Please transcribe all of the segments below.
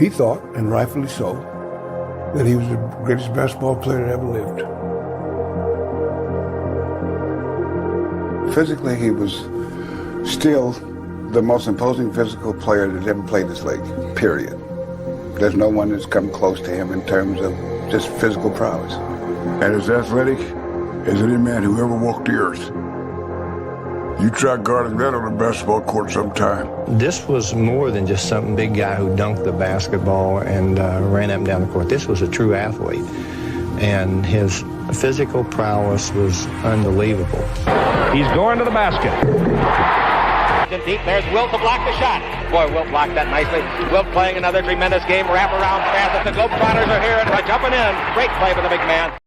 he thought, and rightfully so, that he was the greatest basketball player that ever lived. Physically, he was still the most imposing physical player that ever played this league, period. There's no one that's come close to him in terms of just physical prowess. And as athletic as any man who ever walked the earth. You try guarding that on a basketball court sometime. This was more than just some big guy who dunked the basketball and ran up and down the court. This was a true athlete. And his physical prowess was unbelievable. He's going to the basket. Deep, there's Wilt to block the shot. Boy, Wilt blocked that nicely. Wilt playing another tremendous game. Wrap-around pass. The Globetrotters are here and by jumping in. Great play by the big man.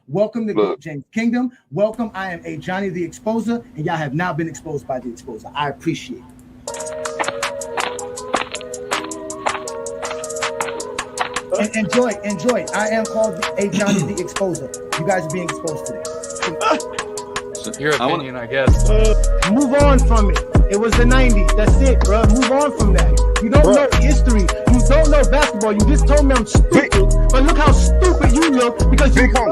Welcome to Wilt James Kingdom. Welcome. I am Ajani the Exposer, and y'all have now been exposed by the Exposer. I appreciate it. And enjoy. I am called Ajani the Exposer. You guys are being exposed today. Your opinion, I guess. Move on from it. It was the 90s. That's it, bro. Move on from that. You don't know history. You don't know basketball. You just told me I'm stupid. But look how stupid you look because you don't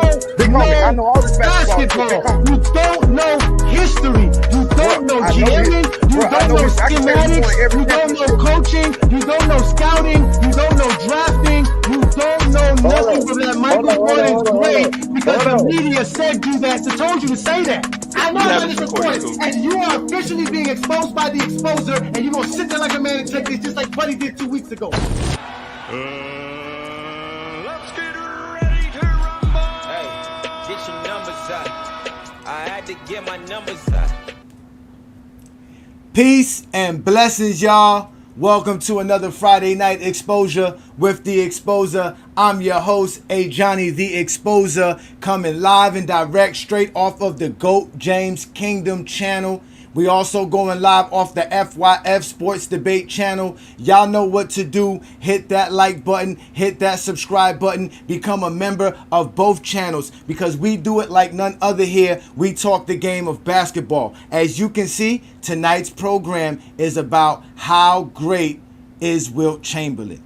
know all this basketball. You don't know history. You don't know jamming. You don't know schematics. You don't know coaching. You don't know scouting. You don't know drafting. You don't know nothing from that. Michael Jordan's great because the media said do that. So told you to say that. I know that is recorded, and you are officially being exposed by the Exposer, and you're going to sit there like a man and take this just like Buddy did 2 weeks ago. Let's get ready to rumble. Hey, get your numbers out. I had to get my numbers out. Peace and blessings, y'all. Welcome to another Friday Night Exposure with the Exposer. I'm your host, Ajani the Exposer, coming live and direct straight off of the GOAT James Kingdom channel. We also going live off the FYF Sports Debate channel. Y'all know what to do. Hit that like button, hit that subscribe button, become a member of both channels because we do it like none other here. We talk the game of basketball. As you can see, tonight's program is about how great is Wilt Chamberlain.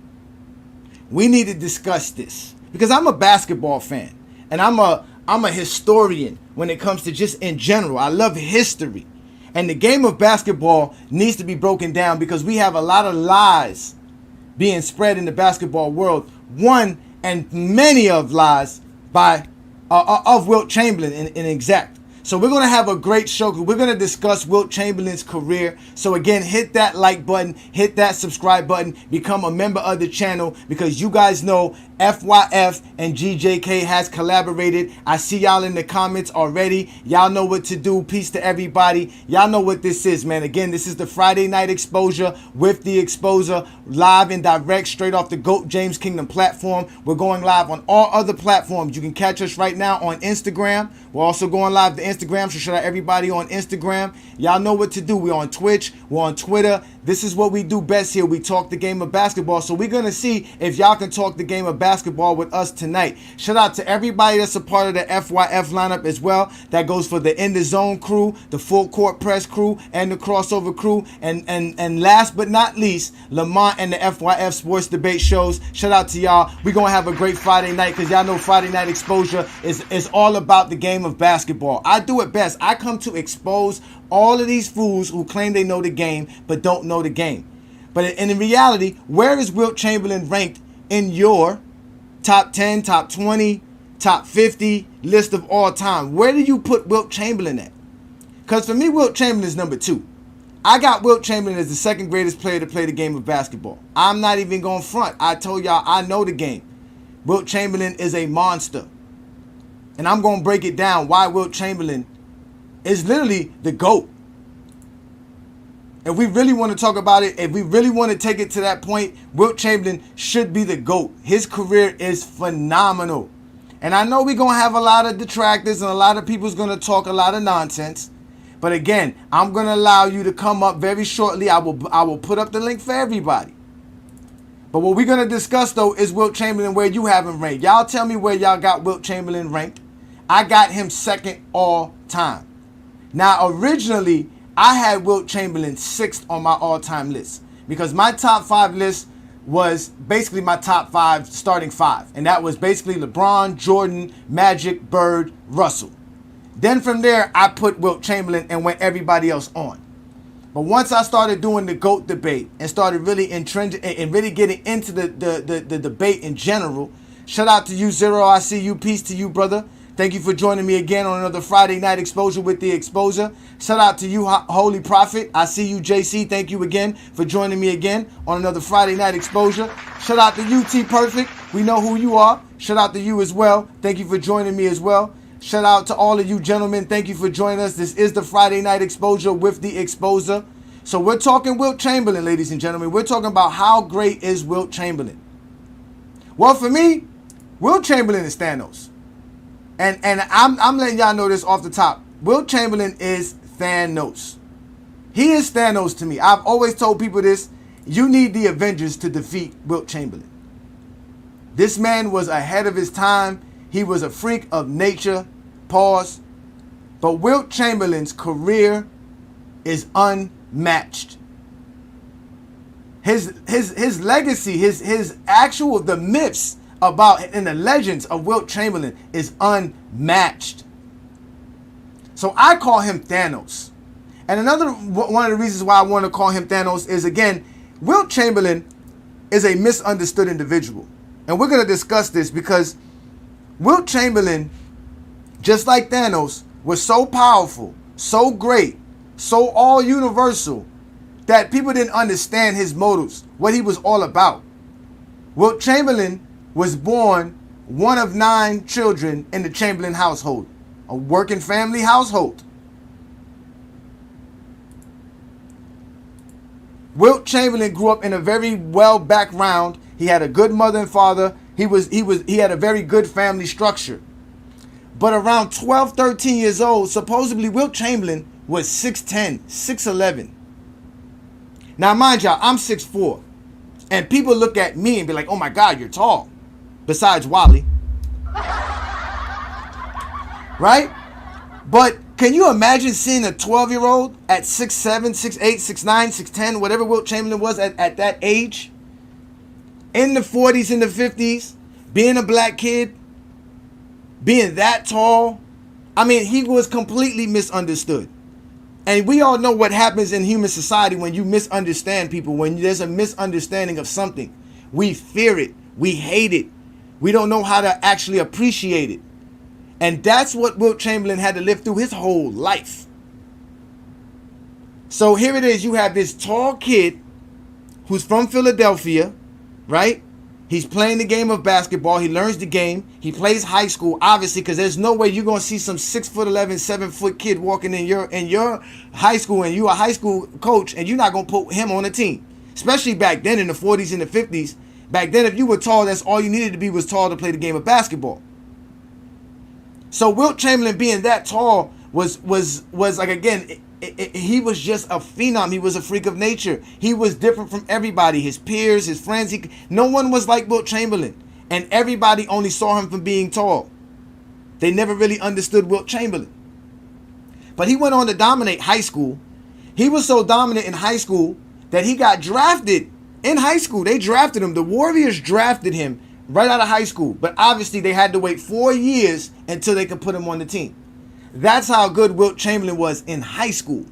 We need to discuss this because I'm a basketball fan and I'm a historian when it comes to just in general. I love history. And the game of basketball needs to be broken down because we have a lot of lies being spread in the basketball world. One and many of lies by of Wilt Chamberlain in exact. So we're going to have a great show. We're going to discuss Wilt Chamberlain's career. So again, hit that like button, hit that subscribe button, become a member of the channel because you guys know FYF and GJK has collaborated. I see y'all in the comments already. Y'all know what to do. Peace to everybody. Y'all know what this is, man. Again, this is the Friday Night Exposure with the Exposer, live and direct straight off the GOAT James Kingdom platform. We're going live on all other platforms. You can catch us right now on Instagram. We're also going live to Instagram, so shout out everybody on Instagram. Y'all know what to do. We're on Twitch. We're on Twitter. This is what we do best here. We talk the game of basketball. So we're going to see if y'all can talk the game of basketball with us tonight. Shout out to everybody that's a part of the FYF lineup as well. That goes for the In the Zone crew, the Full Court Press crew, and the Crossover crew. And last but not least, Lamont and the FYF Sports Debate shows. Shout out to y'all. We're going to have a great Friday night because y'all know Friday Night Exposure is all about the game of basketball. I do it best. I come to expose all of these fools who claim they know the game but don't know the game. But in reality, where is Wilt Chamberlain ranked in your top 10, top 20, top 50 list of all time? Where do you put Wilt Chamberlain at? Because for me, Wilt Chamberlain is number 2. I got Wilt Chamberlain as the second greatest player to play the game of basketball. I'm not even going front. I told y'all I know the game. Wilt Chamberlain is a monster. And I'm going to break it down why Wilt Chamberlain is literally the GOAT. If we really want to talk about it, if we really want to take it to that point, Wilt Chamberlain should be the GOAT. His career is phenomenal. And I know we're going to have a lot of detractors and a lot of people's going to talk a lot of nonsense. But again, I'm going to allow you to come up very shortly. I will put up the link for everybody. But what we're going to discuss, though, is Wilt Chamberlain, where you have him ranked. Y'all tell me where y'all got Wilt Chamberlain ranked. I got him second all time. Now, originally, I had Wilt Chamberlain 6th on my all-time list because my top 5 list was basically my top 5 starting 5. And that was basically LeBron, Jordan, Magic, Bird, Russell. Then from there, I put Wilt Chamberlain and went everybody else on. But once I started doing the GOAT debate and started really really getting into the debate in general, shout out to you, Zero. I see you. Peace to you, brother. Thank you for joining me again on another Friday night exposure with the Exposure. Shout out to you, Holy Prophet. I see you, JC. Thank you again for joining me again on another Friday night exposure. Shout out to you, T Perfect. We know who you are. Shout out to you as well. Thank you for joining me as well. Shout out to all of you gentlemen. Thank you for joining us. This is the Friday night exposure with the Exposure. So we're talking Wilt Chamberlain, ladies and gentlemen. We're talking about how great is Wilt Chamberlain. Well, for me, Wilt Chamberlain is Thanos. And I'm letting y'all know this off the top. Wilt Chamberlain is Thanos. He is Thanos to me. I've always told people this. You need the Avengers to defeat Wilt Chamberlain. This man was ahead of his time. He was a freak of nature. Pause. But Wilt Chamberlain's career is unmatched. His legacy, his actual, the myths about and the legends of Wilt Chamberlain is unmatched. So I call him Thanos. And another one of the reasons why I want to call him Thanos is, again, Wilt Chamberlain is a misunderstood individual. And we're going to discuss this because Wilt Chamberlain, just like Thanos, was so powerful, so great, so all universal that people didn't understand his motives, what he was all about. Wilt Chamberlain was born one of 9 children in the Chamberlain household, a working family household. Wilt Chamberlain grew up in a very well background. He had a good mother and father. He had a very good family structure. But around 12, 13 years old, supposedly Wilt Chamberlain was 6'10", 6'11". Now, mind y'all, I'm 6'4", and people look at me and be like, "Oh my God, you're tall." Besides Wally. Right? But can you imagine seeing a 12-year-old at 6'7", 6'8", 6'9", 6'10", whatever Wilt Chamberlain was at that age? In the 40s and the 50s, being a black kid, being that tall. I mean, he was completely misunderstood. And we all know what happens in human society when you misunderstand people, when there's a misunderstanding of something. We fear it. We hate it. We don't know how to actually appreciate it. And that's what Wilt Chamberlain had to live through his whole life. So here it is. You have this tall kid who's from Philadelphia, right? He's playing the game of basketball. He learns the game. He plays high school, obviously, because there's no way you're going to see some 6'11", 7-foot kid walking in your high school and you're a high school coach and you're not going to put him on a team. Especially back then in the 40s and the 50s. Back then, if you were tall, that's all you needed to be was tall to play the game of basketball. So Wilt Chamberlain being that tall was like, again, he was just a phenom. He was a freak of nature. He was different from everybody, his peers, his friends. No one was like Wilt Chamberlain. And everybody only saw him from being tall. They never really understood Wilt Chamberlain. But he went on to dominate high school. He was so dominant in high school that he got drafted in high school. They drafted him. The Warriors drafted him right out of high school. But obviously they had to wait 4 years until they could put him on the team. That's how good Wilt Chamberlain was in high school.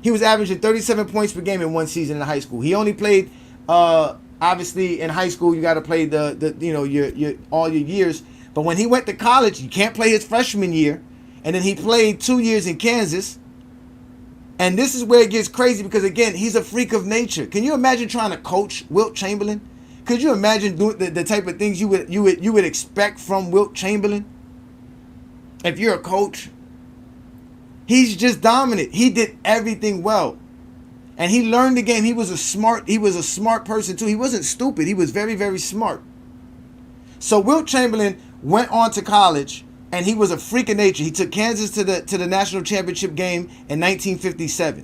He was averaging 37 points per game in one season in high school. He only played, obviously in high school you got to play your all your years. But when he went to college, you can't play his freshman year, and then he played 2 years in Kansas. And this is where it gets crazy because, again, he's a freak of nature. Can you imagine trying to coach Wilt Chamberlain? Could you imagine doing the type of things you would expect from Wilt Chamberlain? If you're a coach, he's just dominant. He did everything well. And he learned the game. He was a smart person too. He wasn't stupid. He was very, very smart. So Wilt Chamberlain went on to college and he was a freak of nature. He took Kansas to the national championship game in 1957.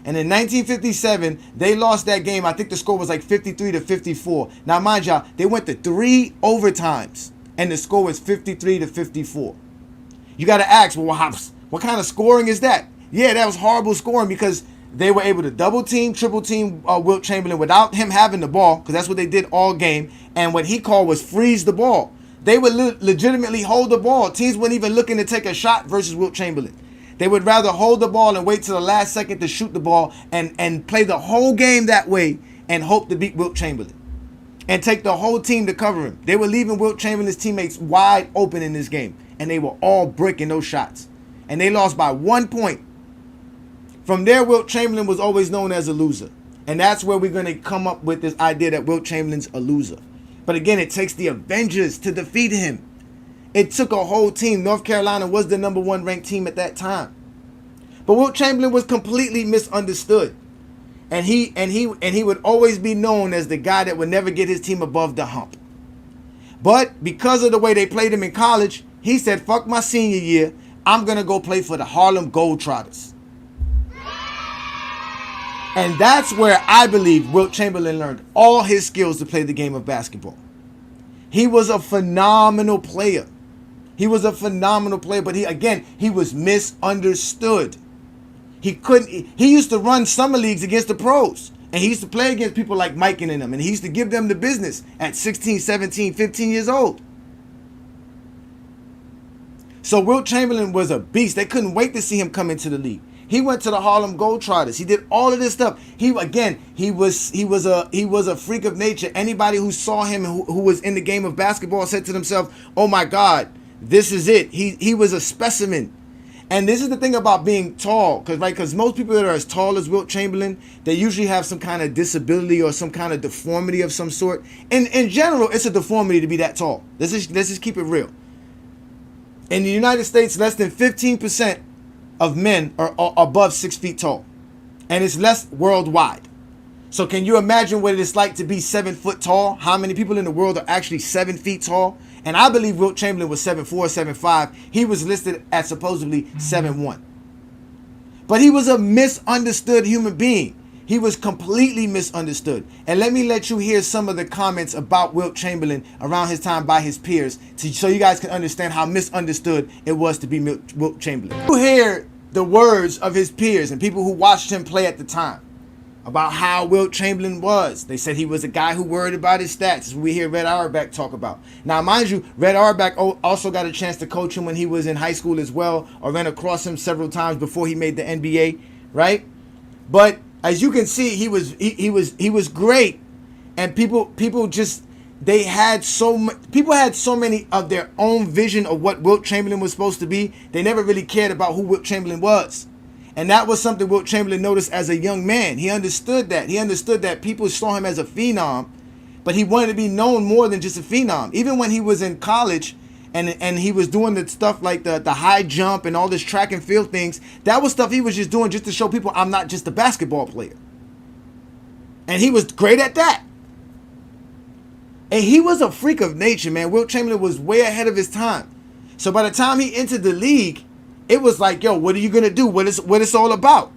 And in 1957, they lost that game. I think the score was like 53-54. Now, mind y'all, they went to 3 overtimes and the score was 53-54. You got to ask, well, what kind of scoring is that? Yeah, that was horrible scoring because they were able to double team, triple team Wilt Chamberlain without him having the ball, because that's what they did all game. And what he called was freeze the ball. They would legitimately hold the ball. Teams weren't even looking to take a shot versus Wilt Chamberlain. They would rather hold the ball and wait till the last second to shoot the ball and play the whole game that way and hope to beat Wilt Chamberlain and take the whole team to cover him. They were leaving Wilt Chamberlain's teammates wide open in this game, and they were all bricking those shots. And they lost by 1 point. From there, Wilt Chamberlain was always known as a loser. And that's where we're going to come up with this idea that Wilt Chamberlain's a loser. But again, it takes the Avengers to defeat him. It took a whole team. North Carolina was the number 1 ranked team at that time. But Wilt Chamberlain was completely misunderstood. And he would always be known as the guy that would never get his team above the hump. But because of the way they played him in college, he said, fuck my senior year. I'm going to go play for the Harlem Globetrotters. And that's where I believe Wilt Chamberlain learned all his skills to play the game of basketball. He was a phenomenal player. But he was misunderstood. He used to run summer leagues against the pros. And he used to play against people like Mike and them. And he used to give them the business at 16, 17, 15 years old. So Wilt Chamberlain was a beast. They couldn't wait to see him come into the league. He went to the Harlem Globetrotters. He did all of this stuff. He was a freak of nature. Anybody who saw him and who was in the game of basketball said to themselves, "Oh my God, this is it." He was a specimen. And this is the thing about being tall, because most people that are as tall as Wilt Chamberlain, they usually have some kind of disability or some kind of deformity of some sort. And in general, it's a deformity to be that tall. Let's just keep it real. In the United States, less than 15% of men are above 6 feet tall. And it's less worldwide. So can you imagine what it's like to be 7 foot tall? How many people in the world are actually 7 feet tall? And I believe Wilt Chamberlain was 7'4", 7'5". He was listed at supposedly 7'1". But he was a misunderstood human being. He was completely misunderstood. And let me let you hear some of the comments about Wilt Chamberlain around his time by his peers, so you guys can understand how misunderstood it was to be Wilt Chamberlain. You hear the words of his peers and people who watched him play at the time about how Wilt Chamberlain was. They said he was a guy who worried about his stats. As we hear Red Auerbach talk about. Now, mind you, Red Auerbach also got a chance to coach him when he was in high school as well, or ran across him several times before he made the NBA, right? But as you can see, he was great, and people had so many of their own vision of what Wilt Chamberlain was supposed to be. They never really cared about who Wilt Chamberlain was. And that was something Wilt Chamberlain noticed as a young man. He understood that. He understood that people saw him as a phenom, but he wanted to be known more than just a phenom. Even when he was in college and he was doing the stuff like the high jump and all this track and field things, that was stuff he was just doing just to show people I'm not just a basketball player. And he was great at that. And he was a freak of nature, man. Wilt Chamberlain was way ahead of his time. So by the time he entered the league, it was like, yo, what are you going to do? What it's all about?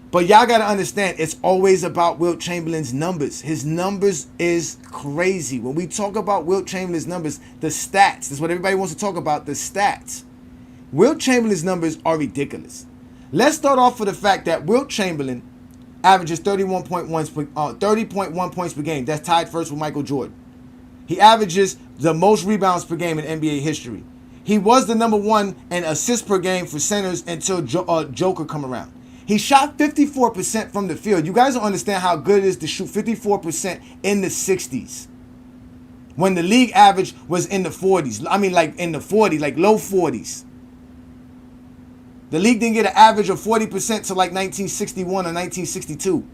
But y'all got to understand, it's always about Wilt Chamberlain's numbers. His numbers is crazy. When we talk about Wilt Chamberlain's numbers, the stats, that's what everybody wants to talk about, the stats. Wilt Chamberlain's numbers are ridiculous. Let's start off with the fact that Wilt Chamberlain averages 30.1 points per game. That's tied first with Michael Jordan. He averages the most rebounds per game in NBA history. He was the number 1 in assists per game for centers until Joker come around. He shot 54% from the field. You guys don't understand how good it is to shoot 54% in the 60s. When the league average was in the 40s. I mean, like in the 40s, like low 40s. The league didn't get an average of 40% till like 1961 or 1962.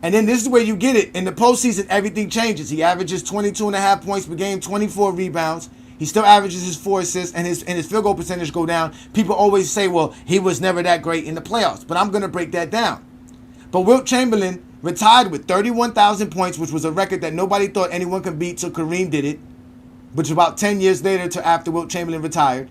And then this is where you get it. In the postseason, everything changes. He averages 22.5 points per game, 24 rebounds. He still averages his 4 assists, and his field goal percentage go down. People always say, well, he was never that great in the playoffs. But I'm going to break that down. But Wilt Chamberlain retired with 31,000 points, which was a record that nobody thought anyone could beat till Kareem did it, which was about 10 years later to after Wilt Chamberlain retired.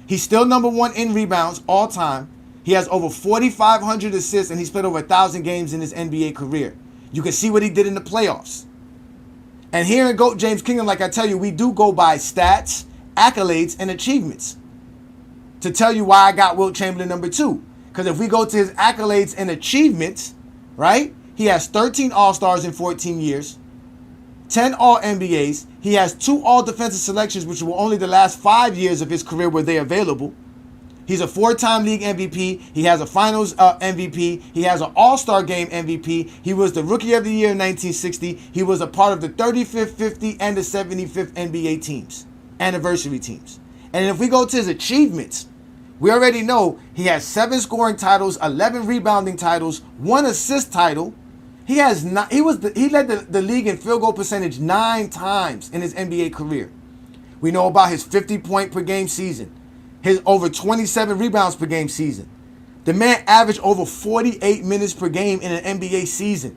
He's still number 1 in rebounds all time. He has over 4,500 assists, and he's played over 1,000 games in his NBA career. You can see what he did in the playoffs. And here in GOAT James Kingdom, like I tell you, we do go by stats, accolades, and achievements. to tell you why I got Wilt Chamberlain number 2. Because if we go to his accolades and achievements, right? He has 13 All-Stars in 14 years, 10 All-NBAs. He has 2 All-Defensive selections, which were only the last 5 years of his career were they available. He's a 4-time league MVP. He has a finals MVP. He has an All-Star game MVP. He was the Rookie of the Year in 1960. He was a part of the 35th, 50th, and the 75th NBA teams, anniversary teams. And if we go to his achievements, we already know he has 7 scoring titles, 11 rebounding titles, 1 assist title. He has not. He led the league in field goal percentage 9 times in his NBA career. We know about his 50-point per game season. His over 27 rebounds per game season. The man averaged over 48 minutes per game in an NBA season.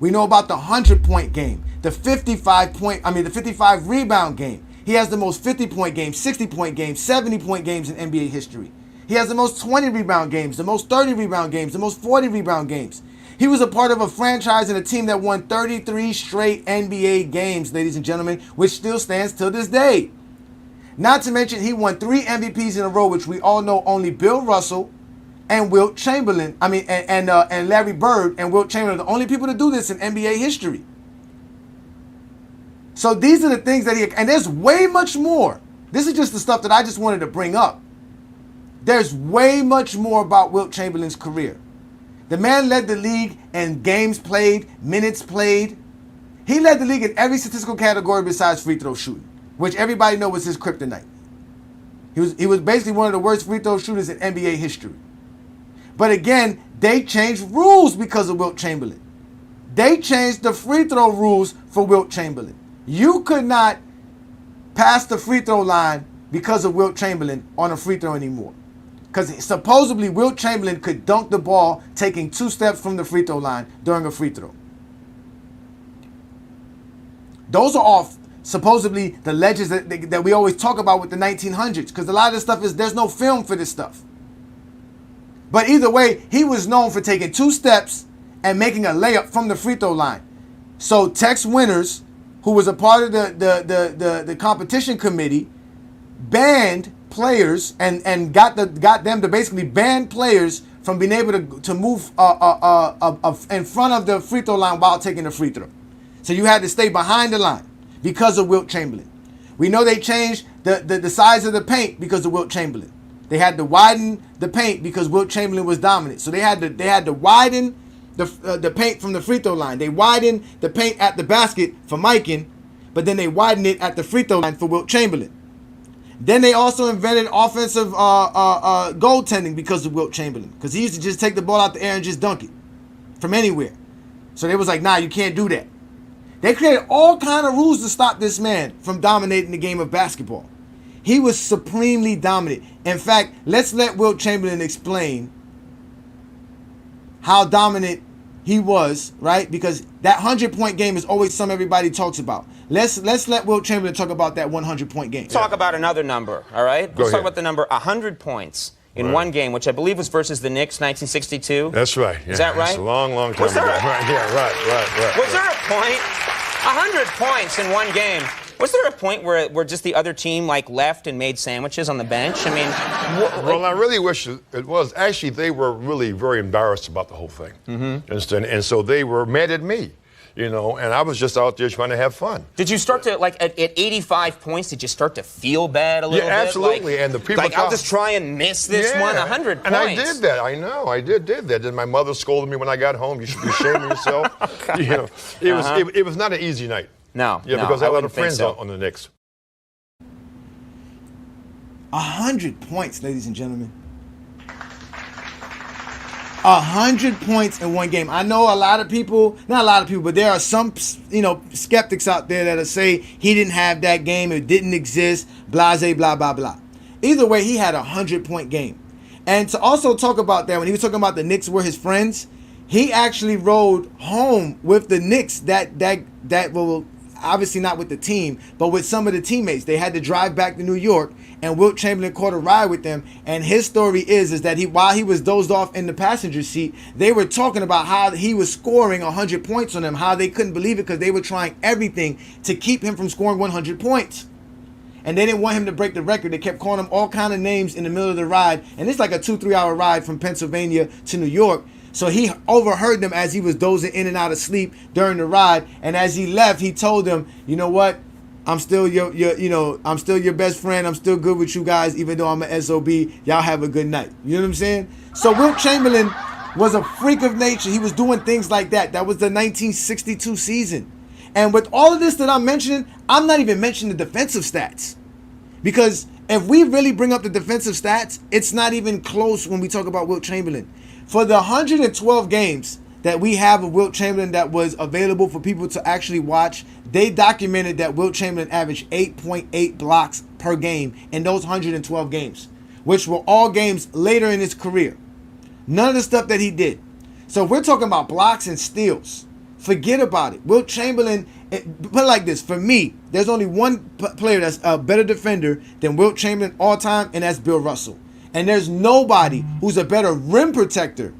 We know about the 100-point game, the 55 rebound game. He has the most 50-point games, 60-point games, 70-point games in NBA history. He has the most 20 rebound games, the most 30 rebound games, the most 40 rebound games. He was a part of a franchise and a team that won 33 straight NBA games, ladies and gentlemen, which still stands till this day. Not to mention, he won 3 MVPs in a row, which we all know only Bill Russell and Wilt Chamberlain, and Larry Bird and Wilt Chamberlain are the only people to do this in NBA history. So these are the things that and there's way much more. This is just the stuff that I just wanted to bring up. There's way much more about Wilt Chamberlain's career. The man led the league in games played, minutes played. He led the league in every statistical category besides free throw shooting, which everybody knows was his kryptonite. He was basically one of the worst free throw shooters in NBA history. But again, they changed rules because of Wilt Chamberlain. They changed the free throw rules for Wilt Chamberlain. You could not pass the free throw line because of Wilt Chamberlain on a free throw anymore. Because supposedly Wilt Chamberlain could dunk the ball taking 2 steps from the free throw line during a free throw. Those are all supposedly the legends that we always talk about with the 1900s. Because a lot of this stuff there's no film for this stuff. But either way, he was known for taking 2 steps and making a layup from the free throw line. So Tex Winters, who was a part of the competition committee, banned players and got them to basically ban players from being able to move in front of the free throw line while taking the free throw. So you had to stay behind the line because of Wilt Chamberlain. We know they changed the size of the paint because of Wilt Chamberlain. They had to widen the paint because Wilt Chamberlain was dominant. So they had to widen the paint from the free throw line. They widened the paint at the basket for Mikan, but then they widened it at the free throw line for Wilt Chamberlain. Then they also invented offensive goaltending because of Wilt Chamberlain, because he used to just take the ball out the air and just dunk it from anywhere. So they was like, nah, you can't do that. They created all kind of rules to stop this man from dominating the game of basketball. He was supremely dominant. In fact, let's let Wilt Chamberlain explain how dominant he was, right? Because that 100-point game is always something everybody talks about. Let's let Wilt Chamberlain talk about that 100-point game. Talk about another number, all right? Let's talk about the number 100 points in one game, which I believe was versus the Knicks, 1962. That's right. Is that right? That's a long time ago. Right. Was there a point, 100 points in one game, was there a point where just the other team left and made sandwiches on the bench? I mean, well, I really wish it was. Actually, they were really very embarrassed about the whole thing. Mm-hmm. And so they were mad at me, and I was just out there trying to have fun. Did you start to, at 85 points, did you start to feel bad a little bit? Yeah, absolutely. And the people... I'll just try and miss this one, 100 points. And I did that. I know. I did that. Then my mother scolded me when I got home. You should be ashamed of yourself. It was not an easy night. No. Yeah, because I had a lot of friends on the Knicks. 100 points, ladies and gentlemen. 100 points in one game. I know not a lot of people, but there are some, skeptics out there that'll say he didn't have that game, it didn't exist, blase, blah, blah, blah. Either way, he had a 100-point game. And to also talk about that, when he was talking about the Knicks were his friends, he actually rode home with the Knicks obviously not with the team, but with some of the teammates. They had to drive back to New York, and Wilt Chamberlain caught a ride with them. And his story is that while he was dozed off in the passenger seat, they were talking about how he was scoring 100 points on them, how they couldn't believe it because they were trying everything to keep him from scoring 100 points. And they didn't want him to break the record. They kept calling him all kind of names in the middle of the ride. And it's like a 2-3 hour ride from Pennsylvania to New York. So he overheard them as he was dozing in and out of sleep during the ride. And as he left, he told them, you know what? I'm still I'm still your best friend. I'm still good with you guys, even though I'm an SOB. Y'all have a good night. You know what I'm saying? So Wilt Chamberlain was a freak of nature. He was doing things like that. That was the 1962 season. And with all of this that I'm mentioning, I'm not even mentioning the defensive stats. Because if we really bring up the defensive stats, it's not even close when we talk about Wilt Chamberlain. For the 112 games that we have of Wilt Chamberlain that was available for people to actually watch, they documented that Wilt Chamberlain averaged 8.8 blocks per game in those 112 games, which were all games later in his career. None of the stuff that he did. So if we're talking about blocks and steals, forget about it. Wilt Chamberlain, put it like this, for me, there's only one player that's a better defender than Wilt Chamberlain all time, and that's Bill Russell. And there's nobody who's a better rim protector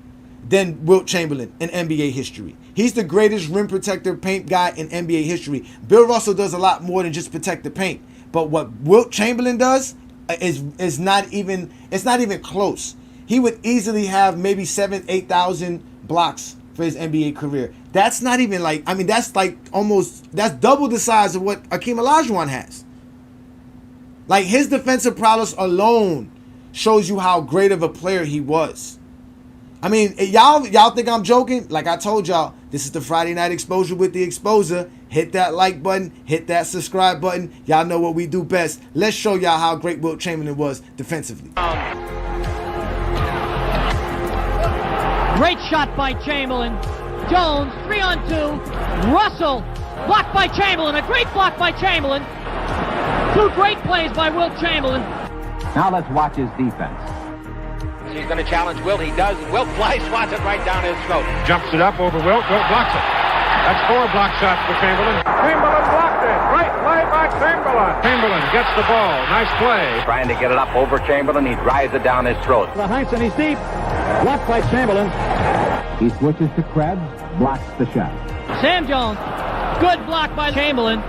than Wilt Chamberlain in NBA history. He's the greatest rim protector, paint guy in NBA history. Bill Russell does a lot more than just protect the paint. But what Wilt Chamberlain does is not even close. He would easily have maybe 8,000 blocks for his NBA career. That's not even like, I mean, that's like that's double the size of what Akeem Olajuwon has. Like, his defensive prowess alone shows you how great of a player he was. I mean, y'all think I'm joking? Like I told y'all, this is the Friday Night Exposure with the Exposer. Hit that like button, hit that subscribe button. Y'all know what we do best. Let's show y'all how great Wilt Chamberlain was defensively. Great shot by Chamberlain. Jones, 3-on-2. Russell, blocked by Chamberlain. A great block by Chamberlain. Two great plays by Wilt Chamberlain. Now let's watch his defense. He's going to challenge Wilt. He does. Wilt fly swats it right down his throat. Jumps it up over Wilt. Wilt blocks it. That's 4 block shots for Chamberlain. Chamberlain blocked it. Great play by Chamberlain. Chamberlain gets the ball. Nice play. Trying to get it up over Chamberlain. He drives it down his throat. The Heights, and he's deep. Blocked by Chamberlain. He switches to Krebs, blocks the shot. Sam Jones. Good block by Chamberlain.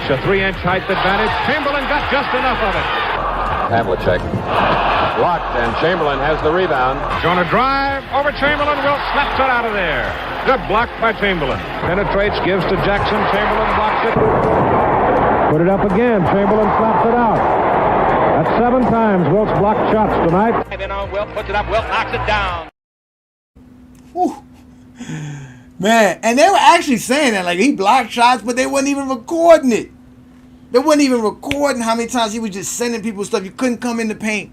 It's a 3-inch height advantage. Chamberlain got just enough of it. Havlicek blocked, and Chamberlain has the rebound. Going to drive over Chamberlain. Wilt slaps it out of there. Good block by Chamberlain. Penetrates, gives to Jackson. Chamberlain blocks it. Put it up again. Chamberlain slaps it out. That's 7 times Wilt's blocked shots tonight. And then on Wilt, puts it up. Wilt knocks it down. Whew. Man, and they were actually saying that, like, he blocked shots, but they wasn't even recording it. They wasn't even recording how many times he was just sending people stuff. You couldn't come in the paint.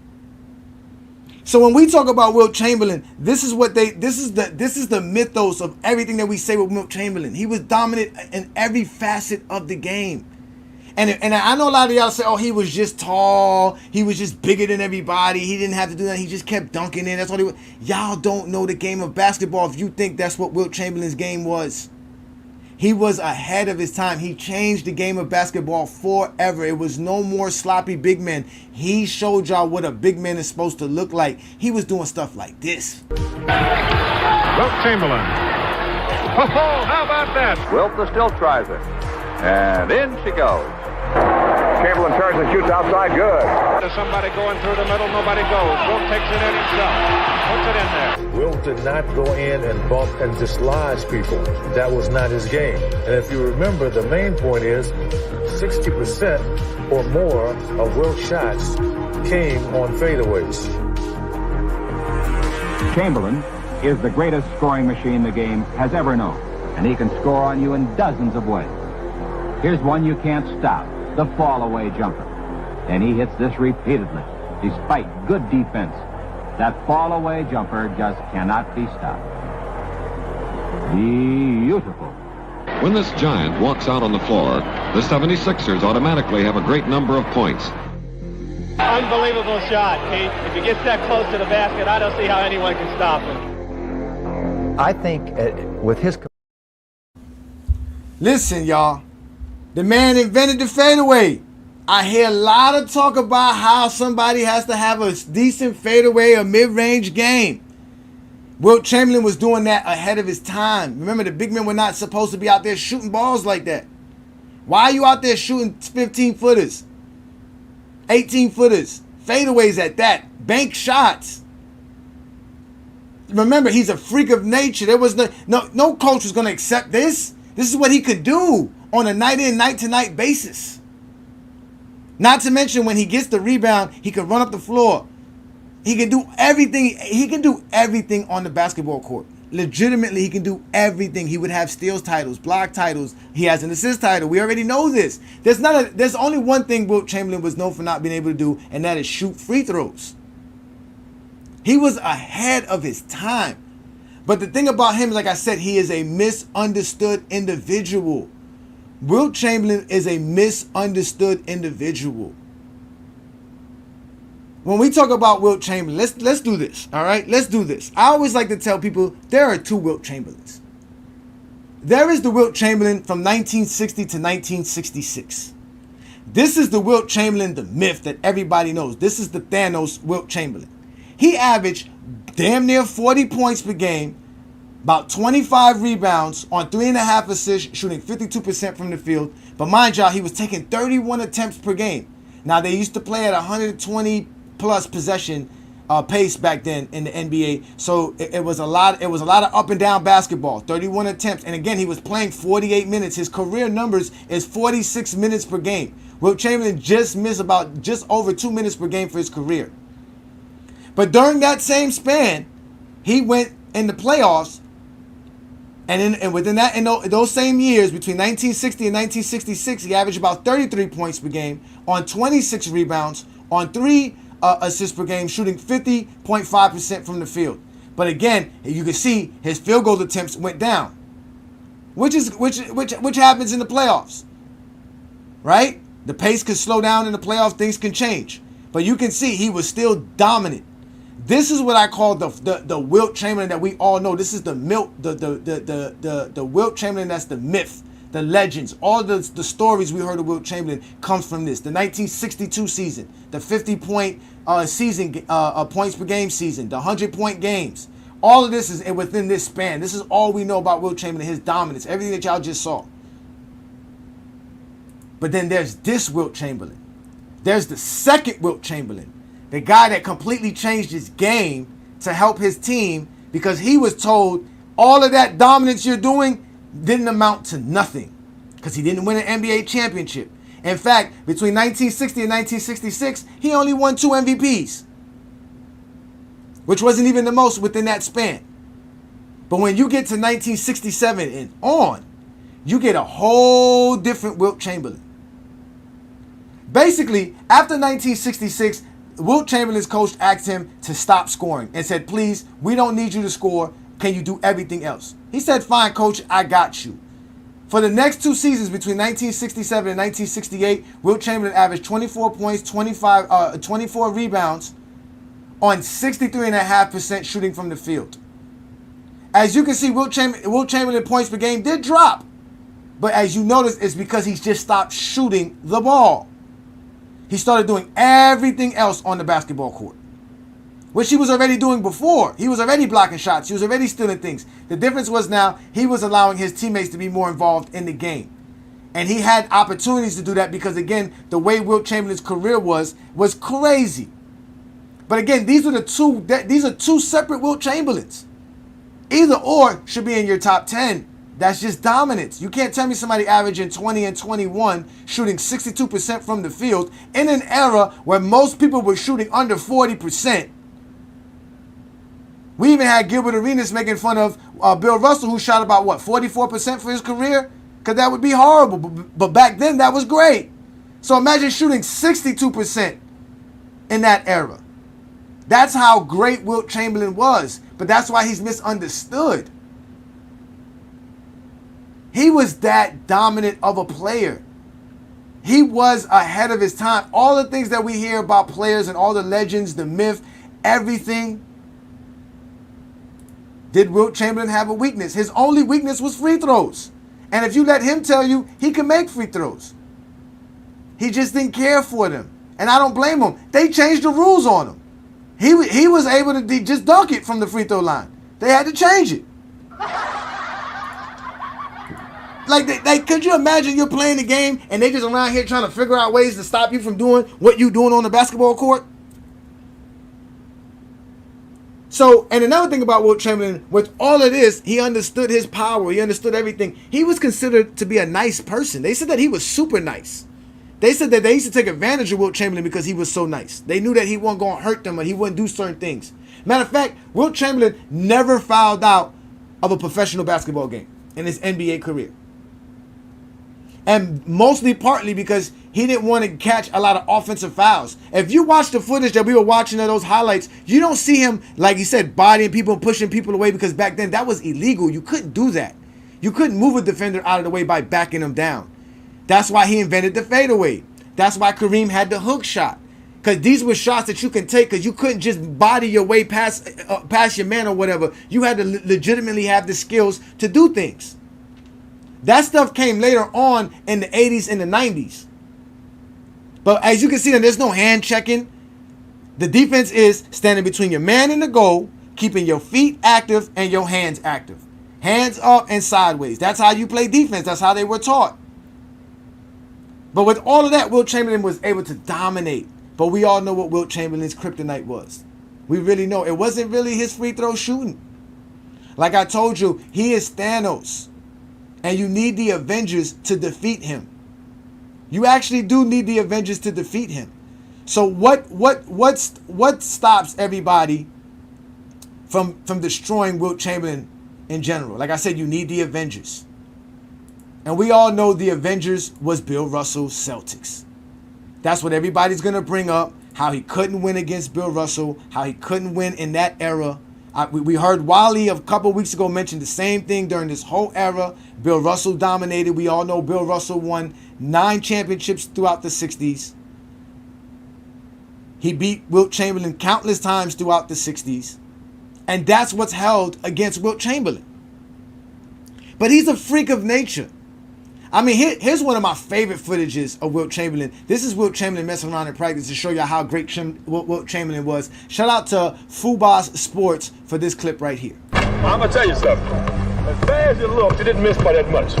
So when we talk about Wilt Chamberlain, this is the mythos of everything that we say with Wilt Chamberlain. He was dominant in every facet of the game. And I know a lot of y'all say, oh, he was just tall. He was just bigger than everybody. He didn't have to do that. He just kept dunking in. That's all he was. Y'all don't know the game of basketball if you think that's what Wilt Chamberlain's game was. He was ahead of his time. He changed the game of basketball forever. It was no more sloppy big men. He showed y'all what a big man is supposed to look like. He was doing stuff like this. Wilt Chamberlain. Oh, how about that? Wilt still tries it. And in she goes. Chamberlain turns and shoots outside. Good. There's somebody going through the middle. Nobody goes. Wilt takes it in himself. Puts it in there. Wilt did not go in and bump and dislodge people. That was not his game. And if you remember, the main point is 60% or more of Wilt's shots came on fadeaways. Chamberlain is the greatest scoring machine the game has ever known, and he can score on you in dozens of ways. Here's one you can't stop, the fall-away jumper. And he hits this repeatedly, despite good defense. That fall-away jumper just cannot be stopped. Beautiful. When this giant walks out on the floor, the 76ers automatically have a great number of points. Unbelievable shot, Pete. If he gets that close to the basket, I don't see how anyone can stop him. I think with his... Listen, y'all. The man invented the fadeaway. I hear a lot of talk about how somebody has to have a decent fadeaway or mid-range game. Wilt Chamberlain was doing that ahead of his time. Remember, the big men were not supposed to be out there shooting balls like that. Why are you out there shooting 15-footers? 18-footers, fadeaways at that, bank shots. Remember, he's a freak of nature. There was no coach was going to accept this. This is what he could do on a night-in, night-to-night basis. Not to mention when he gets the rebound, he can run up the floor. He can do everything. He can do everything on the basketball court. Legitimately, he can do everything. He would have steals titles, block titles. He has an assist title. We already know this. There's only one thing Wilt Chamberlain was known for not being able to do, and that is shoot free throws. He was ahead of his time. But the thing about him, like I said, he is a misunderstood individual. Wilt Chamberlain is a misunderstood individual. When we talk about Wilt Chamberlain, let's do this, all right? Let's do this. I always like to tell people there are two Wilt Chamberlains. There is the Wilt Chamberlain from 1960 to 1966. This is the Wilt Chamberlain, the myth that everybody knows. This is the Thanos Wilt Chamberlain. He averaged damn near 40 points per game, about 25 rebounds on 3.5 assists, shooting 52% from the field. But mind y'all, he was taking 31 attempts per game. Now, they used to play at 120 plus possession pace back then in the NBA. So it was a lot of up and down basketball, 31 attempts. And again, he was playing 48 minutes. His career numbers is 46 minutes per game. Wilt Chamberlain just missed about just over 2 minutes per game for his career. But during that same span, he went in the playoffs, and within that, in those same years, between 1960 and 1966, he averaged about 33 points per game on 26 rebounds, on 3 assists per game, shooting 50.5% from the field. But again, you can see his field goal attempts went down, which happens in the playoffs, right? The pace can slow down in the playoffs, things can change, but you can see he was still dominant. This is what I call the Wilt Chamberlain that we all know. This is the Wilt Chamberlain that's the myth, the legends. All the stories we heard of Wilt Chamberlain comes from this. The 1962 season, the 50-point season, points per game season, the 100-point games. All of this is within this span. This is all we know about Wilt Chamberlain, his dominance, everything that y'all just saw. But then there's this Wilt Chamberlain. There's the second Wilt Chamberlain. The guy that completely changed his game to help his team because he was told all of that dominance you're doing didn't amount to nothing because he didn't win an NBA championship. In fact, between 1960 and 1966, he only won 2 MVPs, which wasn't even the most within that span. But when you get to 1967 and on, you get a whole different Wilt Chamberlain. Basically, after 1966, Wilt Chamberlain's coach asked him to stop scoring and said, please, we don't need you to score. Can you do everything else? He said, fine, coach, I got you. For the next 2 seasons between 1967 and 1968, Wilt Chamberlain averaged 24 points, 24 rebounds on 63.5% shooting from the field. As you can see, Wilt Chamberlain points per game did drop. But as you notice, it's because he just stopped shooting the ball. He started doing everything else on the basketball court, which he was already doing before. He was already blocking shots. He was already stealing things. The difference was now he was allowing his teammates to be more involved in the game. And he had opportunities to do that because, again, the way Wilt Chamberlain's career was crazy. But again, these are two separate Wilt Chamberlains. Either or should be in your top 10. That's just dominance. You can't tell me somebody averaging 20 and 21, shooting 62% from the field in an era where most people were shooting under 40%. We even had Gilbert Arenas making fun of Bill Russell, who shot about, 44% for his career? Because that would be horrible. But back then, that was great. So imagine shooting 62% in that era. That's how great Wilt Chamberlain was. But that's why he's misunderstood. He was that dominant of a player. He was ahead of his time. All the things that we hear about players and all the legends, the myth, everything. Did Wilt Chamberlain have a weakness? His only weakness was free throws. And if you let him tell you, he can make free throws. He just didn't care for them. And I don't blame him. They changed the rules on him. He was able to just dunk it from the free throw line. They had to change it. Like, could you imagine you're playing the game and they just around here trying to figure out ways to stop you from doing what you're doing on the basketball court? So, and another thing about Wilt Chamberlain, with all of this, he understood his power. He understood everything. He was considered to be a nice person. They said that he was super nice. They said that they used to take advantage of Wilt Chamberlain because he was so nice. They knew that he wasn't going to hurt them and he wouldn't do certain things. Matter of fact, Wilt Chamberlain never fouled out of a professional basketball game in his NBA career. And mostly partly because he didn't want to catch a lot of offensive fouls. If you watch the footage that we were watching of those highlights, you don't see him, like he said, bodying people and pushing people away, because back then that was illegal. You couldn't do that. You couldn't move a defender out of the way by backing him down. That's why he invented the fadeaway. That's why Kareem had the hook shot. Because these were shots that you can take, because you couldn't just body your way past your man or whatever. You had to legitimately have the skills to do things. That stuff came later on in the 80s and the 90s. But as you can see, there's no hand checking. The defense is standing between your man and the goal, keeping your feet active and your hands active. Hands up and sideways. That's how you play defense. That's how they were taught. But with all of that, Wilt Chamberlain was able to dominate. But we all know what Wilt Chamberlain's kryptonite was. We really know. It wasn't really his free throw shooting. Like I told you, he is Thanos. And you need the Avengers to defeat him. You actually do need the Avengers to defeat him. So what stops everybody from destroying Wilt Chamberlain in general? Like I said, you need the Avengers. And we all know the Avengers was Bill Russell's Celtics. That's what everybody's going to bring up, how he couldn't win against Bill Russell, how he couldn't win in that era. We heard Wally a couple weeks ago mention the same thing during this whole era. Bill Russell dominated. We all know Bill Russell won 9 championships throughout the 60s. He beat Wilt Chamberlain countless times throughout the 60s. And that's what's held against Wilt Chamberlain. But he's a freak of nature. I mean, here's one of my favorite footages of Wilt Chamberlain. This is Wilt Chamberlain messing around in practice to show you how great Wilt Chamberlain was. Shout out to FYF Sports for this clip right here. I'm going to tell you something. As bad as it looked, you didn't miss by that much.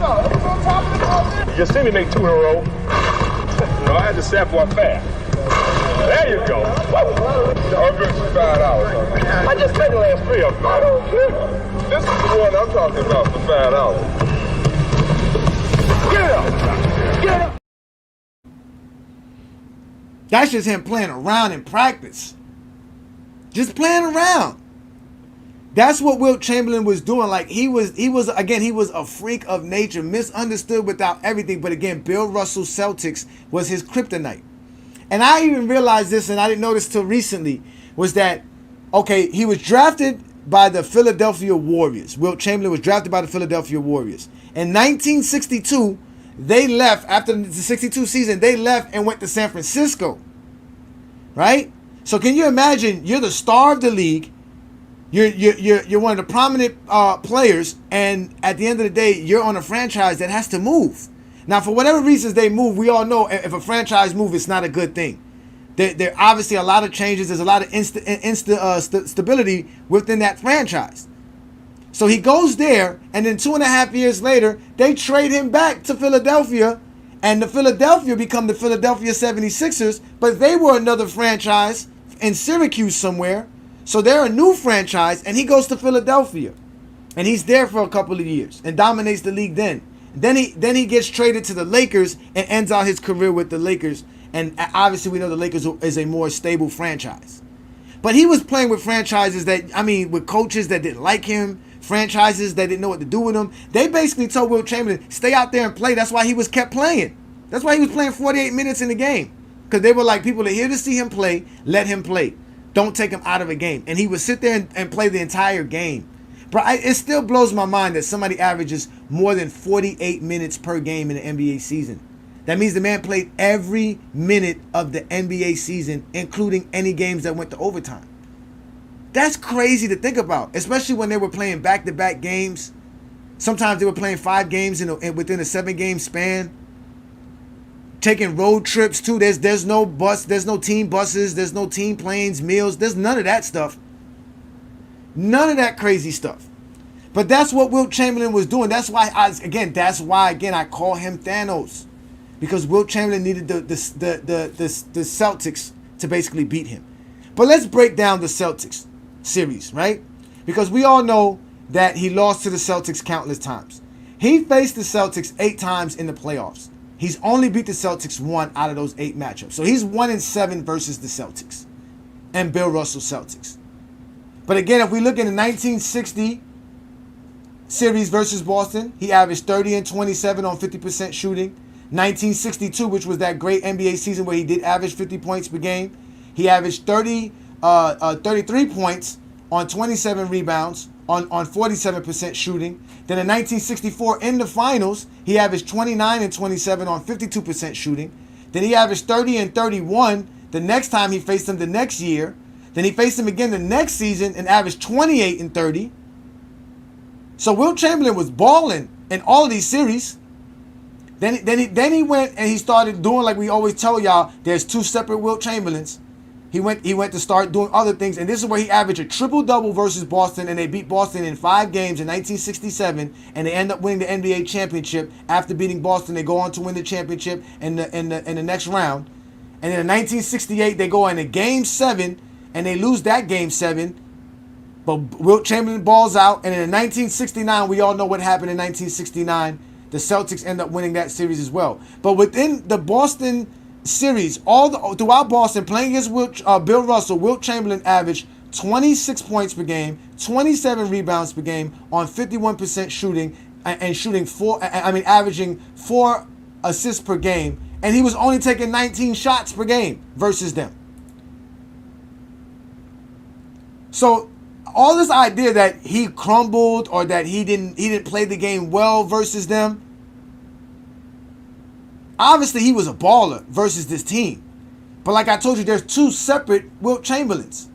No, it was on top of the ball. You just see me make 2 in a row. No, I had to sample it fast. There you go. I'm good for $5. I just take the last 3 of them. I don't care. This is the one I'm talking about for $5. Get up! Get up! That's just him playing around in practice. Just playing around. That's what Wilt Chamberlain was doing. Like he was a freak of nature, misunderstood without everything. But again, Bill Russell's Celtics was his kryptonite. And I even realized this, and I didn't notice till recently, was that, okay, he was drafted by the Philadelphia Warriors. Wilt Chamberlain was drafted by the Philadelphia Warriors. In 1962, they left, after the 62 season, they left and went to San Francisco. Right? So can you imagine, you're the star of the league, you're one of the prominent players, and at the end of the day, you're on a franchise that has to move. Now, for whatever reasons they move, we all know if a franchise moves, it's not a good thing. There are obviously a lot of changes. There's a lot of instability within that franchise. So he goes there, and then 2.5 years later, they trade him back to Philadelphia, and the Philadelphia become the Philadelphia 76ers, but they were another franchise in Syracuse somewhere. So they're a new franchise, and he goes to Philadelphia. And he's there for a couple of years and dominates the league then. Then he gets traded to the Lakers and ends out his career with the Lakers. And obviously we know the Lakers is a more stable franchise. But he was playing with franchises with coaches that didn't like him, franchises that didn't know what to do with him. They basically told Wilt Chamberlain, stay out there and play. That's why he was kept playing. That's why he was playing 48 minutes in the game. Because they were like, people are here to see him play, let him play. Don't take him out of a game. And he would sit there and play the entire game. But it still blows my mind that somebody averages more than 48 minutes per game in the NBA season. That means the man played every minute of the NBA season, including any games that went to overtime. That's crazy to think about, especially when they were playing back-to-back games. Sometimes they were playing 5 games within a 7-game span. Taking road trips too. There's no bus, there's no team buses, there's no team planes, meals. There's none of that stuff. None of that crazy stuff. But that's what Wilt Chamberlain was doing. That's why I call him Thanos. Because Wilt Chamberlain needed the Celtics to basically beat him. But let's break down the Celtics series, right? Because we all know that he lost to the Celtics countless times. He faced the Celtics 8 times in the playoffs. He's only beat the Celtics 1 out of those 8 matchups. So he's 1-7 versus the Celtics and Bill Russell Celtics. But again, if we look in the 1960 series versus Boston, he averaged 30 and 27 on 50% shooting. 1962, which was that great NBA season where he did average 50 points per game, he averaged 33 points on 27 rebounds on 47% shooting. Then in 1964, in the finals, he averaged 29 and 27 on 52% shooting. Then he averaged 30 and 31 the next time he faced him the next year. Then he faced him again the next season and averaged 28 and 30. So Wilt Chamberlain was balling in all of these series. Then he went and he started doing like we always tell y'all, there's 2 separate Wilt Chamberlains. He went to start doing other things, and this is where he averaged a triple-double versus Boston, and they beat Boston in 5 games in 1967, and they end up winning the NBA championship. After beating Boston, they go on to win the championship in the next round. And then in 1968, they go into Game 7, and they lose that Game 7. But Wilt Chamberlain balls out, and then in 1969, we all know what happened in 1969. The Celtics end up winning that series as well. But within the Boston series, throughout Boston, playing against Bill Russell, Wilt Chamberlain averaged 26 points per game, 27 rebounds per game on 51% shooting, and averaging 4 assists per game, and he was only taking 19 shots per game versus them. So all this idea that he crumbled or that he didn't play the game well versus them, obviously he was a baller versus this team. But like I told you, there's 2 separate Wilt Chamberlains.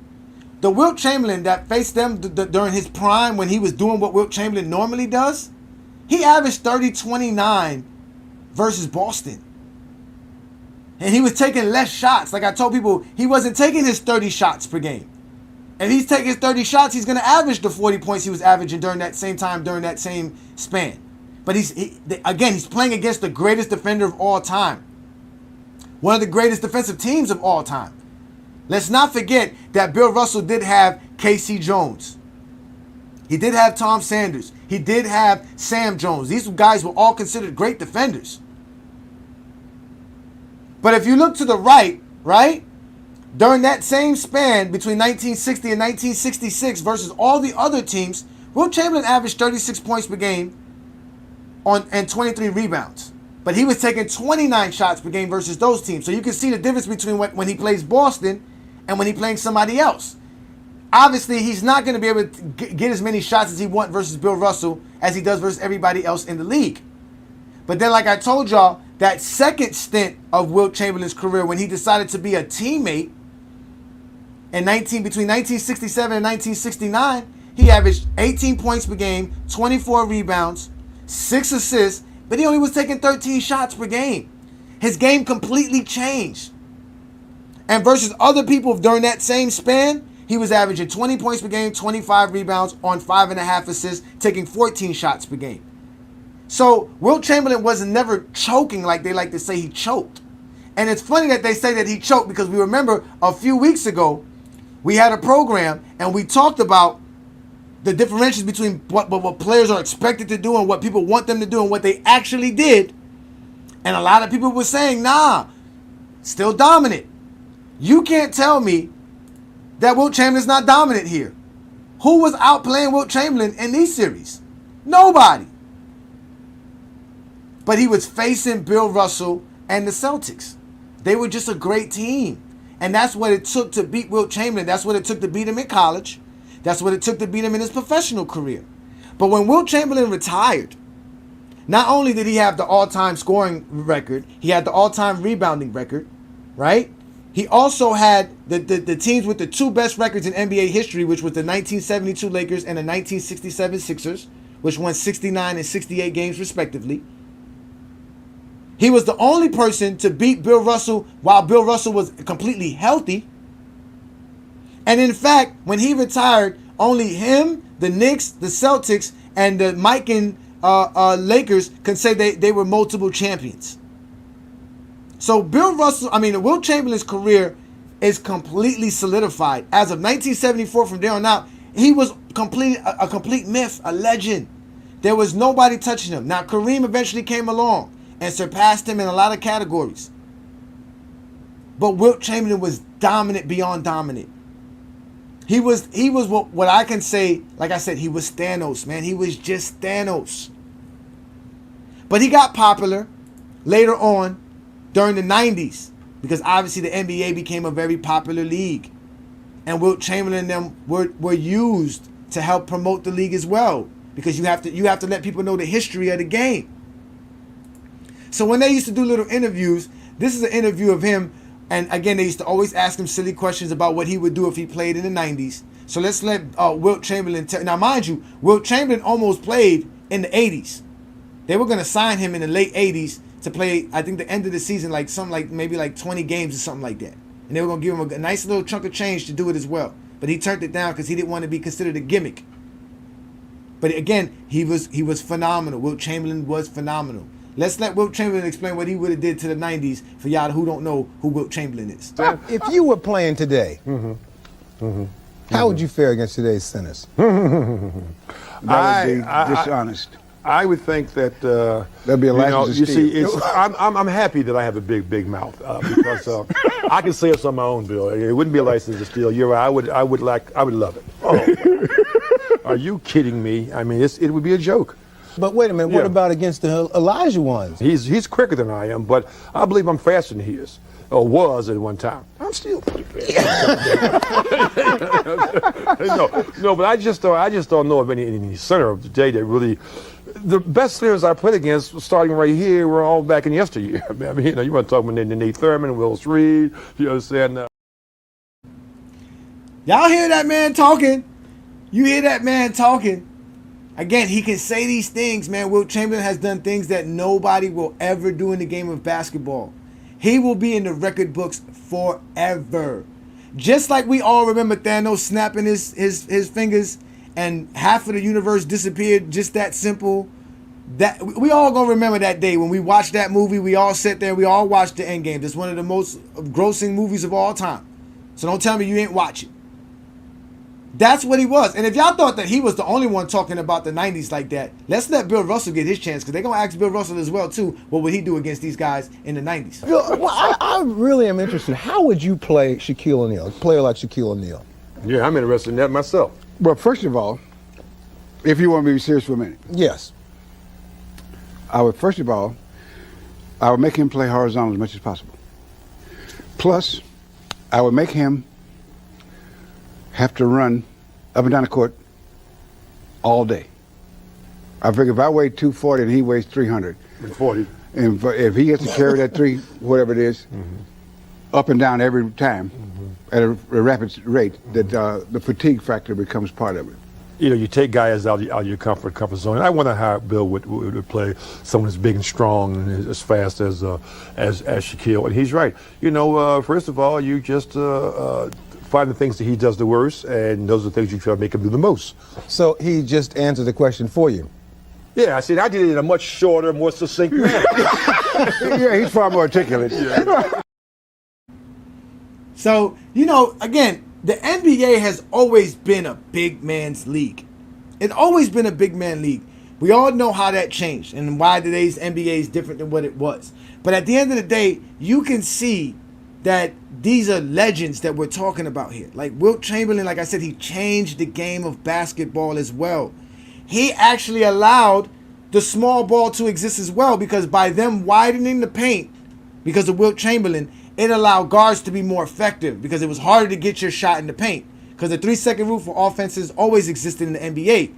The Wilt Chamberlain that faced them during his prime when he was doing what Wilt Chamberlain normally does, he averaged 30-29 versus Boston. And he was taking less shots. Like I told people, he wasn't taking his 30 shots per game. If he's taking his 30 shots, he's going to average the 40 points he was averaging during that same time, during that same span. But he's playing against the greatest defender of all time. One of the greatest defensive teams of all time. Let's not forget that Bill Russell did have K.C. Jones. He did have Tom Sanders. He did have Sam Jones. These guys were all considered great defenders. But if you look to the right, during that same span between 1960 and 1966 versus all the other teams, Wilt Chamberlain averaged 36 points per game and 23 rebounds. But he was taking 29 shots per game versus those teams. So you can see the difference between when he plays Boston and when he's playing somebody else. Obviously, he's not going to be able to get as many shots as he wants versus Bill Russell as he does versus everybody else in the league. But then, like I told y'all, that second stint of Wilt Chamberlain's career when he decided to be a teammate between 1967 and 1969, he averaged 18 points per game, 24 rebounds, 6 assists, but he only was taking 13 shots per game. His game completely changed. And versus other people during that same span, he was averaging 20 points per game, 25 rebounds on 5.5 assists, taking 14 shots per game. So Wilt Chamberlain wasn't never choking like they like to say he choked. And it's funny that they say that he choked because we remember a few weeks ago, we had a program and we talked about the differentials between what players are expected to do and what people want them to do and what they actually did. And a lot of people were saying, nah, still dominant. You can't tell me that Wilt Chamberlain's not dominant here. Who was outplaying Wilt Chamberlain in these series? Nobody. But he was facing Bill Russell and the Celtics. They were just a great team. And that's what it took to beat Wilt Chamberlain. That's what it took to beat him in college. That's what it took to beat him in his professional career. But when Wilt Chamberlain retired, not only did he have the all-time scoring record, he had the all-time rebounding record, right? He also had the teams with the 2 best records in NBA history, which was the 1972 Lakers and the 1967 Sixers, which won 69 and 68 games respectively. He was the only person to beat Bill Russell while Bill Russell was completely healthy. And in fact, when he retired, only him, the Knicks, the Celtics, and the Mike and Lakers can say they were multiple champions. So Wilt Chamberlain's career is completely solidified. As of 1974, from there on out, he was a complete myth, a legend. There was nobody touching him. Now, Kareem eventually came along and surpassed him in a lot of categories. But Wilt Chamberlain was dominant beyond dominant. He was what I can say, like I said, he was Thanos, man. He was just Thanos. But he got popular later on during the 90s because obviously the NBA became a very popular league. And Wilt Chamberlain and them were used to help promote the league as well, because you have to let people know the history of the game. So when they used to do little interviews, this is an interview of him, and again, they used to always ask him silly questions about what he would do if he played in the 90s. So let's let Wilt Chamberlain now, mind you, Wilt Chamberlain almost played in the 80s. They were going to sign him in the late 80s to play, I think, the end of the season, maybe 20 games or something like that. And they were going to give him a nice little chunk of change to do it as well. But he turned it down because he didn't want to be considered a gimmick. But again, he was phenomenal. Wilt Chamberlain was phenomenal. Let's let Wilt Chamberlain explain what he would have did to the 90s for y'all who don't know who Wilt Chamberlain is. If you were playing today, how would you fare against today's centers? That would be dishonest. I would think that that'd be a license to steal. I'm happy that I have a big mouth because I can say it's on my own, Bill. It wouldn't be a license to steal. You're right. I would love it. Oh, are you kidding me? I mean, it would be a joke. But wait a minute. What about against the Elijah ones? He's quicker than I am, but I believe I'm faster than he is, or was at one time. I'm still pretty fast. No, but I just don't know of any center of the day that really. The best centers I played against, starting right here, were all back in yesteryear. I mean, you want to talk about Nate Thurman, Willis Reed, you understand? Y'all hear that man talking? You hear that man talking? Again, he can say these things, man. Wilt Chamberlain has done things that nobody will ever do in the game of basketball. He will be in the record books forever. Just like we all remember Thanos snapping his fingers and half of the universe disappeared, just that simple. That we all gonna remember that day when we watched that movie. We all sat there, we all watched the Endgame. It's one of the most grossing movies of all time. So don't tell me you ain't watch it. That's what he was. And if y'all thought that he was the only one talking about the 90s like that, let's let Bill Russell get his chance, because they're going to ask Bill Russell as well, too, what would he do against these guys in the 90s? Well, I really am interested. How would you play Shaquille O'Neal, a player like Shaquille O'Neal? Yeah, I'm interested in that myself. Well, first of all, if you want me to be serious for a minute. Yes. I would make him play horizontal as much as possible. Plus, I would make him have to run up and down the court all day. I figure if I weigh 240 and he weighs 300, 40, and if he gets to carry that whatever it is, up and down every time at a rapid rate, that the fatigue factor becomes part of it. You know, you take guys out of your comfort zone. And I wonder how Bill would play someone as big and strong and as fast as Shaquille. And he's right. You know, first of all, you just find the things that he does the worst, and those are the things you try to make him do the most. So he just answered the question for you. Yeah, I said I did it in a much shorter, more succinct manner. Yeah, he's far more articulate. Yeah. So, you know, again, the NBA has always been a big man's league. It's always been a big man league. We all know how that changed and why today's NBA is different than what it was. But at the end of the day, you can see that these are legends that we're talking about here. Like Wilt Chamberlain, like I said, he changed the game of basketball as well. He actually allowed the small ball to exist as well, because by them widening the paint, because of Wilt Chamberlain, it allowed guards to be more effective, because it was harder to get your shot in the paint, because the 3-second rule for offenses always existed in the NBA.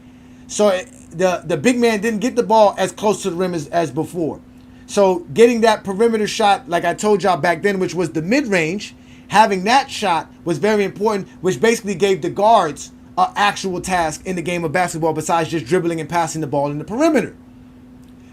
So the big man didn't get the ball as close to the rim as before. So getting that perimeter shot, like I told y'all back then, which was the mid-range, having that shot was very important, which basically gave the guards an actual task in the game of basketball besides just dribbling and passing the ball in the perimeter.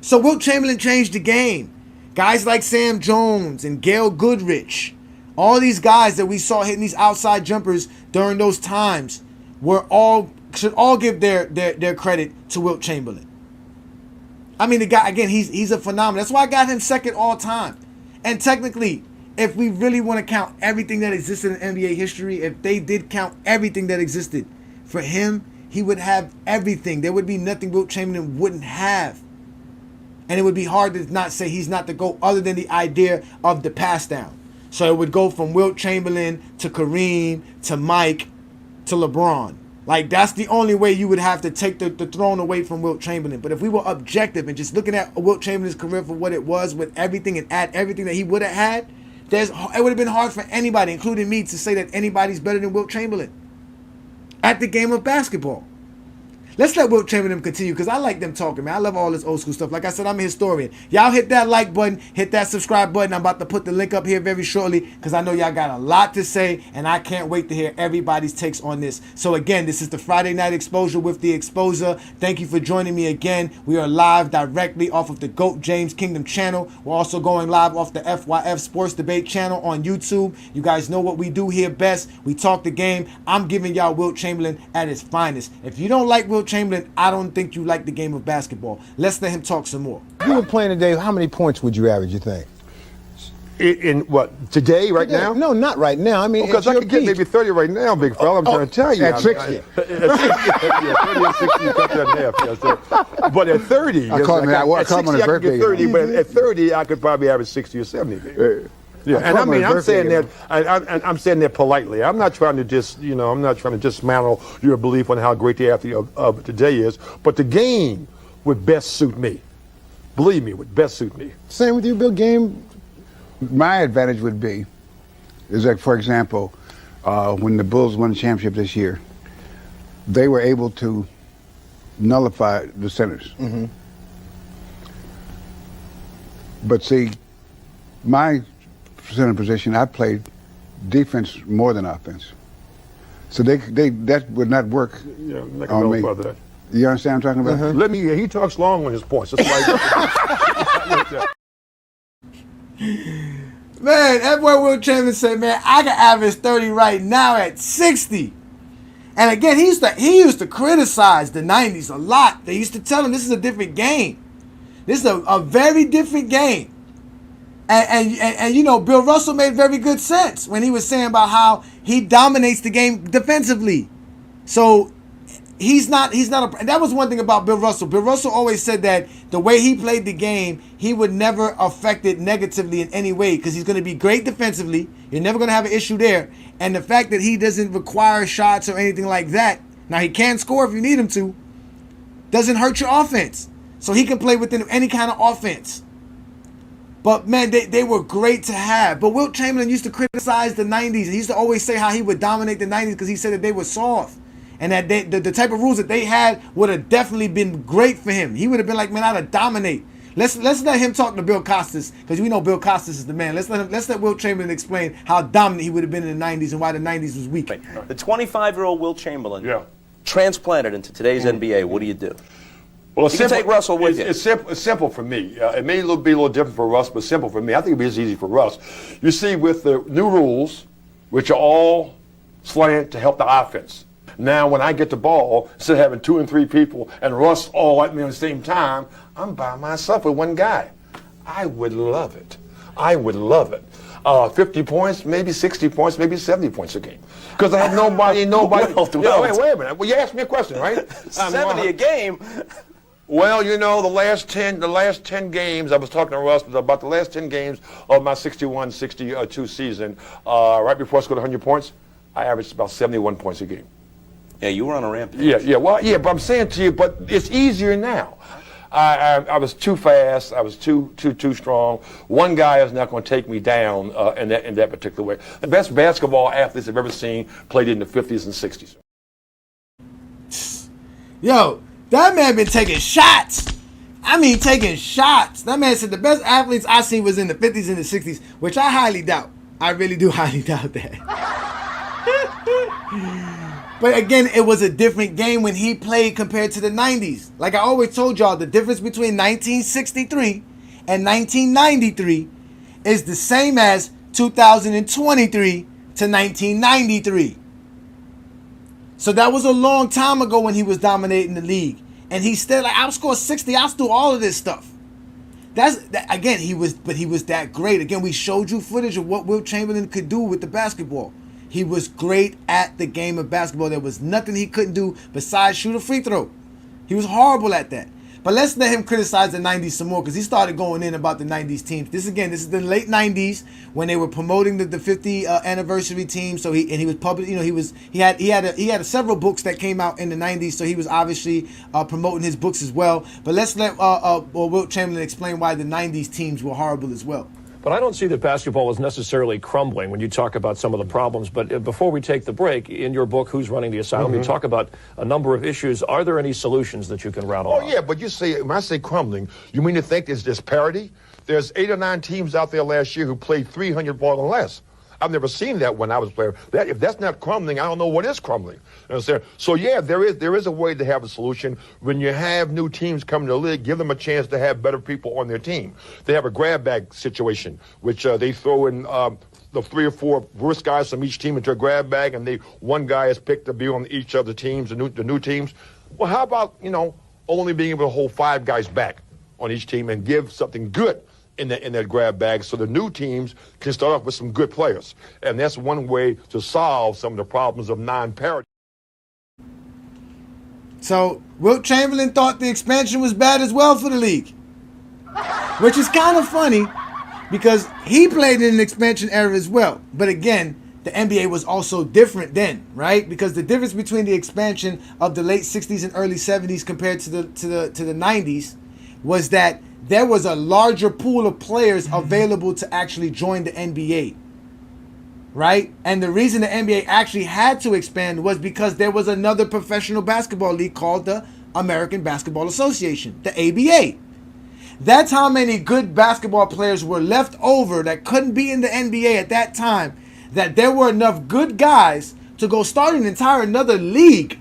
So Wilt Chamberlain changed the game. Guys like Sam Jones and Gail Goodrich, all these guys that we saw hitting these outside jumpers during those times were all should all give their credit to Wilt Chamberlain. I mean, the guy, again, he's a phenomenon. That's why I got him second all time. And technically, if we really want to count everything that existed in NBA history, if they did count everything that existed, for him, he would have everything. There would be nothing Wilt Chamberlain wouldn't have. And it would be hard to not say he's not the GOAT other than the idea of the pass down. So it would go from Wilt Chamberlain to Kareem to Mike to LeBron. Like, that's the only way you would have to take the throne away from Wilt Chamberlain. But if we were objective and just looking at Wilt Chamberlain's career for what it was with everything and add everything that he would have had, it would have been hard for anybody, including me, to say that anybody's better than Wilt Chamberlain at the game of basketball. Let's let Wilt Chamberlain continue, because I like them talking, man. I love all this old school stuff. Like I said, I'm a historian. Y'all hit that like button, hit that subscribe button. I'm about to put the link up here very shortly, because I know y'all got a lot to say, and I can't wait to hear everybody's takes on this. So again, this is the Friday Night Exposure with the Exposer. Thank you for joining me again. We are live directly off of the GOAT James Kingdom channel. We're also going live off the FYF Sports Debate channel on YouTube. You guys know what we do here best. We talk the game. I'm giving y'all Wilt Chamberlain at his finest. If you don't like Wilt Chamberlain, I don't think you like the game of basketball. Let's let him talk some more. If you were playing today, how many points would you average, you think? In what, today, right now? No, not right now. I mean, because I could get maybe 30 right now, big fella. I'm trying to tell you. At 60. Yeah, 30 and 60, you cut that in half. Yes, sir. But at 30, I call him on his birthday. 30, but at 30, I could probably average 60 or 70. Yeah, and I mean, I'm saying that. I'm saying that politely. I'm not trying to just, I'm not trying to dismantle your belief on how great the athlete of today is. But the game would best suit me. Believe me, would best suit me. Same with you, Bill. Game. My advantage would be, is like, for example, when the Bulls won the championship this year, they were able to nullify the centers. Mm-hmm. But see, my center position, I played defense more than offense. So that would not work on me. That. You understand what I'm talking about? Let me hear. He talks long on his points. That's why Man, that boy Wilt Chamberlain said, man, I can average 30 right now at 60. And again, he used to criticize the 90s a lot. They used to tell him this is a different game. This is a very different game. And Bill Russell made very good sense when he was saying about how he dominates the game defensively. So he's not and that was one thing about Bill Russell. Bill Russell always said that the way he played the game, he would never affect it negatively in any way, because he's going to be great defensively. You're never going to have an issue there. And the fact that he doesn't require shots or anything like that, now he can score if you need him to, doesn't hurt your offense. So he can play within any kind of offense. But, man, they were great to have. But Wilt Chamberlain used to criticize the 90s. He used to always say how he would dominate the 90s because he said that they were soft. And that the type of rules that they had would have definitely been great for him. He would have been like, man, I'd dominate. Let's let him talk to Bill Costas, because we know Bill Costas is the man. Let's let Wilt Chamberlain explain how dominant he would have been in the 90s and why the 90s was weak. The 25-year-old Wilt Chamberlain transplanted into today's NBA. What do you do? Well, you can take Russell with you. It's simple for me. It may be a little different for Russ, but simple for me. I think it'd be as easy for Russ. You see, with the new rules, which are all slant to help the offense. Now, when I get the ball, instead of having 2 and 3 people and Russ all at me at the same time, I'm by myself with one guy. I would love it. I would love it. 50 points, maybe 60 points, maybe 70 points a game. Because I had nobody. Wait a minute. Well, you asked me a question, right? 70 a game. Well, the last 10 games, I was talking to Russ about the last 10 games of my 61-62 season, right before I scored 100 points, I averaged about 71 points a game. Yeah, you were on a rampage. Yeah, but I'm saying to you, but it's easier now. I was too fast. I was too strong. One guy is not going to take me down in that particular way. The best basketball athletes I've ever seen played in the 50s and 60s. Yo, that man been taking shots. I mean, taking shots. That man said the best athletes I seen was in the 50s and the 60s, which I highly doubt. I really do highly doubt that. But again, it was a different game when he played compared to the 90s. Like I always told y'all, the difference between 1963 and 1993 is the same as 2023 to 1993. So that was a long time ago when he was dominating the league. And he still, like, I'll score 60, I'll do all of this stuff. Again, he was that great. Again, we showed you footage of what Wilt Chamberlain could do with the basketball. He was great at the game of basketball. There was nothing he couldn't do besides shoot a free throw. He was horrible at that. But let's let him criticize the 90s some more, because he started going in about the 90s teams. This is the late 90s when they were promoting the 50 anniversary team. So he was public, he had several books that came out in the 90s. So he was obviously promoting his books as well. But let's let Wilt Chamberlain explain why the 90s teams were horrible as well. But I don't see that basketball was necessarily crumbling when you talk about some of the problems. But before we take the break, in your book, Who's Running the Asylum, you talk about a number of issues. Are there any solutions that you can rattle off? Oh, yeah, but when I say crumbling, you mean to think it's just parity? There's 8 or 9 teams out there last year who played 300 ball or less. I've never seen that when I was playing. If that's not crumbling, I don't know what is crumbling. You understand? So, yeah, there is a way to have a solution. When you have new teams coming to the league, give them a chance to have better people on their team. They have a grab bag situation, which they throw in the 3 or 4 worst guys from each team into a grab bag, and one guy is picked to be on each of the teams, the new teams. Well, how about, only being able to hold 5 guys back on each team and give something good in that grab bag, so the new teams can start off with some good players. And that's one way to solve some of the problems of non-parity. So Wilt Chamberlain thought the expansion was bad as well for the league, which is kind of funny because he played in an expansion era as well. But again, the NBA was also different then, right? Because the difference between the expansion of the late 60s and early 70s compared to the 90s was that there was a larger pool of players available to actually join the NBA, right? And the reason the NBA actually had to expand was because there was another professional basketball league called the American Basketball Association, the ABA. That's how many good basketball players were left over that couldn't be in the NBA at that time, that there were enough good guys to go start an entire another league.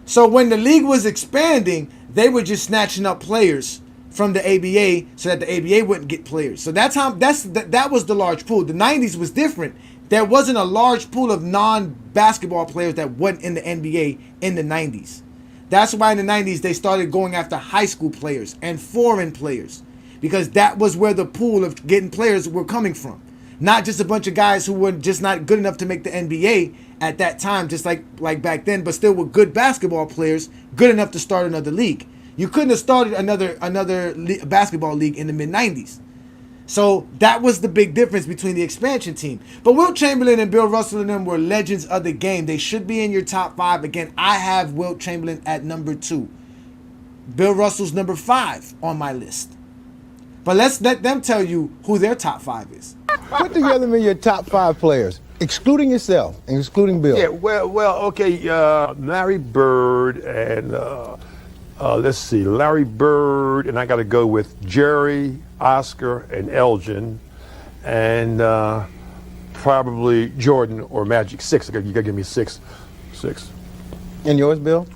So when the league was expanding, they were just snatching up players from the ABA so that the ABA wouldn't get players. So that was the large pool. The 90s was different. There wasn't a large pool of non-basketball players that wasn't in the NBA in the 90s. That's why in the 90s they started going after high school players and foreign players, because that was where the pool of getting players were coming from. Not just a bunch of guys who were just not good enough to make the NBA at that time, just like back then, but still were good basketball players, good enough to start another league. You couldn't have started another basketball league in the mid-90s. So that was the big difference between the expansion team. But Wilt Chamberlain and Bill Russell and them were legends of the game. They should be in your top 5. Again, I have Wilt Chamberlain at number 2. Bill Russell's number 5 on my list. But let's let them tell you who their top 5 is. Put together me your top 5 players, excluding yourself and excluding Bill. Yeah, well, okay, Larry Bird and let's see, Larry Bird, and I got to go with Jerry, Oscar, and Elgin, and probably Jordan or Magic. 6. You got to give me 6. And yours, Bill?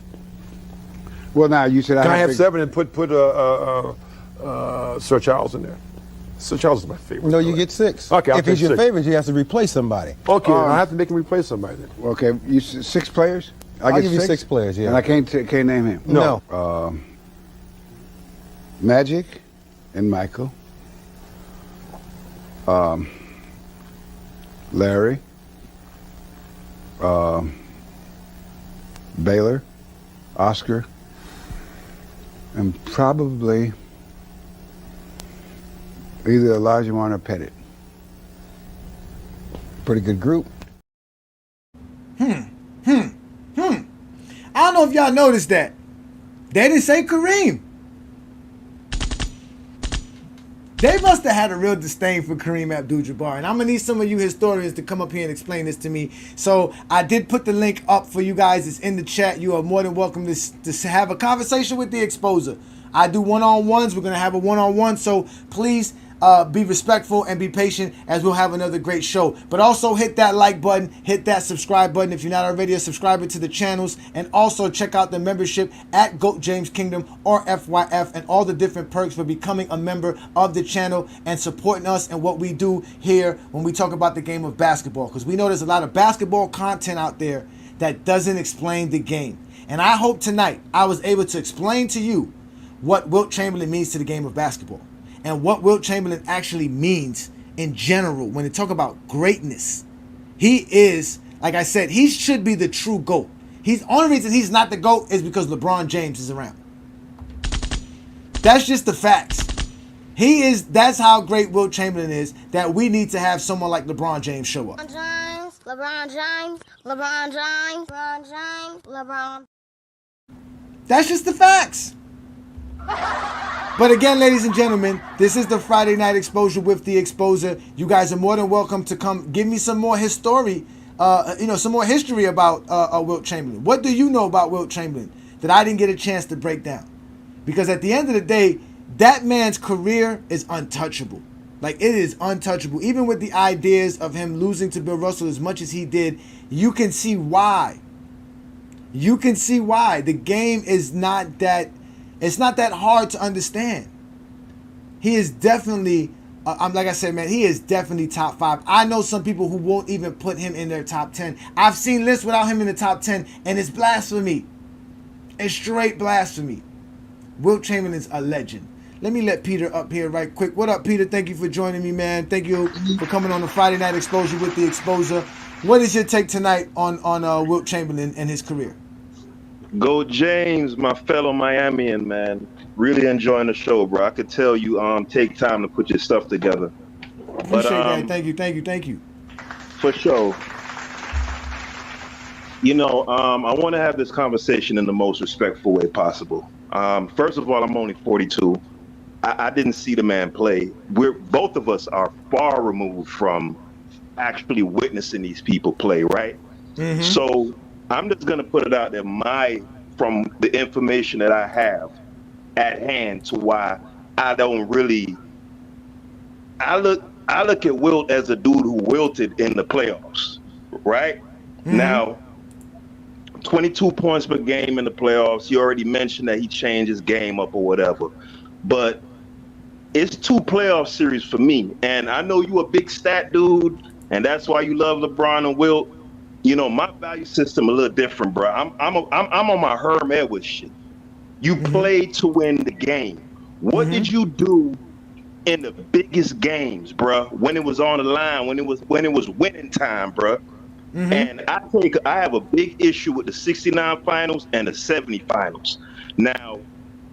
Well, now you said Can I have 7 and put Sir Charles in there? Sir Charles is my favorite. No, you get 6. Okay, I'll if he's take your 6. favorite, you have to replace somebody. Okay, I have to make him replace somebody then. Okay, you 6 players? I'll give you 6 players, yeah. And I can't name him? No. Magic and Michael. Larry. Baylor. Oscar. And probably either Olajuwon or Pettit. Pretty good group. I don't know if y'all noticed that. They didn't say Kareem. They must have had a real disdain for Kareem Abdul-Jabbar. And I'm going to need some of you historians to come up here and explain this to me. So I did put the link up for you guys. It's in the chat. You are more than welcome to have a conversation with the Exposer. I do one-on-ones. We're going to have a one-on-one. So please be respectful and be patient as we'll have another great show. But also hit that like button, hit that subscribe button if you're not already a subscriber to the channels, and also check out the membership at GOAT James Kingdom or FYF and all the different perks for becoming a member of the channel and supporting us and what we do here when we talk about the game of basketball, because we know there's a lot of basketball content out there that doesn't explain the game. And I hope tonight I was able to explain to you what Wilt Chamberlain means to the game of basketball and what Wilt Chamberlain actually means in general when they talk about greatness. He is, like I said, he should be the true GOAT. The only reason he's not the GOAT is because LeBron James is around. That's just the facts. That's how great Wilt Chamberlain is, that we need to have someone like LeBron James show up. LeBron James, LeBron James, LeBron James, LeBron. That's just the facts. But again, ladies and gentlemen, this is the Friday Night Exposure with the Exposer. You guys are more than welcome to come give me some more history, some more history about Wilt Chamberlain. What do you know about Wilt Chamberlain that I didn't get a chance to break down? Because at the end of the day, that man's career is untouchable. Like, it is untouchable. Even with the ideas of him losing to Bill Russell as much as he did, you can see why. You can see why. The game is not that, it's not that hard to understand. He is definitely, like I said, man, he is definitely top 5. I know some people who won't even put him in their top 10. I've seen lists without him in the top 10, and it's blasphemy. It's straight blasphemy. Wilt Chamberlain is a legend. Let me let Peter up here right quick. What up, Peter? Thank you for joining me, man. Thank you for coming on the Friday Night Exposure with the Exposer. What is your take tonight on Wilt Chamberlain and his career? Go James, my fellow Miamian, man. Really enjoying the show, bro. I could tell you take time to put your stuff together. Appreciate that. Thank you. For sure. You know, I want to have this conversation in the most respectful way possible. First of all, I'm only 42. I didn't see the man play. Both of us are far removed from actually witnessing these people play, right? Mm-hmm. So I'm just gonna put it out there, from the information that I have at hand, to why I don't really. I look at Wilt as a dude who wilted in the playoffs, right? Mm-hmm. Now, 22 points per game in the playoffs. You already mentioned that he changed his game up or whatever, but it's 2 playoff series for me. And I know you a big stat dude, and that's why you love LeBron and Wilt. You know, my value system a little different, bro. I'm on my Herm Edwards shit. You played to win the game. What did you do in the biggest games, bro? When it was on the line, when it was winning time, bro. And I have a big issue with the 69 finals and the 70 finals. Now,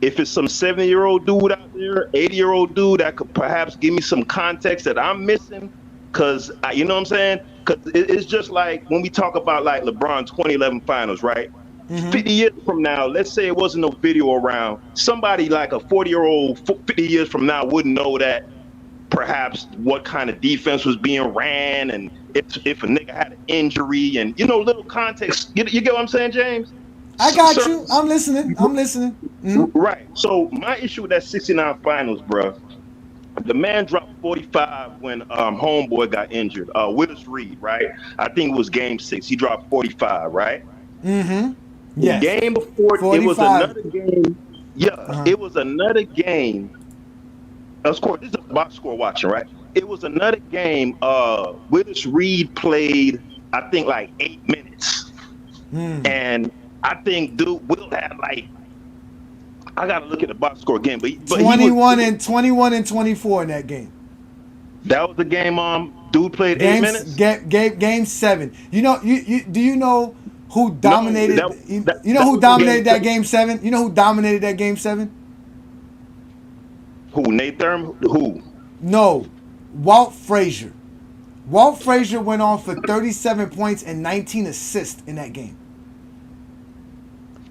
if it's some 70-year-old dude out there, 80-year-old dude that could perhaps give me some context that I'm missing, because, you know what I'm saying? Because it's just like when we talk about like LeBron 2011 finals, right? 50 years from now, let's say it wasn't no video around, somebody like a 40-year-old 50 years from now wouldn't know that perhaps what kind of defense was being ran, and if a nigga had an injury, and, you know, little context. You get what I'm saying, James? I got you. I'm listening. Right. So my issue with that 69 finals, bro, the man dropped 45 when homeboy got injured. Willis Reed, right? I think it was game 6. He dropped 45, right? Mm-hmm. Yes. Game before, 45. it was another game. Yeah, it was another game. Of course, this is a box score watching, right? It was another game. Willis Reed played, I think, like 8 minutes. And I think Will had like, I gotta look at the box score again, but 21 and 24 in that game. That was the game. Dude played 8 minutes. Game 7. You know, do you know who dominated? Who dominated that game 7? You know who dominated that game 7? Who? Nate Thurman? Who? No, Walt Frazier. Walt Frazier went on for 37 points and 19 assists in that game.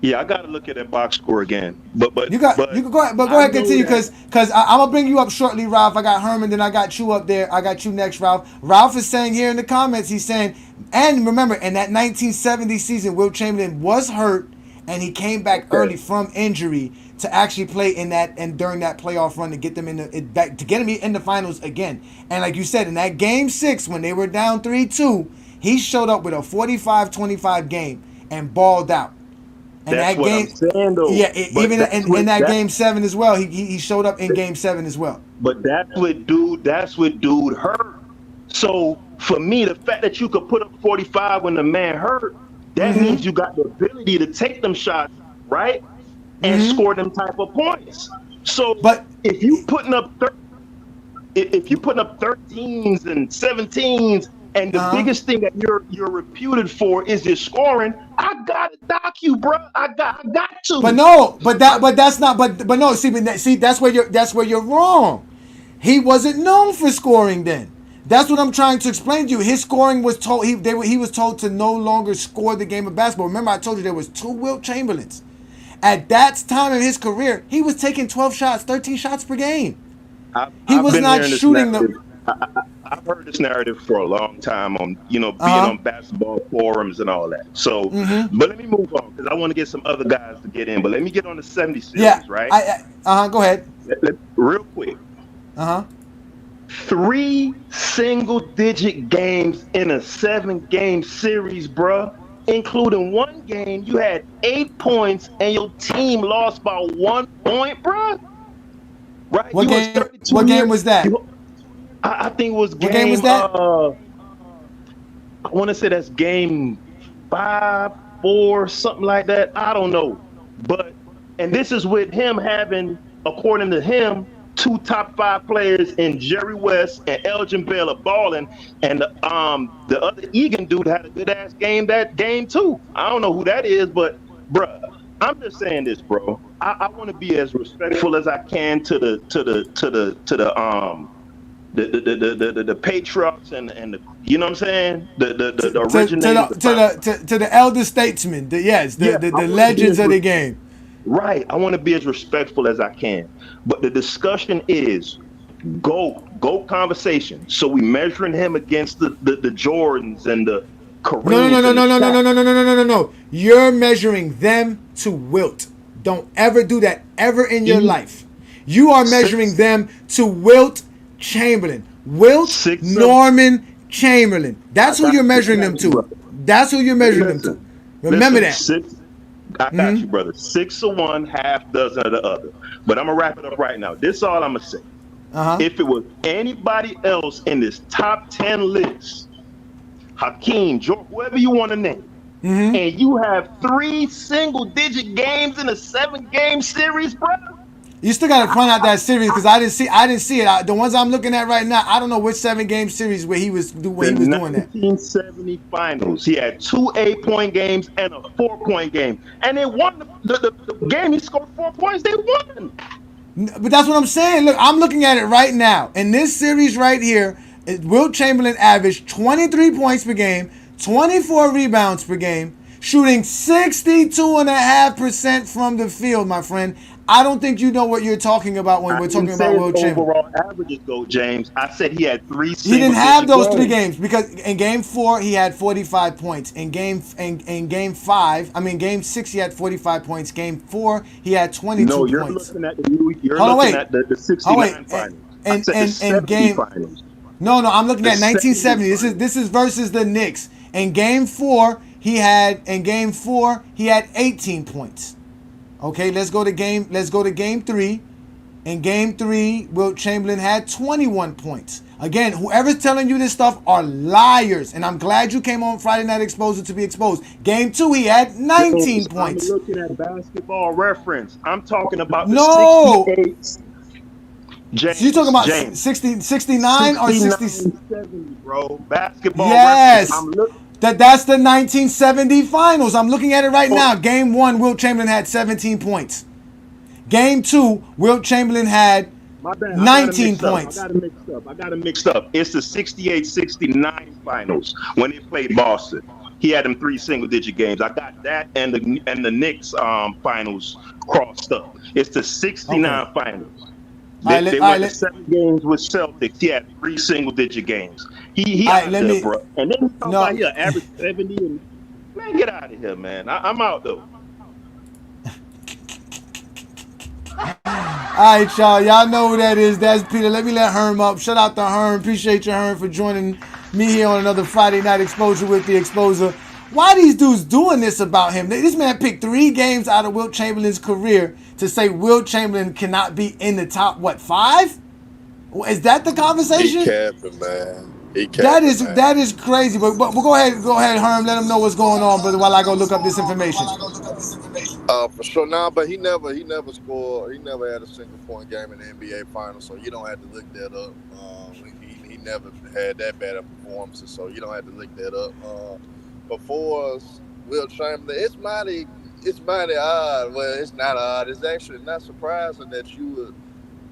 Yeah, I gotta look at that box score again. But you can go ahead, continue, because I'm gonna bring you up shortly, Ralph. I got Herman, then I got you up there. I got you next, Ralph. Ralph is saying here in the comments, he's saying, and remember, in that 1970 season, Wilt Chamberlain was hurt and he came back early from injury to actually play in that and during that playoff run to get them in the finals again. And like you said, in that game 6 when they were down 3-2, he showed up with a 45-25 game and balled out. And that's that what game, I'm saying, though. yeah, even in that game 7 as well, he showed up in game 7 as well. But that's what dude hurt. So for me, the fact that you could put up 45 when the man hurt, that means you got the ability to take them shots, right? And score them type of points. So but if you putting up 13s and 17s, and the biggest thing that you're reputed for is your scoring, I gotta dock you, bro. I got to. But no, but that's not. But no. See, that's where you're wrong. He wasn't known for scoring then. That's what I'm trying to explain to you. His scoring was told he was told to no longer score the game of basketball. Remember, I told you there was 2 Wilt Chamberlains. At that time in his career, he was taking 12 shots, 13 shots per game. He was not shooting the. I've heard this narrative for a long time on, being on basketball forums and all that. So, but let me move on because I want to get some other guys to get in. But let me get on the 70 series, right? Go ahead. Real quick. 3 single-digit games in a 7-game series, bruh. Including one game, you had 8 points and your team lost by 1 point, bruh. Right? What game was that? I think it was game. What game was that? I want to say that's game 5, 4, something like that. I don't know. And this is with him having, according to him, 2 top 5 players in Jerry West and Elgin Baylor balling, and the other Egan dude had a good ass game that game too. I don't know who that is, but bruh, I'm just saying this, bro. I want to be as respectful as I can to the patriarchs and the, you know what I'm saying, the originators to the elder statesmen, the legends of the game. Right. I want to be as respectful as I can. But the discussion is GOAT conversation. So we measuring him against the Jordans and the Kareems. No. You're measuring them to Wilt. Don't ever do that ever in your life. You are measuring them to Wilt Chamberlain. Norman Chamberlain. That's who you're measuring them to. That's who you're measuring them to. Remember that. I got you, brother. 6 of one, half dozen of the other. But I'm going to wrap it up right now. This is all I'm going to say. If it was anybody else in this top 10 list, Hakeem, George, whoever you want to name, and you have 3 single-digit games in a 7-game series, brother, you still got to point out that series because I didn't see it. The ones I'm looking at right now, I don't know which 7-game series where he was doing that. 1970 finals. He had 2 8-point games and a 4-point game, and they won the game. He scored 4 points. They won. But that's what I'm saying. Look, I'm looking at it right now. In this series right here, Wilt Chamberlain averaged 23 points per game, 24 rebounds per game, shooting 62.5% from the field, my friend. I don't think you know what you're talking about when we're talking about Wilt Chamberlain. Overall averages, though, James. I said he had 3. He didn't have those 3 games because in game 4 he had 45 points. In game 6 he had 45 points. Game 4 he had 22 points. No, you're looking at the 69 finals. And game finals. No, I'm looking at 1970. This is versus the Knicks. In game 4 he had 18 points. Okay, let's go to game 3. In game 3, Wilt Chamberlain had 21 points. Again, whoever's telling you this stuff are liars, and I'm glad you came on Friday Night Exposure to be exposed. Game 2, he had 19 points. I'm looking at Basketball Reference. I'm talking about the 68. James, so you talking about 69 or 67, bro? Basketball Reference. Yes. That's the 1970 finals. I'm looking at it right now. Game 1, Wilt Chamberlain had 17 points. Game 2, Wilt Chamberlain had 19 points. I got it mixed up. It's the 68-69 finals when they played Boston. He had them 3 single-digit games. I got that and the Knicks finals crossed up. It's the 69 finals. They went to 7 games with Celtics. He had 3 single-digit games. He out there, bro. And then he's about here, average 70. And, man, get out of here, man. I'm out, though. All right, y'all. Y'all know who that is. That's Peter. Let me let Herm up. Shout out to Herm. Appreciate you, Herm, for joining me here on another Friday Night Exposure with the Exposer. Why these dudes doing this about him? This man picked 3 games out of Wilt Chamberlain's career to say Wilt Chamberlain cannot be in the top, 5? Is that the conversation? He capping, man. He capping, That is crazy. But we'll go ahead, Herm. Let him know what's going on, brother, while I go look up this information. For sure. Nah, but he never scored. He never had a single point game in the NBA Finals, so you don't have to look that up. He never had that bad of performances, so you don't have to look that up. But for us, Wilt Chamberlain, it's mighty odd. Well, it's not odd. It's actually not surprising that you would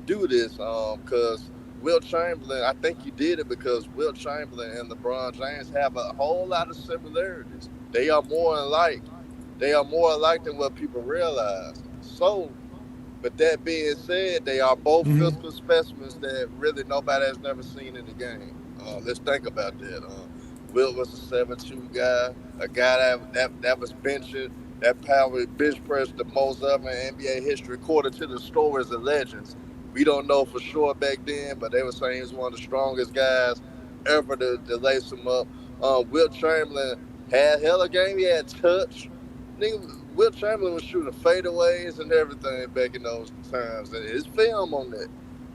do this, because Wilt Chamberlain, I think you did it because Wilt Chamberlain and LeBron James have a whole lot of similarities. They are more alike. They are more alike than what people realize. So, but that being said, they are both physical specimens that really nobody has never seen in the game. Let's think about that. Wilt was a 7'2" guy, a guy that was benching, that power bench press the most of in NBA history, according to the stories and legends. We don't know for sure back then, but they were saying he was one of the strongest guys ever to lace him up. Wilt Chamberlain had hella game. He had touch. Wilt Chamberlain was shooting fadeaways and everything back in those times, and his film on that.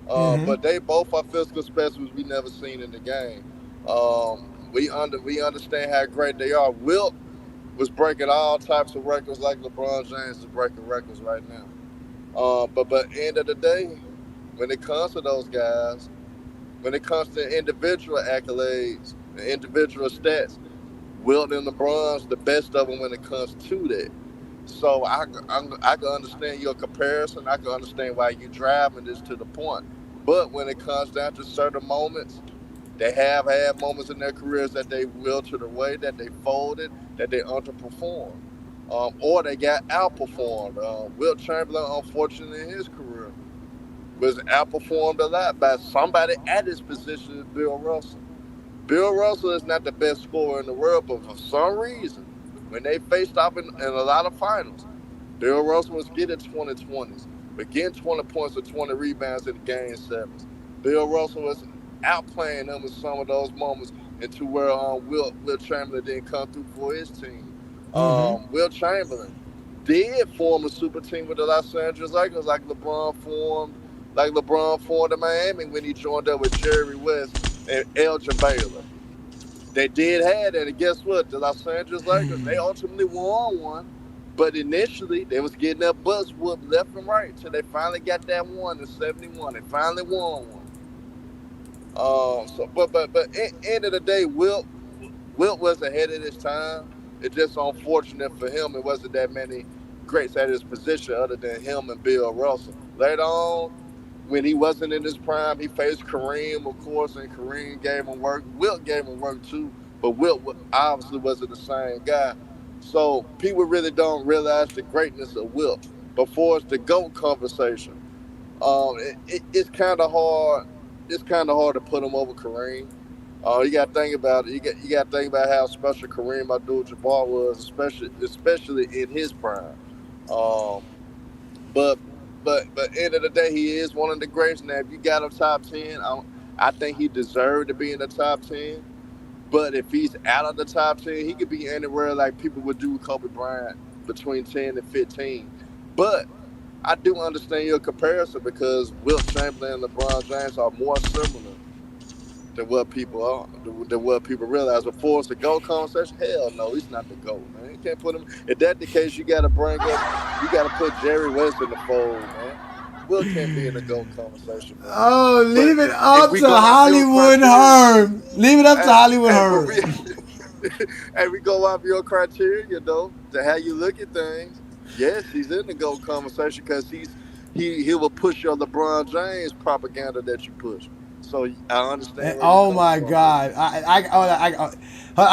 But they both are physical specimens we never seen in the game. We understand how great they are. Wilt was breaking all types of records like LeBron James is breaking records right now. But end of the day, when it comes to those guys, when it comes to individual accolades, individual stats, Wilt and LeBron's the best of them when it comes to that. So I can understand your comparison. I can understand why you're driving this to the point. But when it comes down to certain moments, they have had moments in their careers that they wilted away, that they folded, that they underperformed, or they got outperformed. Wilt Chamberlain, unfortunately, in his career, was outperformed a lot by somebody at his position, Bill Russell. Bill Russell is not the best scorer in the world, but for some reason, when they faced off in a lot of finals, Bill Russell was getting 20-20s, but getting 20 points or 20 rebounds in the game 7s. Bill Russell was outplaying them in some of those moments into where Wilt Chamberlain didn't come through for his team. Wilt Chamberlain did form a super team with the Los Angeles Lakers like LeBron formed in Miami when he joined up with Jerry West and Elgin Baylor. They did have that, and guess what? The Los Angeles Lakers, they ultimately won one, but initially they was getting their butts whooped left and right till they finally got that one in '71. They finally won one. But end of the day, Wilt was ahead of his time. It's just unfortunate for him. It wasn't that many greats at his position other than him and Bill Russell. Later on, when he wasn't in his prime, he faced Kareem, of course, and Kareem gave him work. Wilt gave him work too, but Wilt obviously wasn't the same guy. So people really don't realize the greatness of Wilt. Before it's the GOAT conversation, it's kind of hard. It's kind of hard to put him over Kareem. You got to think about it. You got to think about how special Kareem Abdul-Jabbar was, especially in his prime. But end of the day, he is one of the greats. Now, if you got him top 10, I think he deserved to be in the top 10. But if he's out of the top 10, he could be anywhere like people would do with Kobe Bryant between 10 and 15. But I do understand your comparison because Wilt Chamberlain and LeBron James are more similar than what people realize. Before it's a GOAT conversation, hell no, he's not the GOAT, man. You can't put him. If that's the case, you got to put Jerry West in the fold, man. Wilt can't be in the GOAT conversation, man. Oh, leave it up to Hollywood Herm. Leave it up to Hollywood Herm. Hey, we go off your criteria, though, to how you look at things. Yes, he's in the GOAT conversation because he will push your LeBron James propaganda that you push. So I understand. Oh my God, I